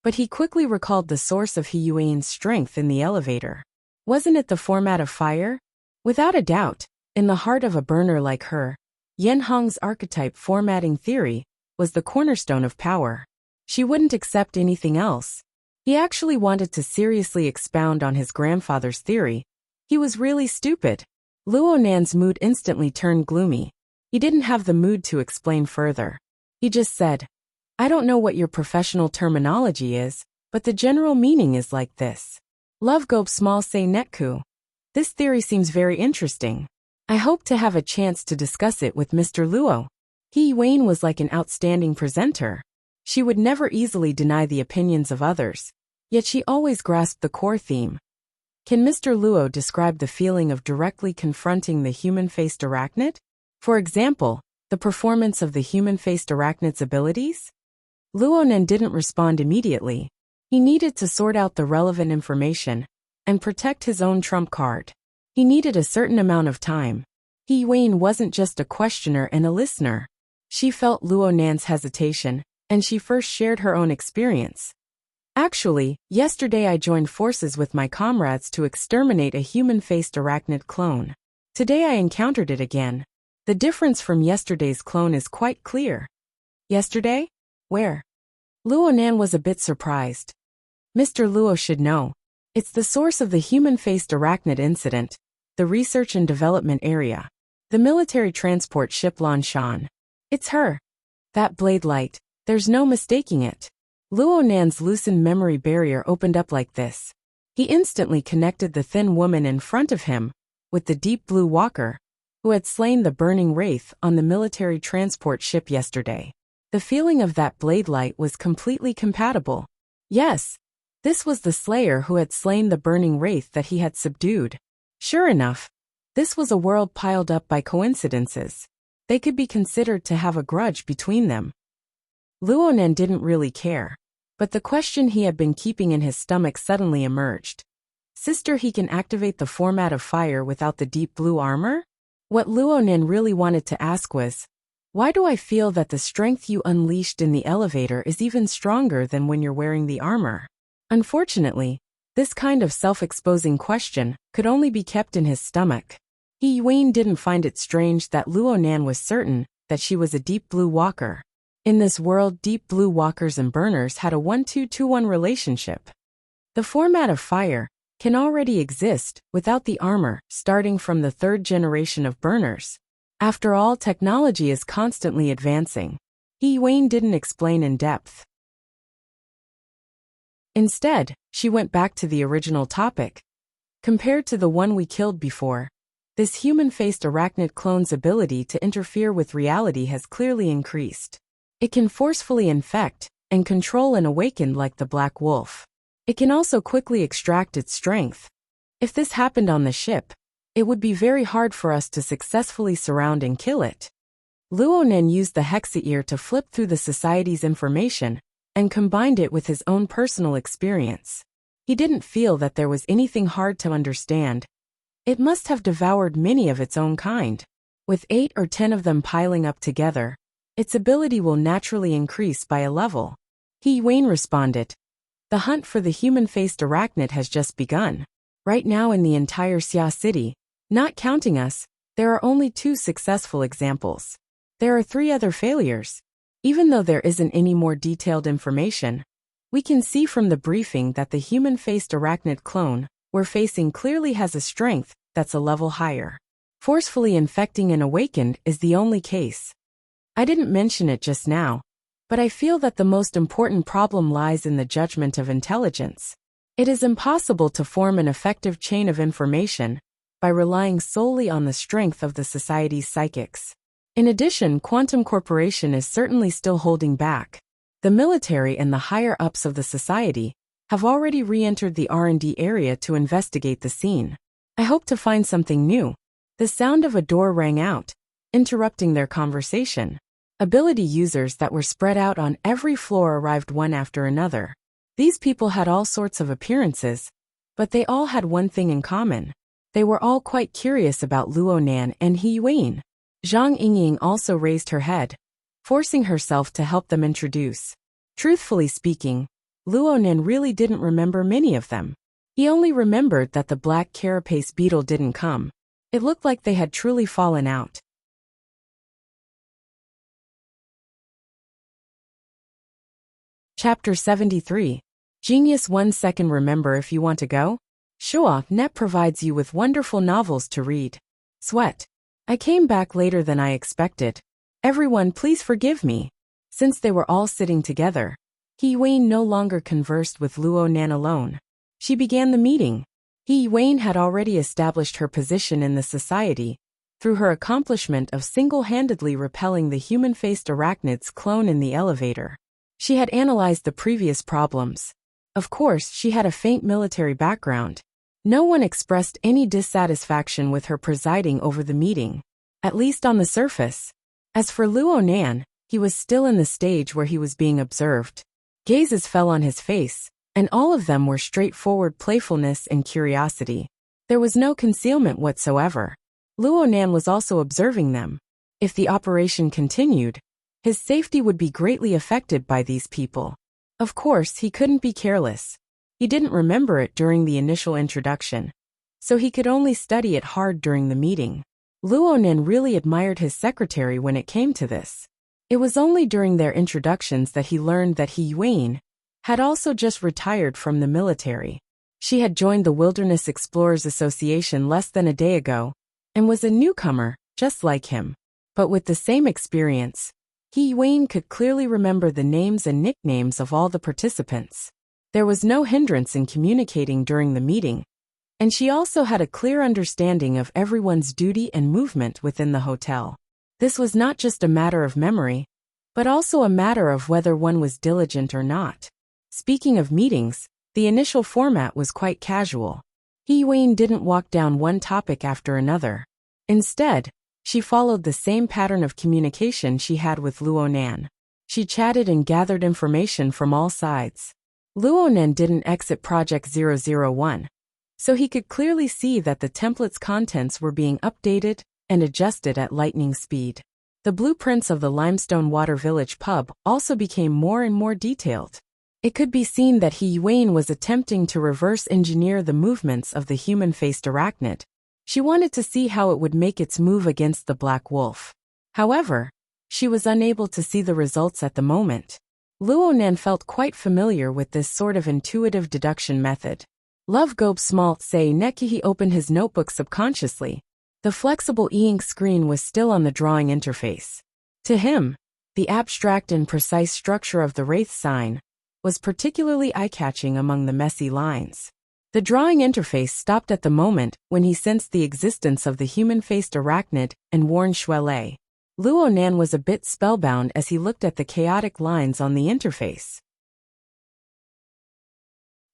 But he quickly recalled the source of Wayne's strength in the elevator. Wasn't it the format of fire? Without a doubt, in the heart of a burner like her, Yen Hong's archetype formatting theory was the cornerstone of power. She wouldn't accept anything else. He actually wanted to seriously expound on his grandfather's theory. He was really stupid. Luo Nan's mood instantly turned gloomy. He didn't have the mood to explain further. He just said, I don't know what your professional terminology is, but the general meaning is like this. Love gobe small say netku. This theory seems very interesting. I hope to have a chance to discuss it with Mr. Luo. Wayne was like an outstanding presenter. She would never easily deny the opinions of others, yet she always grasped the core theme. Can Mr. Luo describe the feeling of directly confronting the human-faced arachnid? For example, the performance of the human-faced arachnid's abilities? Luo Nan didn't respond immediately. He needed to sort out the relevant information and protect his own trump card. He needed a certain amount of time. Wayne wasn't just a questioner and a listener. She felt Luo Nan's hesitation, and she first shared her own experience. Actually, yesterday I joined forces with my comrades to exterminate a human-faced arachnid clone. Today I encountered it again. The difference from yesterday's clone is quite clear. Yesterday? Where? Luo Nan was a bit surprised. Mr. Luo should know. It's the source of the human-faced arachnid incident, the research and development area. The military transport ship Lan Shan. It's her. That blade light, there's no mistaking it. Luo Nan's loosened memory barrier opened up like this. He instantly connected the thin woman in front of him with the deep blue walker, who had slain the burning wraith on the military transport ship yesterday. The feeling of that blade light was completely compatible. Yes, this was the slayer who had slain the burning wraith that he had subdued. Sure enough, this was a world piled up by coincidences. They could be considered to have a grudge between them. Luo Nan didn't really care. But the question he had been keeping in his stomach suddenly emerged. Sister, he can activate the format of fire without the deep blue armor? What Luonan really wanted to ask was, why do I feel that the strength you unleashed in the elevator is even stronger than when you're wearing the armor? Unfortunately, this kind of self-exposing question could only be kept in his stomach. Wayne didn't find it strange that Luonan was certain that she was a deep blue walker. In this world, deep blue walkers and burners had a 1-2-2-1 relationship. The format of fire can already exist without the armor starting from the third generation of burners. After all, technology is constantly advancing. Wayne didn't explain in depth. Instead, she went back to the original topic. Compared to the one we killed before, this human-faced arachnid clone's ability to interfere with reality has clearly increased. It can forcefully infect and control an awakened like the Black Wolf. It can also quickly extract its strength. If this happened on the ship, it would be very hard for us to successfully surround and kill it. Luonan used the Hexa-ear to flip through the Society's information and combined it with his own personal experience. He didn't feel that there was anything hard to understand. It must have devoured many of its own kind. With 8 or 10 of them piling up together, its ability will naturally increase by a level. Wayne responded. The hunt for the human-faced arachnid has just begun. Right now in the entire Xia city, not counting us, there are only 2 successful examples. There are 3 other failures. Even though there isn't any more detailed information, we can see from the briefing that the human-faced arachnid clone we're facing clearly has a strength that's a level higher. Forcefully infecting an awakened is the only case. I didn't mention it just now, but I feel that the most important problem lies in the judgment of intelligence. It is impossible to form an effective chain of information by relying solely on the strength of the Society's psychics. In addition, Quantum Corporation is certainly still holding back. The military and the higher-ups of the Society have already re-entered the R&D area to investigate the scene. I hope to find something new. The sound of a door rang out, interrupting their conversation. Ability users that were spread out on every floor arrived one after another. These people had all sorts of appearances, but they all had one thing in common. They were all quite curious about Luonan and Wayne. Zhang Yingying also raised her head, forcing herself to help them introduce. Truthfully speaking, Luonan really didn't remember many of them. He only remembered that the black carapace beetle didn't come. It looked like they had truly fallen out. Chapter 73. Genius 1 second. Remember if you want to go? Sure, Net provides you with wonderful novels to read. Sweat. I came back later than I expected. Everyone, please forgive me. Since they were all sitting together, Wayne no longer conversed with Luonan alone. She began the meeting. Wayne had already established her position in the Society through her accomplishment of single-handedly repelling the human-faced arachnid's clone in the elevator. She had analyzed the previous problems. Of course, she had a faint military background. No one expressed any dissatisfaction with her presiding over the meeting, at least on the surface. As for Luonan, he was still in the stage where he was being observed. Gazes fell on his face, and all of them were straightforward playfulness and curiosity. There was no concealment whatsoever. Luonan was also observing them. If the operation continued, his safety would be greatly affected by these people. Of course, he couldn't be careless. He didn't remember it during the initial introduction, so he could only study it hard during the meeting. Luonan really admired his secretary when it came to this. It was only during their introductions that he learned that Wayne had also just retired from the military. She had joined the Wilderness Explorers Association less than a day ago, and was a newcomer, just like him. But with the same experience, Wayne could clearly remember the names and nicknames of all the participants. There was no hindrance in communicating during the meeting, and she also had a clear understanding of everyone's duty and movement within the hotel. This was not just a matter of memory, but also a matter of whether one was diligent or not. Speaking of meetings, the initial format was quite casual. Wayne didn't walk down one topic after another. Instead, she followed the same pattern of communication she had with Luonan. She chatted and gathered information from all sides. Luonan didn't exit Project 001, so he could clearly see that the template's contents were being updated and adjusted at lightning speed. The blueprints of the Limestone Water Village pub also became more and more detailed. It could be seen that He Yuan was attempting to reverse engineer the movements of the human-faced arachnid. She wanted to see how it would make its move against the black wolf. However, she was unable to see the results at the moment. Luonan felt quite familiar with this sort of intuitive deduction method. Love Gobe Smalt Say Nekihi opened his notebook subconsciously. The flexible e-ink screen was still on the drawing interface. To him, the abstract and precise structure of the wraith sign was particularly eye-catching among the messy lines. The drawing interface stopped at the moment when he sensed the existence of the human-faced arachnid and worn Shuele. Luonan was a bit spellbound as he looked at the chaotic lines on the interface.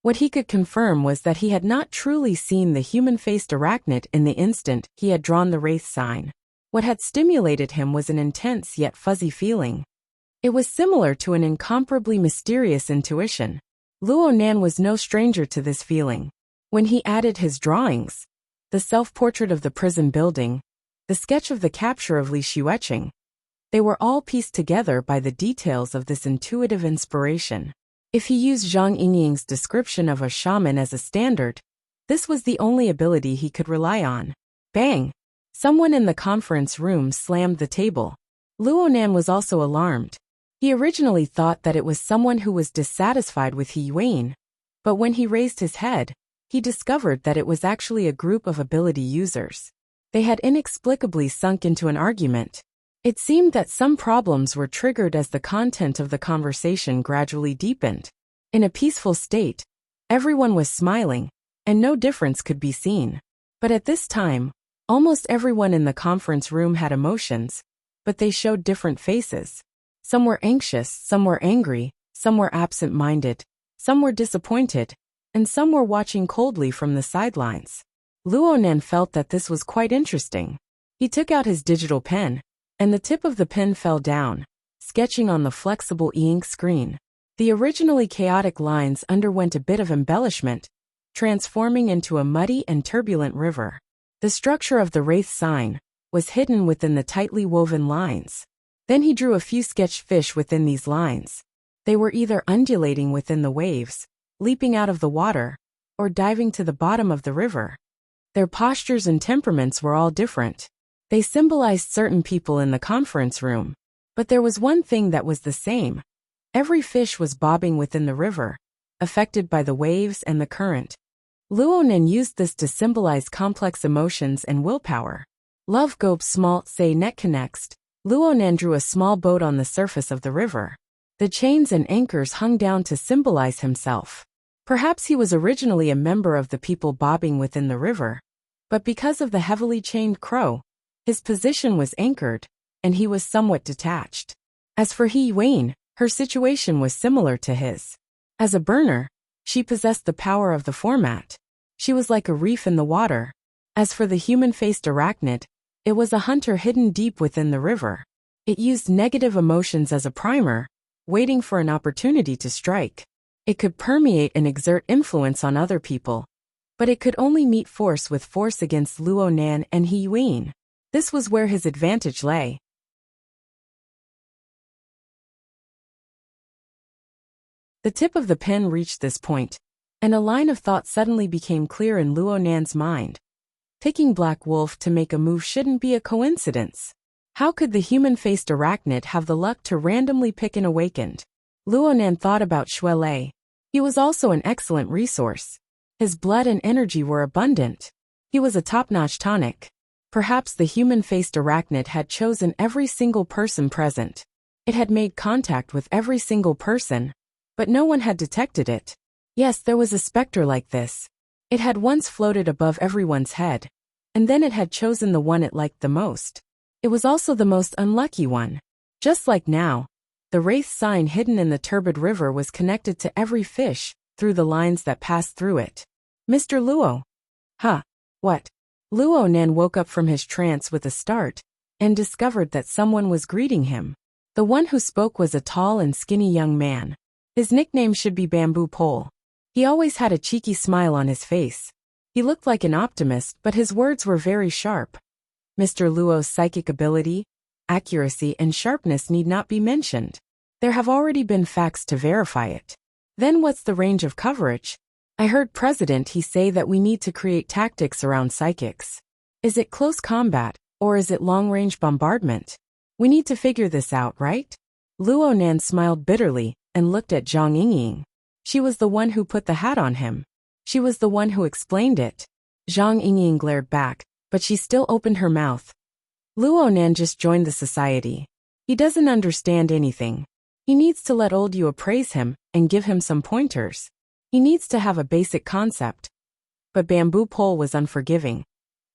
What he could confirm was that he had not truly seen the human-faced arachnid in the instant he had drawn the wraith sign. What had stimulated him was an intense yet fuzzy feeling. It was similar to an incomparably mysterious intuition. Luonan was no stranger to this feeling. When he added his drawings, the self-portrait of the prison building, the sketch of the capture of Li Xueqing, they were all pieced together by the details of this intuitive inspiration. If he used Zhang Yingying's description of a shaman as a standard, this was the only ability he could rely on. Bang! Someone in the conference room slammed the table. Luonan was also alarmed. He originally thought that it was someone who was dissatisfied with He Yuan, but when he raised his head, he discovered that it was actually a group of ability users. They had inexplicably sunk into an argument. It seemed that some problems were triggered as the content of the conversation gradually deepened. In a peaceful state, everyone was smiling, and no difference could be seen. But at this time, almost everyone in the conference room had emotions, but they showed different faces. Some were anxious, some were angry, some were absent-minded, some were disappointed, and some were watching coldly from the sidelines. Luonan felt that this was quite interesting. He took out his digital pen, and the tip of the pen fell down, sketching on the flexible e-ink screen. The originally chaotic lines underwent a bit of embellishment, transforming into a muddy and turbulent river. The structure of the wraith sign was hidden within the tightly woven lines. Then he drew a few sketched fish within these lines. They were either undulating within the waves, leaping out of the water, or diving to the bottom of the river. Their postures and temperaments were all different. They symbolized certain people in the conference room. But there was one thing that was the same. Every fish was bobbing within the river, affected by the waves and the current. Luonan used this to symbolize complex emotions and willpower. Love Gobe Smalt Say Netka next. Luonan drew a small boat on the surface of the river. The chains and anchors hung down to symbolize himself. Perhaps he was originally a member of the people bobbing within the river, but because of the heavily chained crow, his position was anchored, and he was somewhat detached. As for He Yuan, her situation was similar to his. As a burner, she possessed the power of the format. She was like a reef in the water. As for the human-faced arachnid, it was a hunter hidden deep within the river. It used negative emotions as a primer, waiting for an opportunity to strike. It could permeate and exert influence on other people, but it could only meet force with force against Luonan and He Yuan. This was where his advantage lay. The tip of the pen reached this point, and a line of thought suddenly became clear in Luonan's mind. Picking Black Wolf to make a move shouldn't be a coincidence. How could the human-faced arachnid have the luck to randomly pick an awakened? Luonan thought about Shuele. He was also an excellent resource. His blood and energy were abundant. He was a top-notch tonic. Perhaps the human-faced arachnid had chosen every single person present. It had made contact with every single person, but no one had detected it. Yes, there was a specter like this. It had once floated above everyone's head, and then it had chosen the one it liked the most. It was also the most unlucky one. Just like now, the wraith sign hidden in the turbid river was connected to every fish through the lines that passed through it. Mr. Luo. Huh. What? Luonan woke up from his trance with a start and discovered that someone was greeting him. The one who spoke was a tall and skinny young man. His nickname should be Bamboo Pole. He always had a cheeky smile on his face. He looked like an optimist, but his words were very sharp. Mr. Luo's psychic ability, accuracy, and sharpness need not be mentioned. There have already been facts to verify it. Then what's the range of coverage? I heard President he say that we need to create tactics around psychics. Is it close combat, or is it long-range bombardment? We need to figure this out, right? Luo Nan smiled bitterly and looked at Zhang Yingying. She was the one who put the hat on him. She was the one who explained it. Zhang Yingying glared back, but she still opened her mouth. Luo Nan just joined the society. He doesn't understand anything. He needs to let old you appraise him and give him some pointers. He needs to have a basic concept. But Bamboo Pole was unforgiving.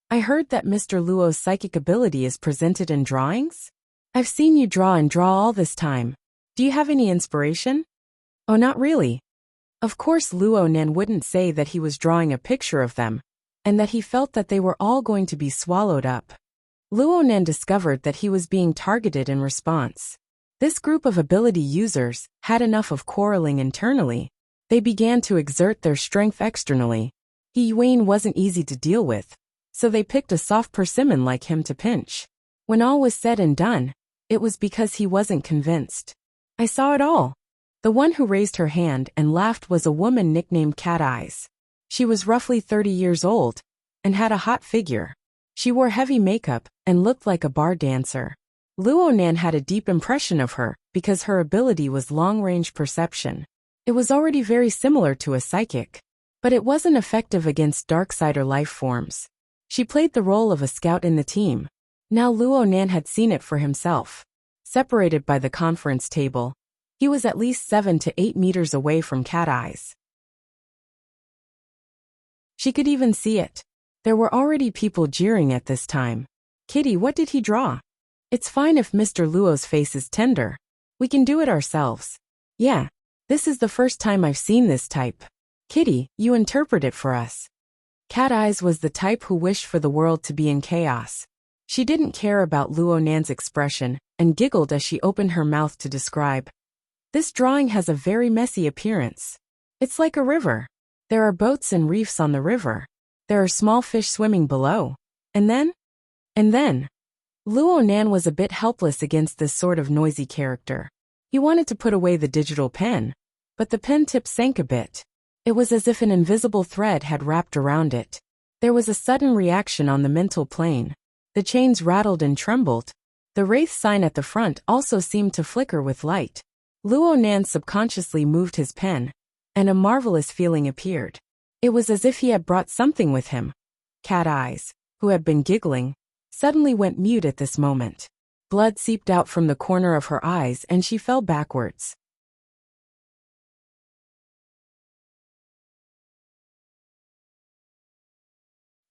I heard that Mr. Luo's psychic ability is presented in drawings? I've seen you draw and draw all this time. Do you have any inspiration? Oh, not really. Of course Luo Nan wouldn't say that he was drawing a picture of them, and that he felt that they were all going to be swallowed up. Luo Nan discovered that he was being targeted in response. This group of ability users had enough of quarreling internally. They began to exert their strength externally. He Yuan wasn't easy to deal with, so they picked a soft persimmon like him to pinch. When all was said and done, it was because he wasn't convinced. I saw it all. The one who raised her hand and laughed was a woman nicknamed Cat Eyes. She was roughly 30 years old and had a hot figure. She wore heavy makeup and looked like a bar dancer. Luo Nan had a deep impression of her because her ability was long-range perception. It was already very similar to a psychic, but it wasn't effective against darksider life forms. She played the role of a scout in the team. Now Luo Nan had seen it for himself. Separated by the conference table, he was at least 7 to 8 meters away from Cat Eyes. She could even see it. There were already people jeering at this time. Kitty, what did he draw? It's fine if Mr. Luo's face is tender. We can do it ourselves. Yeah, this is the first time I've seen this type. Kitty, you interpret it for us. Cat Eyes was the type who wished for the world to be in chaos. She didn't care about Luo Nan's expression and giggled as she opened her mouth to describe. This drawing has a very messy appearance. It's like a river. There are boats and reefs on the river. There are small fish swimming below. And then? Luo Nan was a bit helpless against this sort of noisy character. He wanted to put away the digital pen, but the pen tip sank a bit. It was as if an invisible thread had wrapped around it. There was a sudden reaction on the mental plane. The chains rattled and trembled. The wraith sign at the front also seemed to flicker with light. Luo Nan subconsciously moved his pen, and a marvelous feeling appeared. It was as if he had brought something with him. Cat Eyes, who had been giggling, suddenly went mute at this moment. Blood seeped out from the corner of her eyes and she fell backwards.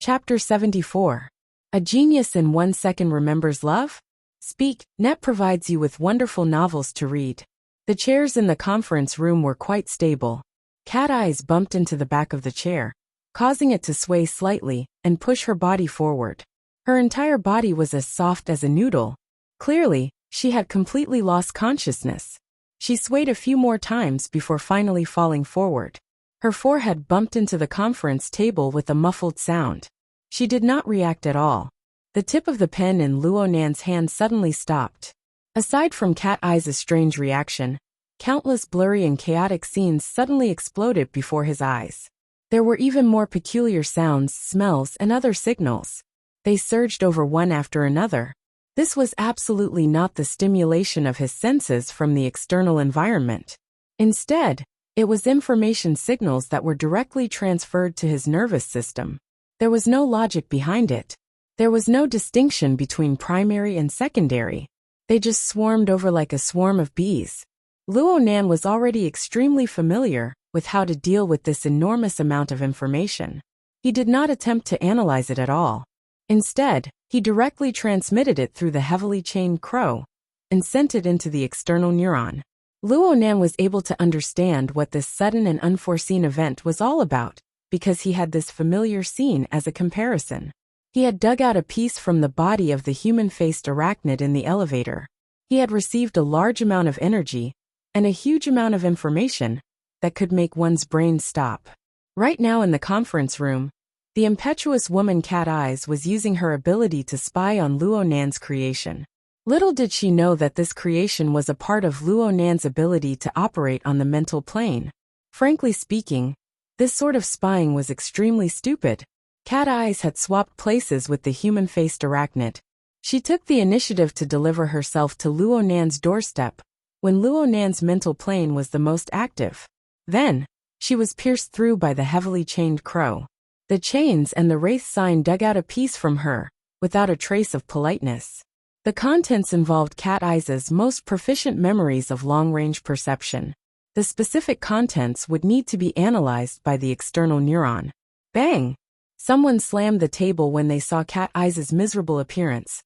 Chapter 74. A Genius in 1 Second Remembers Love? Speak. Net provides you with wonderful novels to read. The chairs in the conference room were quite stable. Cat Eyes bumped into the back of the chair, causing it to sway slightly and push her body forward. Her entire body was as soft as a noodle. Clearly, she had completely lost consciousness. She swayed a few more times before finally falling forward. Her forehead bumped into the conference table with a muffled sound. She did not react at all. The tip of the pen in Luo Nan's hand suddenly stopped. Aside from Cat Eyes' strange reaction, countless blurry and chaotic scenes suddenly exploded before his eyes. There were even more peculiar sounds, smells, and other signals. They surged over one after another. This was absolutely not the stimulation of his senses from the external environment. Instead, it was information signals that were directly transferred to his nervous system. There was no logic behind it. There was no distinction between primary and secondary. They just swarmed over like a swarm of bees. Luo Nan was already extremely familiar with how to deal with this enormous amount of information. He did not attempt to analyze it at all. Instead, he directly transmitted it through the heavily chained crow and sent it into the external neuron. Luo Nan was able to understand what this sudden and unforeseen event was all about because he had this familiar scene as a comparison. He had dug out a piece from the body of the human-faced arachnid in the elevator. He had received a large amount of energy and a huge amount of information that could make one's brain stop. Right now in the conference room, the impetuous woman Cat Eyes was using her ability to spy on Luo Nan's creation. Little did she know that this creation was a part of Luo Nan's ability to operate on the mental plane. Frankly speaking, this sort of spying was extremely stupid. Cat Eyes had swapped places with the human-faced arachnid. She took the initiative to deliver herself to Luo Nan's doorstep when Luo Nan's mental plane was the most active. Then, she was pierced through by the heavily chained crow. The chains and the wraith sign dug out a piece from her, without a trace of politeness. The contents involved Cat Eyes' most proficient memories of long-range perception. The specific contents would need to be analyzed by the external neuron. Bang! Someone slammed the table when they saw Cat Eyes' miserable appearance.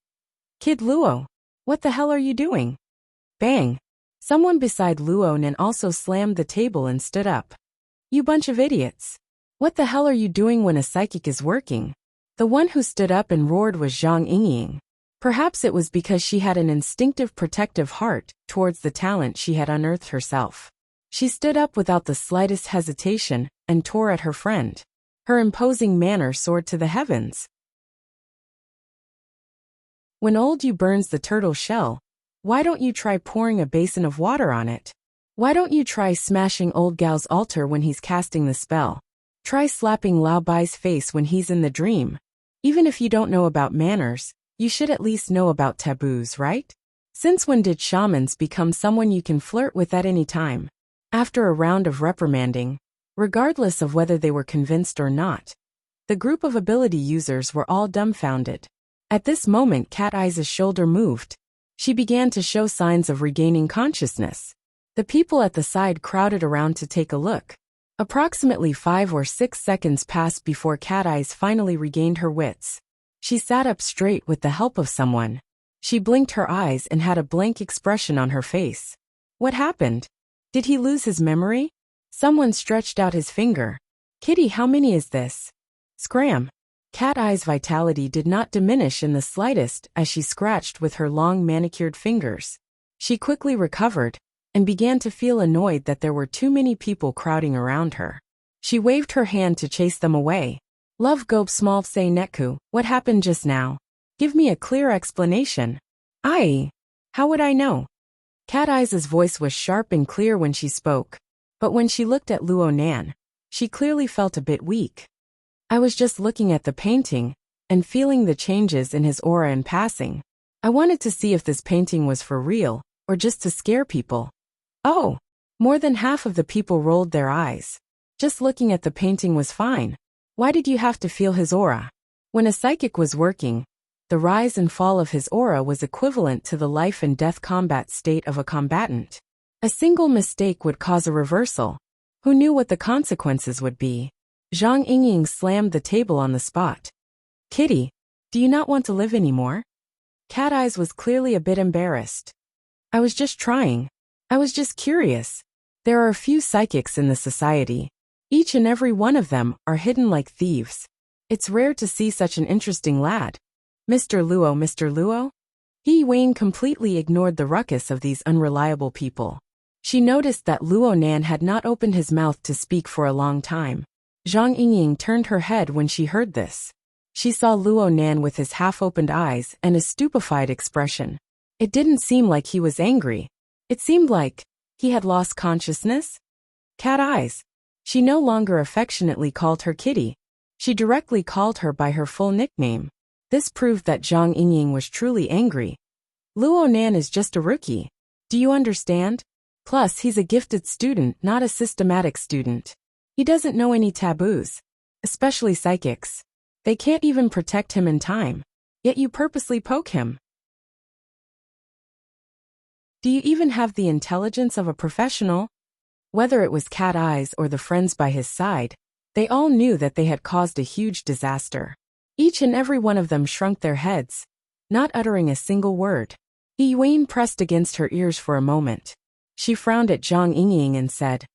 Kid Luo, what the hell are you doing? Bang! Someone beside Luo Nan also slammed the table and stood up. You bunch of idiots. What the hell are you doing when a psychic is working? The one who stood up and roared was Zhang Yingying. Perhaps it was because she had an instinctive protective heart towards the talent she had unearthed herself. She stood up without the slightest hesitation and tore at her friend. Her imposing manner soared to the heavens. When old you burns the turtle shell, why don't you try pouring a basin of water on it? Why don't you try smashing old Gao's altar when he's casting the spell? Try slapping Lao Bai's face when he's in the dream. Even if you don't know about manners, you should at least know about taboos, right? Since when did shamans become someone you can flirt with at any time? After a round of reprimanding, regardless of whether they were convinced or not, the group of ability users were all dumbfounded. At this moment Cat Eyes' shoulder moved. She began to show signs of regaining consciousness. The people at the side crowded around to take a look. Approximately 5 or 6 seconds passed before Cat Eyes finally regained her wits. She sat up straight with the help of someone. She blinked her eyes and had a blank expression on her face. What happened? Did he lose his memory? Someone stretched out his finger. Kitty, how many is this? Scram. Cat Eyes' vitality did not diminish in the slightest as she scratched with her long manicured fingers. She quickly recovered and began to feel annoyed that there were too many people crowding around her. She waved her hand to chase them away. Love Gobe Small Say Netku, what happened just now? Give me a clear explanation. How would I know? Cat Eyes' voice was sharp and clear when she spoke, but when she looked at Luo Nan, she clearly felt a bit weak. I was just looking at the painting and feeling the changes in his aura in passing. I wanted to see if this painting was for real or just to scare people. Oh, more than half of the people rolled their eyes. Just looking at the painting was fine. Why did you have to feel his aura? When a psychic was working, the rise and fall of his aura was equivalent to the life and death combat state of a combatant. A single mistake would cause a reversal. Who knew what the consequences would be? Zhang Yingying slammed the table on the spot. Kitty, do you not want to live anymore? Cat Eyes was clearly a bit embarrassed. I was just trying. I was just curious. There are a few psychics in the society. Each and every one of them are hidden like thieves. It's rare to see such an interesting lad. Mr. Luo. He Wayne completely ignored the ruckus of these unreliable people. She noticed that Luo Nan had not opened his mouth to speak for a long time. Zhang Yingying turned her head when she heard this. She saw Luo Nan with his half-opened eyes and a stupefied expression. It didn't seem like he was angry. It seemed like he had lost consciousness. Cat Eyes. She no longer affectionately called her Kitty. She directly called her by her full nickname. This proved that Zhang Yingying was truly angry. Luo Nan is just a rookie. Do you understand? Plus, he's a gifted student, not a systematic student. He doesn't know any taboos, especially psychics. They can't even protect him in time. Yet you purposely poke him. Do you even have the intelligence of a professional? Whether it was Cat Eyes or the friends by his side, they all knew that they had caused a huge disaster. Each and every one of them shrunk their heads, not uttering a single word. Wayne pressed against her ears for a moment. She frowned at Zhang Yingying and said,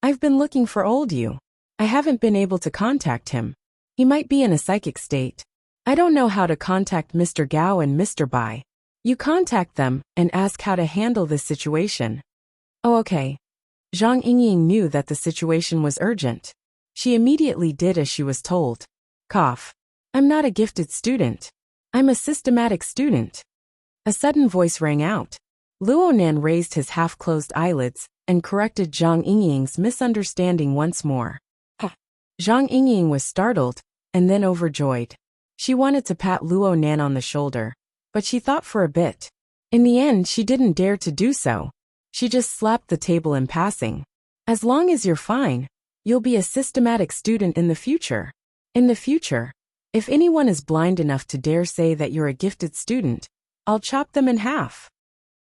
I've been looking for old you. I haven't been able to contact him. He might be in a psychic state. I don't know how to contact Mr. Gao and Mr. Bai. You contact them and ask how to handle this situation. Oh, okay. Zhang Yingying knew that the situation was urgent. She immediately did as she was told. Cough. I'm not a gifted student. I'm a systematic student. A sudden voice rang out. Luonan raised his half-closed eyelids and corrected Zhang Yingying's misunderstanding once more. Zhang Yingying was startled and then overjoyed. She wanted to pat Luonan on the shoulder, but she thought for a bit. In the end, she didn't dare to do so. She just slapped the table in passing. As long as you're fine, you'll be a systematic student in the future. In the future, if anyone is blind enough to dare say that you're a gifted student, I'll chop them in half.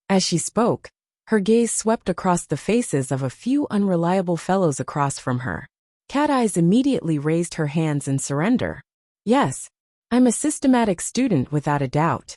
As she spoke, her gaze swept across the faces of a few unreliable fellows across from her. Cat Eyes immediately raised her hands in surrender. Yes, I'm a systematic student without a doubt.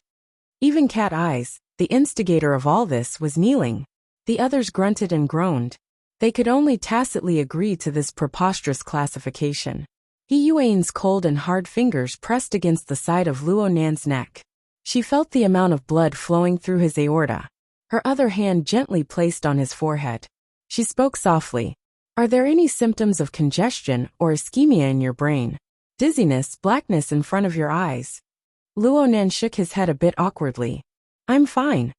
Even Cat Eyes, the instigator of all this, was kneeling. The others grunted and groaned. They could only tacitly agree to this preposterous classification. He Yuan's cold and hard fingers pressed against the side of Luonan's neck. She felt the amount of blood flowing through his aorta. Her other hand gently placed on his forehead. She spoke softly. Are there any symptoms of congestion or ischemia in your brain? Dizziness, blackness in front of your eyes? Luonan shook his head a bit awkwardly. I'm fine.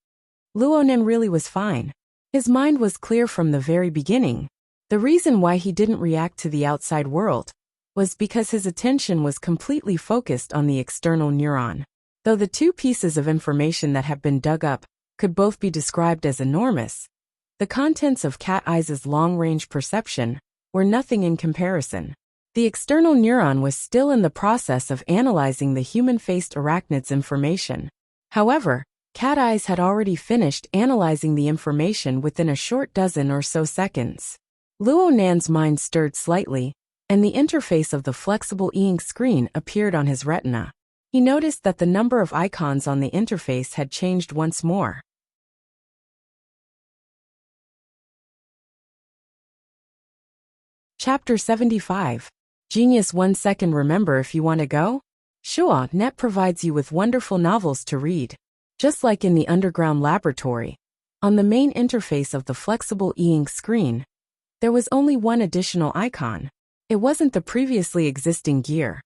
Luonan really was fine. His mind was clear from the very beginning. The reason why he didn't react to the outside world was because his attention was completely focused on the external neuron. Though the two pieces of information that have been dug up could both be described as enormous, the contents of Cat Eyes' long-range perception were nothing in comparison. The external neuron was still in the process of analyzing the human-faced arachnid's information. However, Cat Eyes had already finished analyzing the information within a short dozen or so seconds. Luonan's mind stirred slightly, and the interface of the flexible e-ink screen appeared on his retina. He noticed that the number of icons on the interface had changed once more. Chapter 75. Genius 1 second. Remember, if you want to go? Shuo.net provides you with wonderful novels to read. Just like in the underground laboratory, on the main interface of the flexible e-ink screen, there was only one additional icon. It wasn't the previously existing gear,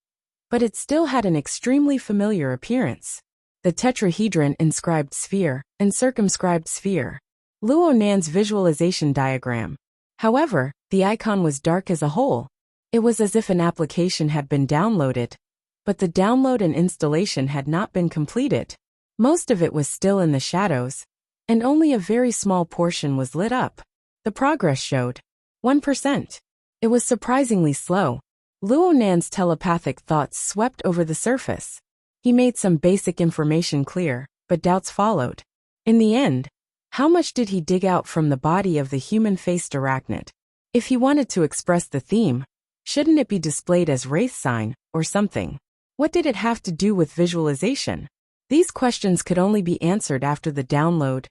but it still had an extremely familiar appearance. The tetrahedron inscribed sphere and circumscribed sphere. Luonan's visualization diagram. However, the icon was dark as a hole. It was as if an application had been downloaded, but the download and installation had not been completed. Most of it was still in the shadows, and only a very small portion was lit up. The progress showed 1%. It was surprisingly slow. Luonan's telepathic thoughts swept over the surface. He made some basic information clear, but doubts followed. In the end, how much did he dig out from the body of the human-faced arachnid? If he wanted to express the theme, shouldn't it be displayed as wraith sign or something? What did it have to do with visualization? These questions could only be answered after the download,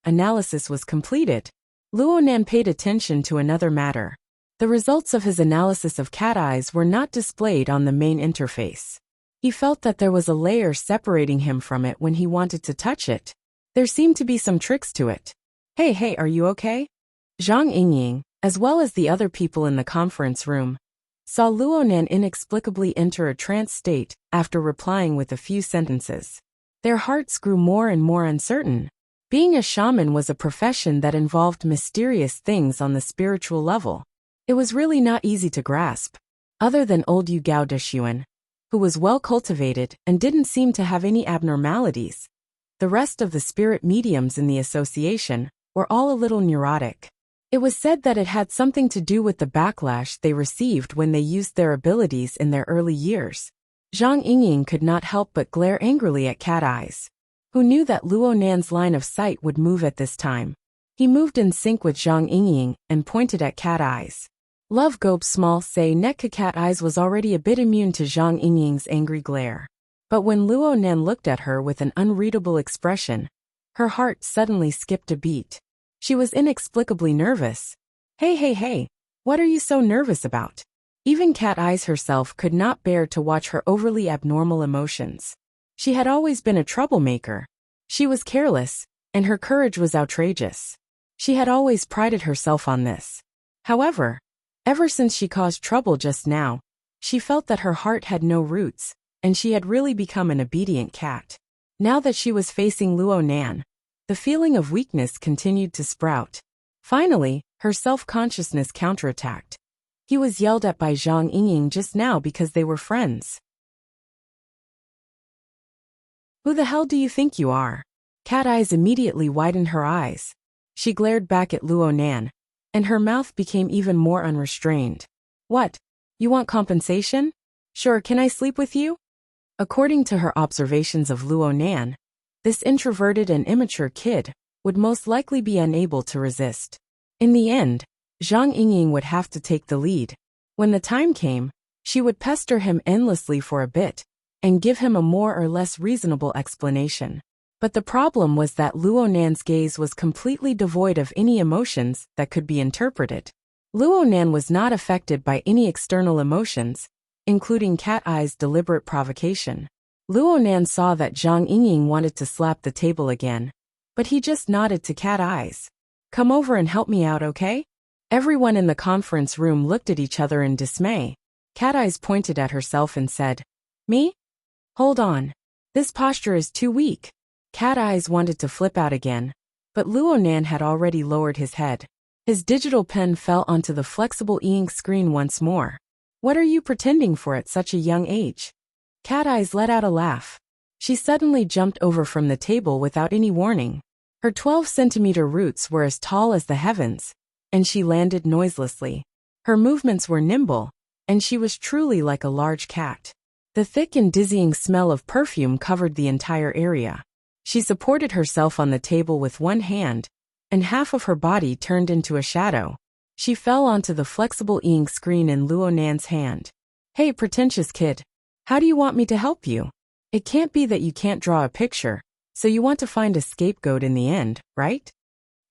analysis was completed. Luonan paid attention to another matter. The results of his analysis of Cat Eyes were not displayed on the main interface. He felt that there was a layer separating him from it when he wanted to touch it. There seemed to be some tricks to it. Hey, are you okay? Zhang Yingying, as well as the other people in the conference room, saw Luonan inexplicably enter a trance state after replying with a few sentences. Their hearts grew more and more uncertain. Being a shaman was a profession that involved mysterious things on the spiritual level. It was really not easy to grasp. Other than old Yu Gao Deshuan, who was well cultivated and didn't seem to have any abnormalities, the rest of the spirit mediums in the association were all a little neurotic. It was said that it had something to do with the backlash they received when they used their abilities in their early years. Zhang Yingying could not help but glare angrily at Cat Eyes, who knew that Luonan's line of sight would move at this time. He moved in sync with Zhang Yingying and pointed at Cat Eyes. Love Gobe Small say Netka Cat Eyes was already a bit immune to Zhang Yingying's angry glare. But when Luonan looked at her with an unreadable expression, her heart suddenly skipped a beat. She was inexplicably nervous. Hey, what are you so nervous about? Even Cat Eyes herself could not bear to watch her overly abnormal emotions. She had always been a troublemaker, She was careless, and her courage was outrageous. She had always prided herself on this. However, ever since she caused trouble just now, she felt that her heart had no roots, and she had really become an obedient cat. Now that she was facing Luo Nan, the feeling of weakness continued to sprout. Finally, her self-consciousness counterattacked. He was yelled at by Zhang Yingying just now because they were friends. Who the hell do you think you are? Cat Eyes immediately widened her eyes. She glared back at Luo Nan, and her mouth became even more unrestrained. What? You want compensation? Sure, can I sleep with you? According to her observations of Luo Nan, this introverted and immature kid would most likely be unable to resist. In the end, Zhang Yingying would have to take the lead. When the time came, she would pester him endlessly for a bit, and give him a more or less reasonable explanation. But the problem was that Luo Nan's gaze was completely devoid of any emotions that could be interpreted. Luo Nan was not affected by any external emotions, including Cat Eye's deliberate provocation. Luo Nan saw that Zhang Yingying wanted to slap the table again, but he just nodded to Cat Eyes. Come over and help me out, okay? Everyone in the conference room looked at each other in dismay. Cat Eyes pointed at herself and said, Me? Hold on. This posture is too weak. Cat Eyes wanted to flip out again, but Luo Nan had already lowered his head. His digital pen fell onto the flexible e-ink screen once more. What are you pretending for at such a young age? Cat Eyes let out a laugh. She suddenly jumped over from the table without any warning. Her 12-centimeter roots were as tall as the heavens, and she landed noiselessly. Her movements were nimble, and she was truly like a large cat. The thick and dizzying smell of perfume covered the entire area. She supported herself on the table with one hand, and half of her body turned into a shadow. She fell onto the flexible e-ink screen in Luo Nan's hand. Hey, pretentious kid. How do you want me to help you? It can't be that you can't draw a picture, so you want to find a scapegoat in the end, right?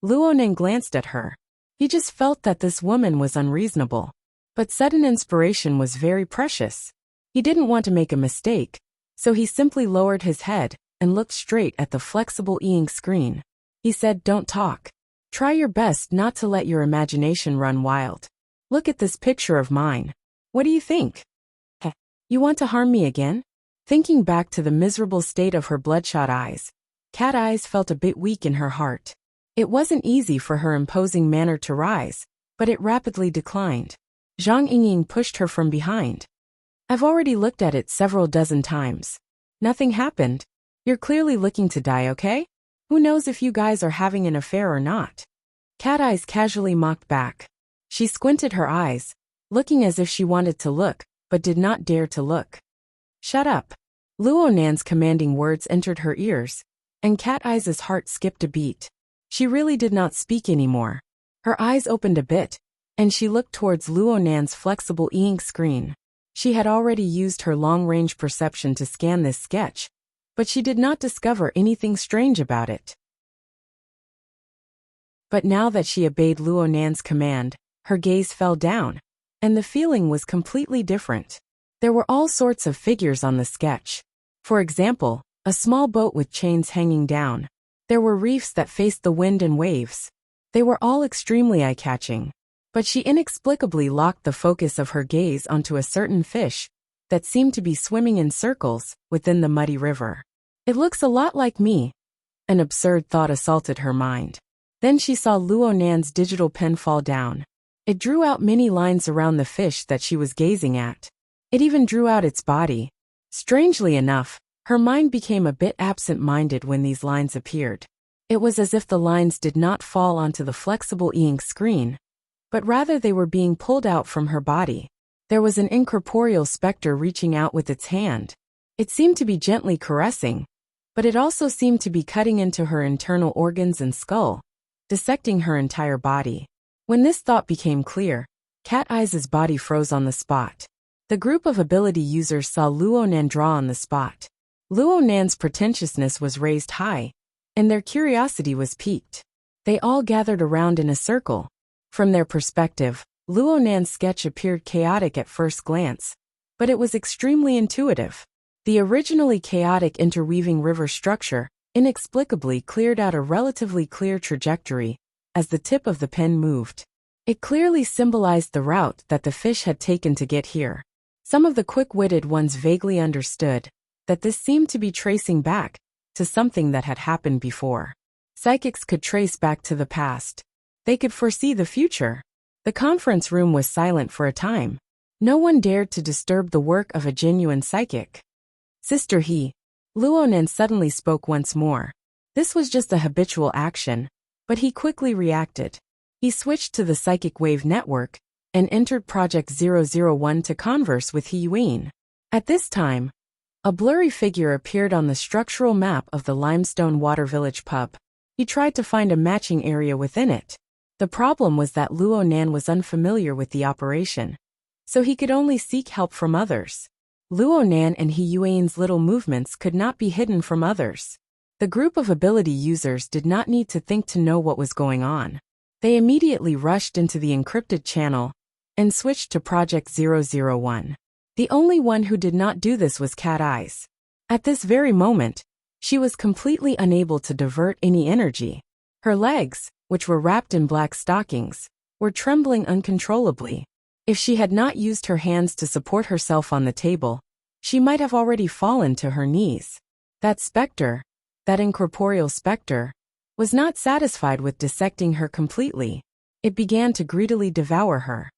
Luo Nan glanced at her. He just felt that this woman was unreasonable. But sudden inspiration was very precious. He didn't want to make a mistake, so he simply lowered his head and looked straight at the flexible e-ink screen. He said, Don't talk. Try your best not to let your imagination run wild. Look at this picture of mine. What do you think? Heh, you want to harm me again? Thinking back to the miserable state of her bloodshot eyes, Cat Eyes felt a bit weak in her heart. It wasn't easy for her imposing manner to rise, but it rapidly declined. Zhang Yingying pushed her from behind. I've already looked at it several dozen times. Nothing happened. You're clearly looking to die, okay? Who knows if you guys are having an affair or not? Cat Eyes casually mocked back. She squinted her eyes, looking as if she wanted to look, but did not dare to look. Shut up. Luo Nan's commanding words entered her ears, and Cat Eyes' heart skipped a beat. She really did not speak anymore. Her eyes opened a bit, and she looked towards Luo Nan's flexible e-ink screen. She had already used her long-range perception to scan this sketch, but she did not discover anything strange about it. But now that she obeyed Luo Nan's command, her gaze fell down, and the feeling was completely different. There were all sorts of figures on the sketch. For example, a small boat with chains hanging down. There were reefs that faced the wind and waves. They were all extremely eye-catching. But she inexplicably locked the focus of her gaze onto a certain fish that seemed to be swimming in circles within the muddy river. It looks a lot like me. An absurd thought assaulted her mind. Then she saw Luo Nan's digital pen fall down. It drew out many lines around the fish that she was gazing at. It even drew out its body. Strangely enough, her mind became a bit absent-minded when these lines appeared. It was as if the lines did not fall onto the flexible e-ink screen, but rather they were being pulled out from her body. There was an incorporeal specter reaching out with its hand. It seemed to be gently caressing, but it also seemed to be cutting into her internal organs and skull, dissecting her entire body. When this thought became clear, Cat Eyes' body froze on the spot. The group of ability users saw Luo Nan draw on the spot. Luo Nan's pretentiousness was raised high, and their curiosity was piqued. They all gathered around in a circle. From their perspective, Luo Nan's sketch appeared chaotic at first glance, but it was extremely intuitive. The originally chaotic interweaving river structure inexplicably cleared out a relatively clear trajectory as the tip of the pen moved. It clearly symbolized the route that the fish had taken to get here. Some of the quick-witted ones vaguely understood that this seemed to be tracing back to something that had happened before. Psychics could trace back to the past. They could foresee the future. The conference room was silent for a time. No one dared to disturb the work of a genuine psychic. Sister Luonan suddenly spoke once more. This was just a habitual action, but he quickly reacted. He switched to the psychic wave network and entered Project 001 to converse with He Yuan. At this time, a blurry figure appeared on the structural map of the limestone water village pub. He tried to find a matching area within it. The problem was that Luonan was unfamiliar with the operation, so he could only seek help from others. Luonan and He Yuan's little movements could not be hidden from others. The group of ability users did not need to think to know what was going on. They immediately rushed into the encrypted channel and switched to Project 001. The only one who did not do this was Cat Eyes. At this very moment, she was completely unable to divert any energy. Her legs, which were wrapped in black stockings, were trembling uncontrollably. If she had not used her hands to support herself on the table, she might have already fallen to her knees. That specter, that incorporeal specter, was not satisfied with dissecting her completely. It began to greedily devour her.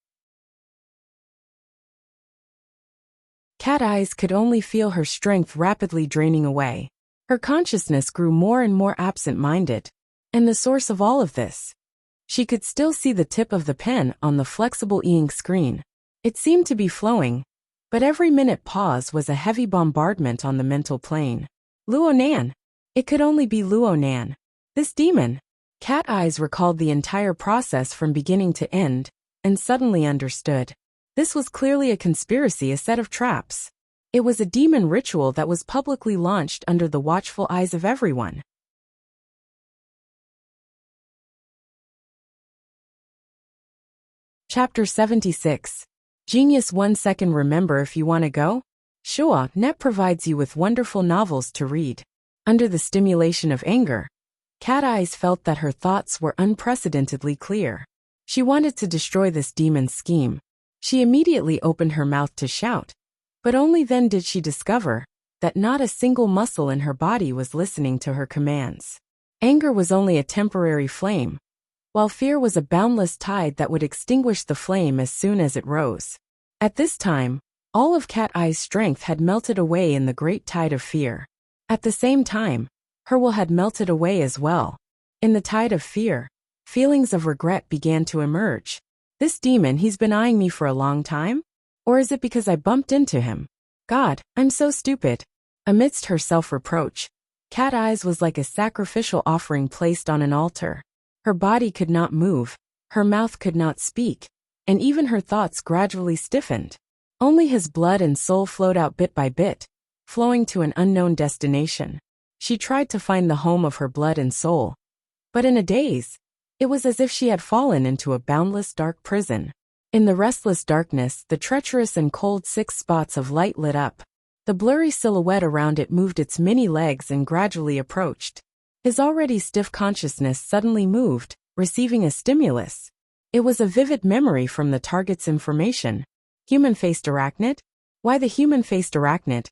Cat Eyes could only feel her strength rapidly draining away. Her consciousness grew more and more absent-minded. And the source of all of this? She could still see the tip of the pen on the flexible e-ink screen. It seemed to be flowing, but every minute pause was a heavy bombardment on the mental plane. Luonan! It could only be Luonan. This demon! Cat Eyes recalled the entire process from beginning to end, and suddenly understood. This was clearly a conspiracy, a set of traps. It was a demon ritual that was publicly launched under the watchful eyes of everyone. Chapter 76. Genius 1 second. Remember, if you want to go? Net provides you with wonderful novels to read. Under the stimulation of anger, Cat Eyes felt that her thoughts were unprecedentedly clear. She wanted to destroy this demon's scheme. She immediately opened her mouth to shout, but only then did she discover that not a single muscle in her body was listening to her commands. Anger was only a temporary flame, while fear was a boundless tide that would extinguish the flame as soon as it rose. At this time, all of Cat Eye's strength had melted away in the great tide of fear. At the same time, her will had melted away as well. In the tide of fear, feelings of regret began to emerge. This demon, he's been eyeing me for a long time? Or is it because I bumped into him? God, I'm so stupid. Amidst her self-reproach, Cat Eyes was like a sacrificial offering placed on an altar. Her body could not move, her mouth could not speak, and even her thoughts gradually stiffened. Only his blood and soul flowed out bit by bit, flowing to an unknown destination. She tried to find the home of her blood and soul, but in a daze, it was as if she had fallen into a boundless dark prison. In the restless darkness, the treacherous and cold 6 spots of light lit up. The blurry silhouette around it moved its many legs and gradually approached. His already stiff consciousness suddenly moved, receiving a stimulus. It was a vivid memory from the target's information. Human-faced arachnid? Why the human-faced arachnid?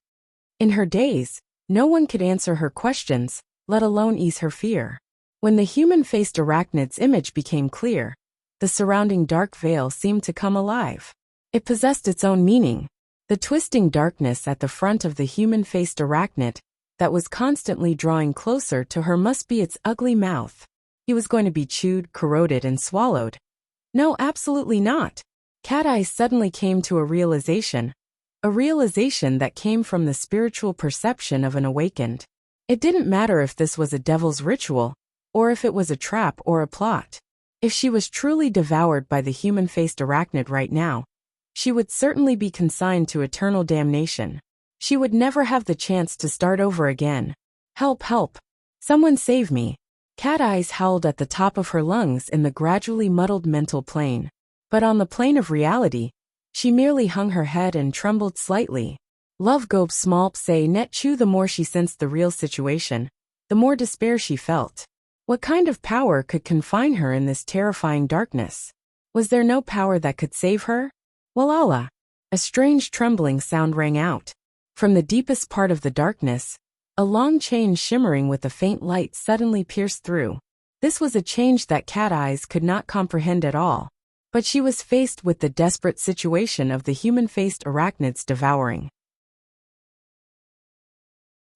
In her daze, no one could answer her questions, let alone ease her fear. When the human-faced arachnid's image became clear, the surrounding dark veil seemed to come alive. It possessed its own meaning. The twisting darkness at the front of the human-faced arachnid that was constantly drawing closer to her must be its ugly mouth. He was going to be chewed, corroded, and swallowed. No, absolutely not. Cat Eyes suddenly came to a realization that came from the spiritual perception of an awakened. It didn't matter if this was a devil's ritual, or if it was a trap or a plot. If she was truly devoured by the human-faced arachnid right now, she would certainly be consigned to eternal damnation. She would never have the chance to start over again. Help, help. Someone save me. Cat Eyes howled at the top of her lungs in the gradually muddled mental plane. But on the plane of reality, she merely hung her head and trembled slightly. Love gobe small say net chew. The more she sensed the real situation, the more despair she felt. What kind of power could confine her in this terrifying darkness? Was there no power that could save her? Walala! A strange trembling sound rang out. From the deepest part of the darkness, a long chain shimmering with a faint light suddenly pierced through. This was a change that Cat Eyes could not comprehend at all. But she was faced with the desperate situation of the human-faced arachnids devouring.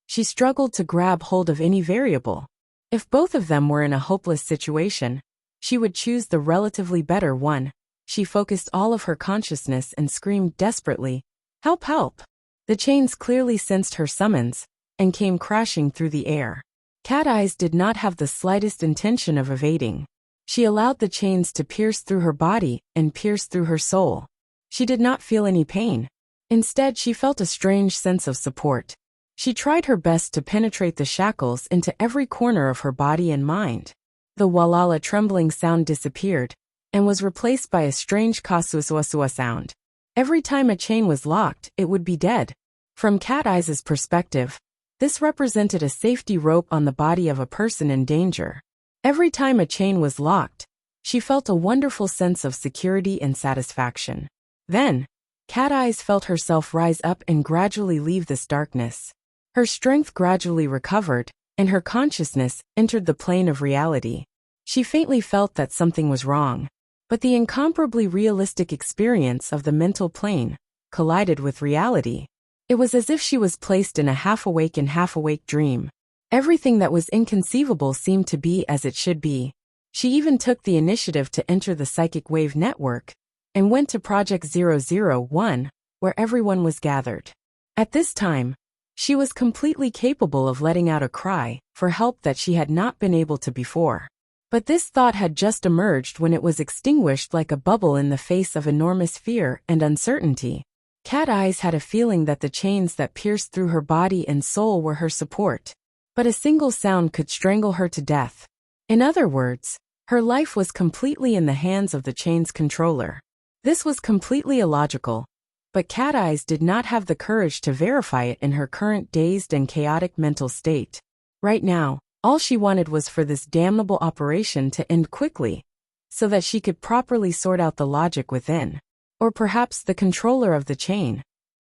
She struggled to grab hold of any variable. If both of them were in a hopeless situation, she would choose the relatively better one. She focused all of her consciousness and screamed desperately, "Help, help!" The chains clearly sensed her summons and came crashing through the air. Cat Eyes did not have the slightest intention of evading. She allowed the chains to pierce through her body and pierce through her soul. She did not feel any pain. Instead, she felt a strange sense of support. She tried her best to penetrate the shackles into every corner of her body and mind. The walala trembling sound disappeared and was replaced by a strange kasuasuasua sound. Every time a chain was locked, it would be dead. From Cat Eyes' perspective, this represented a safety rope on the body of a person in danger. Every time a chain was locked, she felt a wonderful sense of security and satisfaction. Then, Cat Eyes felt herself rise up and gradually leave this darkness. Her strength gradually recovered, and her consciousness entered the plane of reality. She faintly felt that something was wrong, but the incomparably realistic experience of the mental plane collided with reality. It was as if she was placed in a half-awake and half-awake dream. Everything that was inconceivable seemed to be as it should be. She even took the initiative to enter the psychic wave network and went to Project 001, where everyone was gathered. At this time, she was completely capable of letting out a cry for help that she had not been able to before. But this thought had just emerged when it was extinguished like a bubble in the face of enormous fear and uncertainty. Cat Eyes had a feeling that the chains that pierced through her body and soul were her support. But a single sound could strangle her to death. In other words, her life was completely in the hands of the chain's controller. This was completely illogical, but Cat Eyes did not have the courage to verify it in her current dazed and chaotic mental state. Right now, all she wanted was for this damnable operation to end quickly, so that she could properly sort out the logic within. Or perhaps the controller of the chain.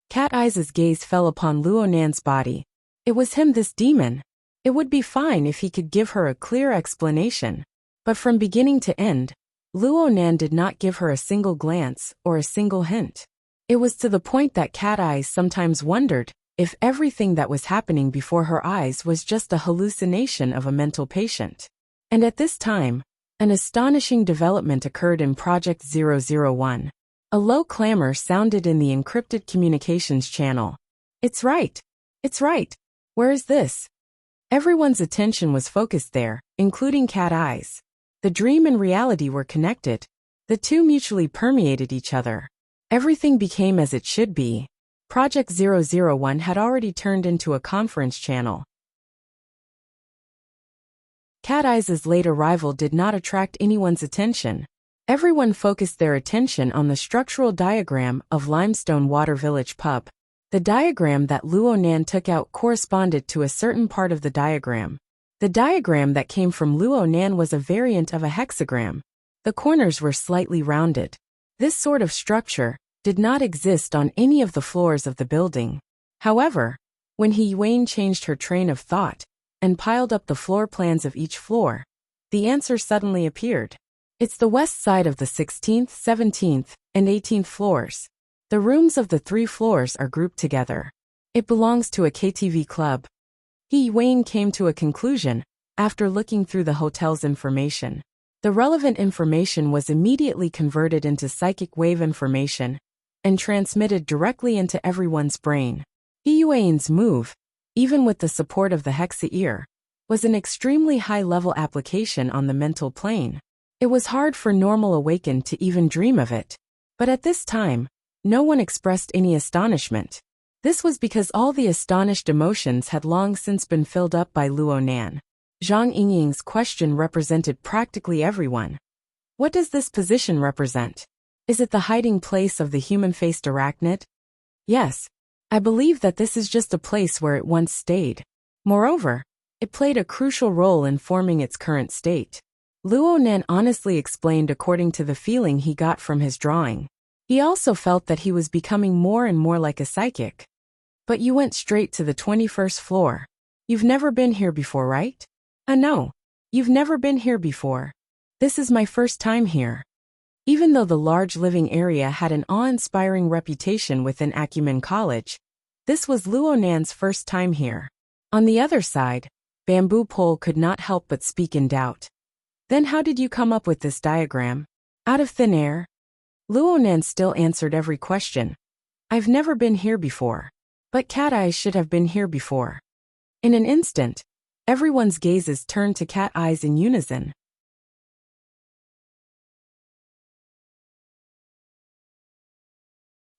Cat Eyes' gaze fell upon Luo Nan's body. It was him, this demon. It would be fine if he could give her a clear explanation. But from beginning to end, Luo Nan did not give her a single glance or a single hint. It was to the point that Cat Eyes sometimes wondered if everything that was happening before her eyes was just a hallucination of a mental patient. And at this time, an astonishing development occurred in Project 001. A low clamor sounded in the encrypted communications channel. "It's right! It's right! Where is this?" Everyone's attention was focused there, including Cat Eyes. The dream and reality were connected. The two mutually permeated each other. Everything became as it should be. Project 001 had already turned into a conference channel. Cat Eyes' late arrival did not attract anyone's attention. Everyone focused their attention on the structural diagram of Limestone Water Village Pub. The diagram that Luo Nan took out corresponded to a certain part of the diagram. The diagram that came from Luo Nan was a variant of a hexagram. The corners were slightly rounded. This sort of structure did not exist on any of the floors of the building. However, when He Yuan changed her train of thought and piled up the floor plans of each floor, the answer suddenly appeared. It's the west side of the 16th, 17th, and 18th floors. The rooms of the 3 floors are grouped together. It belongs to a KTV club. He Yuan came to a conclusion after looking through the hotel's information. The relevant information was immediately converted into psychic wave information and transmitted directly into everyone's brain. He Yuan's move, even with the support of the Hexa ear, was an extremely high-level application on the mental plane. It was hard for normal awakened to even dream of it. But at this time, no one expressed any astonishment. This was because all the astonished emotions had long since been filled up by Luo Nan. Zhang Yingying's question represented practically everyone. What does this position represent? Is it the hiding place of the human-faced arachnid? Yes, I believe that this is just a place where it once stayed. Moreover, It played a crucial role in forming its current state. Luo Nan honestly explained according to the feeling he got from his drawing. He also felt that he was becoming more and more like a psychic. But you went straight to the 21st floor. You've never been here before, right? No. You've never been here before. This is my first time here. Even though the large living area had an awe-inspiring reputation within Acumen College, this was Luo Nan's first time here. On the other side, Bamboo Pole could not help but speak in doubt. Then how did you come up with this diagram? Out of thin air? Luo Nan still answered every question. I've never been here before. But Cat Eyes should have been here before. In an instant, everyone's gazes turned to Cat Eyes in unison.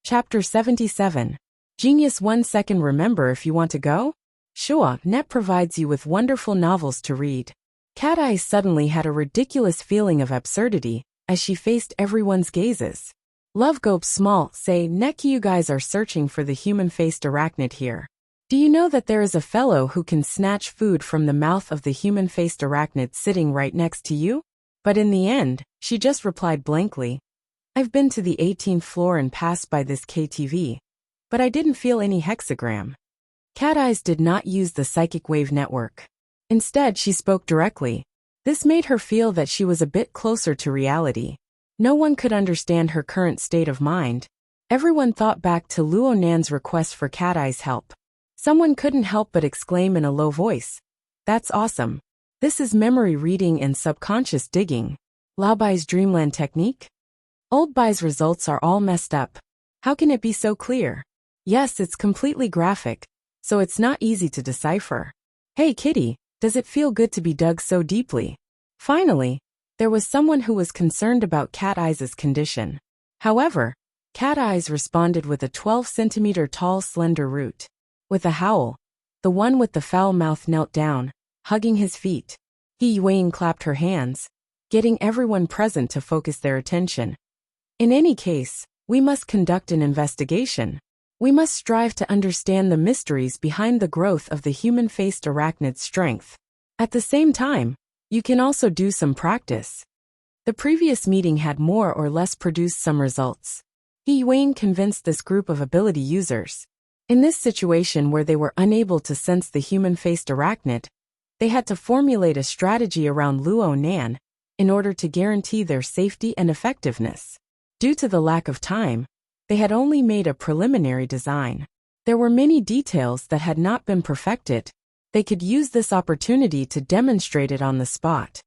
Chapter 77. Genius 1 second. Remember if you want to go? Sure, Net provides you with wonderful novels to read. Cat Eyes suddenly had a ridiculous feeling of absurdity as she faced everyone's gazes. Love Gope Small say, Neck, you guys are searching for the human-faced arachnid here. Do you know that there is a fellow who can snatch food from the mouth of the human-faced arachnid sitting right next to you? But in the end, she just replied blankly, I've been to the 18th floor and passed by this KTV, but I didn't feel any hexagram. Cat Eyes did not use the psychic wave network. Instead, she spoke directly. This made her feel that she was a bit closer to reality. No one could understand her current state of mind. Everyone thought back to Luo Nan's request for Cat Eye's help. Someone couldn't help but exclaim in a low voice, That's awesome. This is memory reading and subconscious digging. Lao Bai's dreamland technique? Old Bai's results are all messed up. How can it be so clear? Yes, it's completely graphic, so it's not easy to decipher. Hey kitty, does it feel good to be dug so deeply? Finally, there was someone who was concerned about Cat Eyes' condition. However, Cat Eyes responded with a 12-centimeter tall slender root. With a howl, the one with the foul mouth knelt down, hugging his feet. He Yuan clapped her hands, getting everyone present to focus their attention. In any case, we must conduct an investigation. We must strive to understand the mysteries behind the growth of the human-faced arachnid's strength. At the same time, you can also do some practice. The previous meeting had more or less produced some results. He Yuan convinced this group of ability users. In this situation where they were unable to sense the human-faced arachnid, they had to formulate a strategy around Luo Nan in order to guarantee their safety and effectiveness. Due to the lack of time, they had only made a preliminary design. There were many details that had not been perfected. They could use this opportunity to demonstrate it on the spot.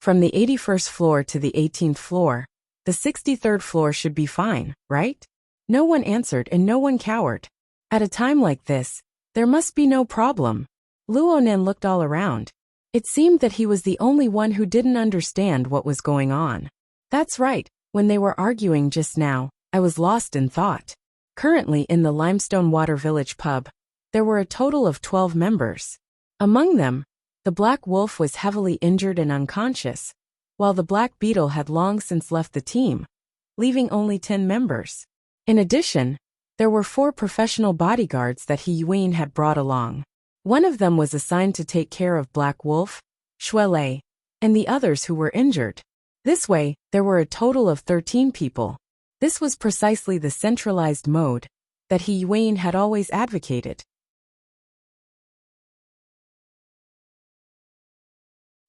From the 81st floor to the 18th floor, the 63rd floor should be fine, right? No one answered and no one cowered. At a time like this, there must be no problem. Luo Nan looked all around. It seemed that he was the only one who didn't understand what was going on. That's right, when they were arguing just now, I was lost in thought. Currently in the Limestone Water Village pub, there were a total of 12 members. Among them, the Black Wolf was heavily injured and unconscious, while the Black Beetle had long since left the team, leaving only 10 members. In addition, there were 4 professional bodyguards that He Yuan had brought along. One of them was assigned to take care of Black Wolf, Shuelei, and the others who were injured. This way, there were a total of 13 people. This was precisely the centralized mode that He Yuan had always advocated.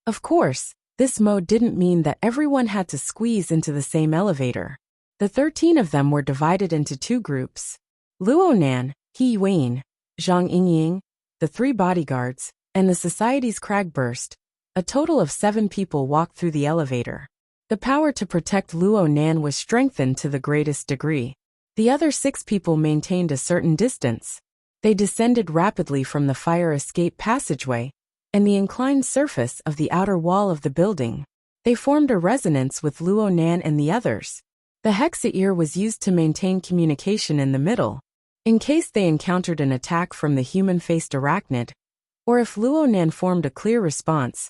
Of course, this mode didn't mean that everyone had to squeeze into the same elevator. The 13 of them were divided into 2 groups. Luo Nan, He Yuan, Zhang Yingying, the 3 bodyguards, and the Society's Cragburst. A total of 7 people walked through the elevator. The power to protect Luo Nan was strengthened to the greatest degree. The other 6 people maintained a certain distance. They descended rapidly from the fire escape passageway and the inclined surface of the outer wall of the building. They formed a resonance with Luo Nan and the others. The hexa ear was used to maintain communication in the middle, in case they encountered an attack from the human-faced arachnid, or if Luo Nan formed a clear response,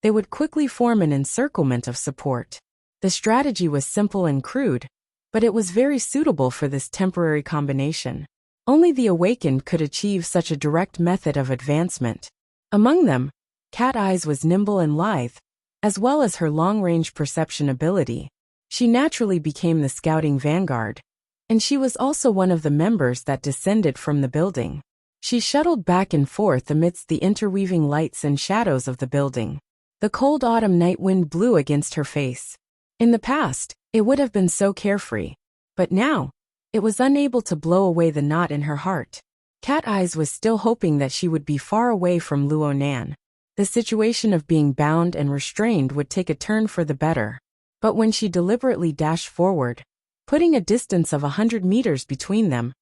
they would quickly form an encirclement of support. The strategy was simple and crude, but it was very suitable for this temporary combination. Only the awakened could achieve such a direct method of advancement. Among them, Cat Eyes was nimble and lithe, as well as her long-range perception ability. She naturally became the scouting vanguard, and she was also one of the members that descended from the building. She shuttled back and forth amidst the interweaving lights and shadows of the building. The cold autumn night wind blew against her face. In the past, it would have been so carefree, but now, it was unable to blow away the knot in her heart. Cat Eyes was still hoping that she would be far away from Luo Nan. The situation of being bound and restrained would take a turn for the better. But when she deliberately dashed forward, putting a distance of 100 meters between them,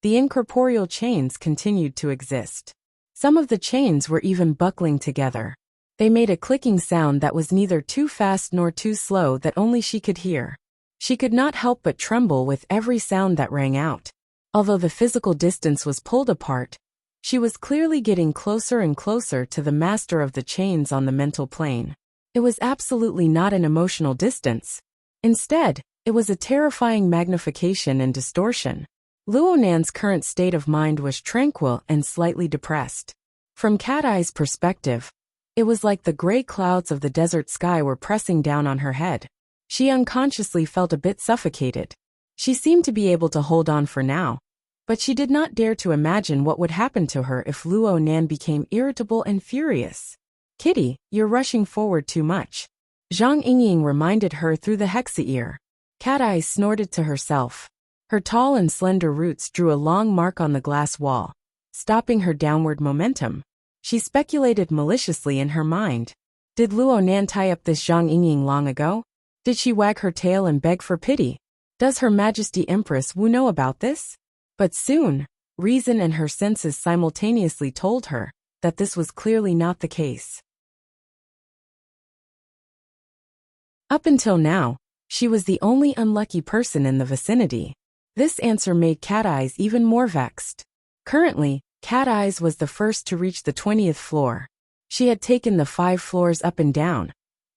the incorporeal chains continued to exist. Some of the chains were even buckling together. They made a clicking sound that was neither too fast nor too slow that only she could hear. She could not help but tremble with every sound that rang out. Although the physical distance was pulled apart, she was clearly getting closer and closer to the master of the chains on the mental plane. It was absolutely not an emotional distance. Instead, it was a terrifying magnification and distortion. Luo Nan's current state of mind was tranquil and slightly depressed. From Cat Eye's perspective, it was like the gray clouds of the desert sky were pressing down on her head. She unconsciously felt a bit suffocated. She seemed to be able to hold on for now, but she did not dare to imagine what would happen to her if Luo Nan became irritable and furious. "Kitty, you're rushing forward too much," Zhang Yingying reminded her through the hexa ear. Cat Eyes snorted to herself. Her tall and slender roots drew a long mark on the glass wall, stopping her downward momentum. She speculated maliciously in her mind. Did Luo Nan tie up this Zhang Yingying long ago? Did she wag her tail and beg for pity? Does Her Majesty Empress Wu know about this? But soon, reason and her senses simultaneously told her that this was clearly not the case. Up until now, she was the only unlucky person in the vicinity. This answer made Cat Eyes even more vexed. Currently, Cat Eyes was the first to reach the 20th floor. She had taken the 5 floors up and down,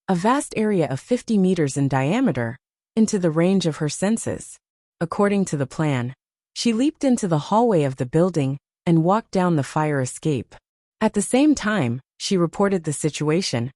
a vast area of 50 meters in diameter, into the range of her senses. According to the plan, she leaped into the hallway of the building and walked down the fire escape. At the same time, she reported the situation.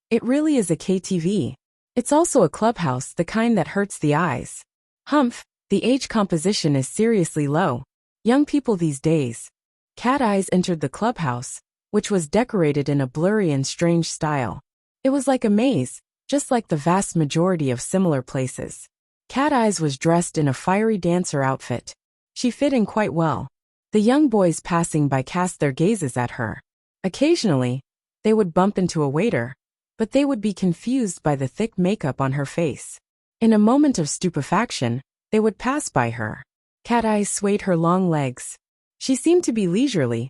"It really is a KTV. It's also a clubhouse, the kind that hurts the eyes. Humph, the age composition is seriously low. Young people these days." Cat Eyes entered the clubhouse, which was decorated in a blurry and strange style. It was like a maze, just like the vast majority of similar places. Cat Eyes was dressed in a fiery dancer outfit. She fit in quite well. The young boys passing by cast their gazes at her. Occasionally, they would bump into a waiter, but they would be confused by the thick makeup on her face. In a moment of stupefaction, they would pass by her. Cat Eyes swayed her long legs. She seemed to be leisurely,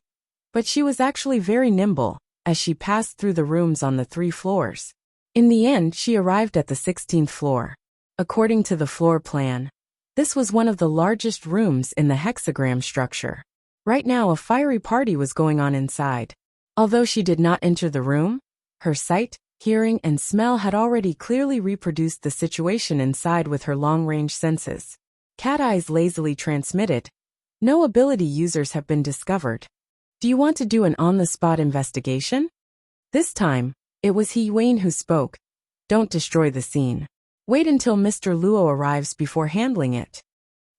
but she was actually very nimble as she passed through the rooms on the 3 floors. In the end, she arrived at the 16th floor. According to the floor plan, this was one of the largest rooms in the hexagram structure. Right now, a fiery party was going on inside. Although she did not enter the room, her sight, hearing, and smell had already clearly reproduced the situation inside with her long-range senses. Cat Eyes lazily transmitted, "No ability users have been discovered. Do you want to do an on-the-spot investigation?" This time, it was He Wayne who spoke. "Don't destroy the scene. Wait until Mr. Luo arrives before handling it."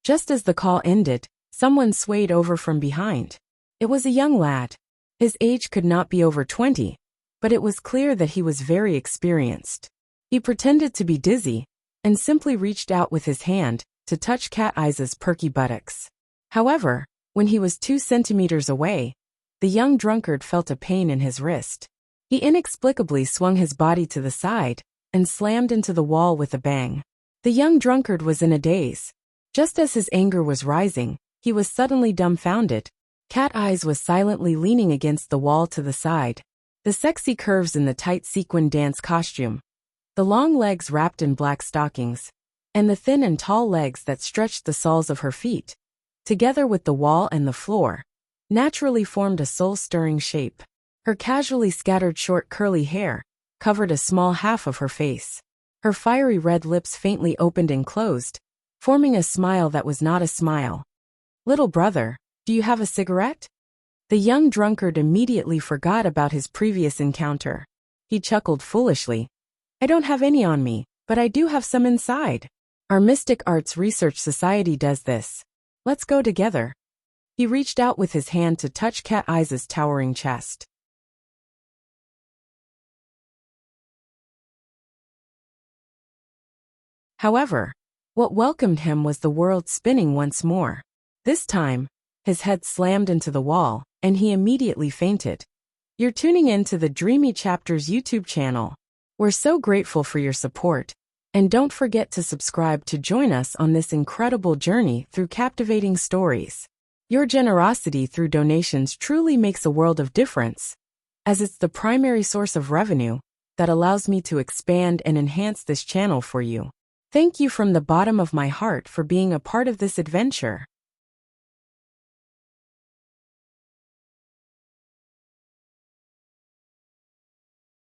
Just as the call ended, someone swayed over from behind. It was a young lad. His age could not be over 20, but it was clear that he was very experienced. He pretended to be dizzy, and simply reached out with his hand to touch Cat Eyes' perky buttocks. However, when he was 2 centimeters away, the young drunkard felt a pain in his wrist. He inexplicably swung his body to the side and slammed into the wall with a bang. The young drunkard was in a daze. Just as his anger was rising, he was suddenly dumbfounded. Cat Eyes was silently leaning against the wall to the side. The sexy curves in the tight sequin dance costume, the long legs wrapped in black stockings, and the thin and tall legs that stretched the soles of her feet, together with the wall and the floor, naturally formed a soul-stirring shape. Her casually scattered short curly hair covered a small half of her face. Her fiery red lips faintly opened and closed, forming a smile that was not a smile. "Little brother, do you have a cigarette?" The young drunkard immediately forgot about his previous encounter. He chuckled foolishly. I don't have any on me, but I do have some inside. Our Mystic Arts Research Society does this. Let's go together. He reached out with his hand to touch Cat Eye's towering chest. However, what welcomed him was the world spinning once more. This time, his head slammed into the wall, and he immediately fainted. You're tuning in to the Dreamy Chapters YouTube channel. We're so grateful for your support, and don't forget to subscribe to join us on this incredible journey through captivating stories. Your generosity through donations truly makes a world of difference, as it's the primary source of revenue that allows me to expand and enhance this channel for you. Thank you from the bottom of my heart for being a part of this adventure.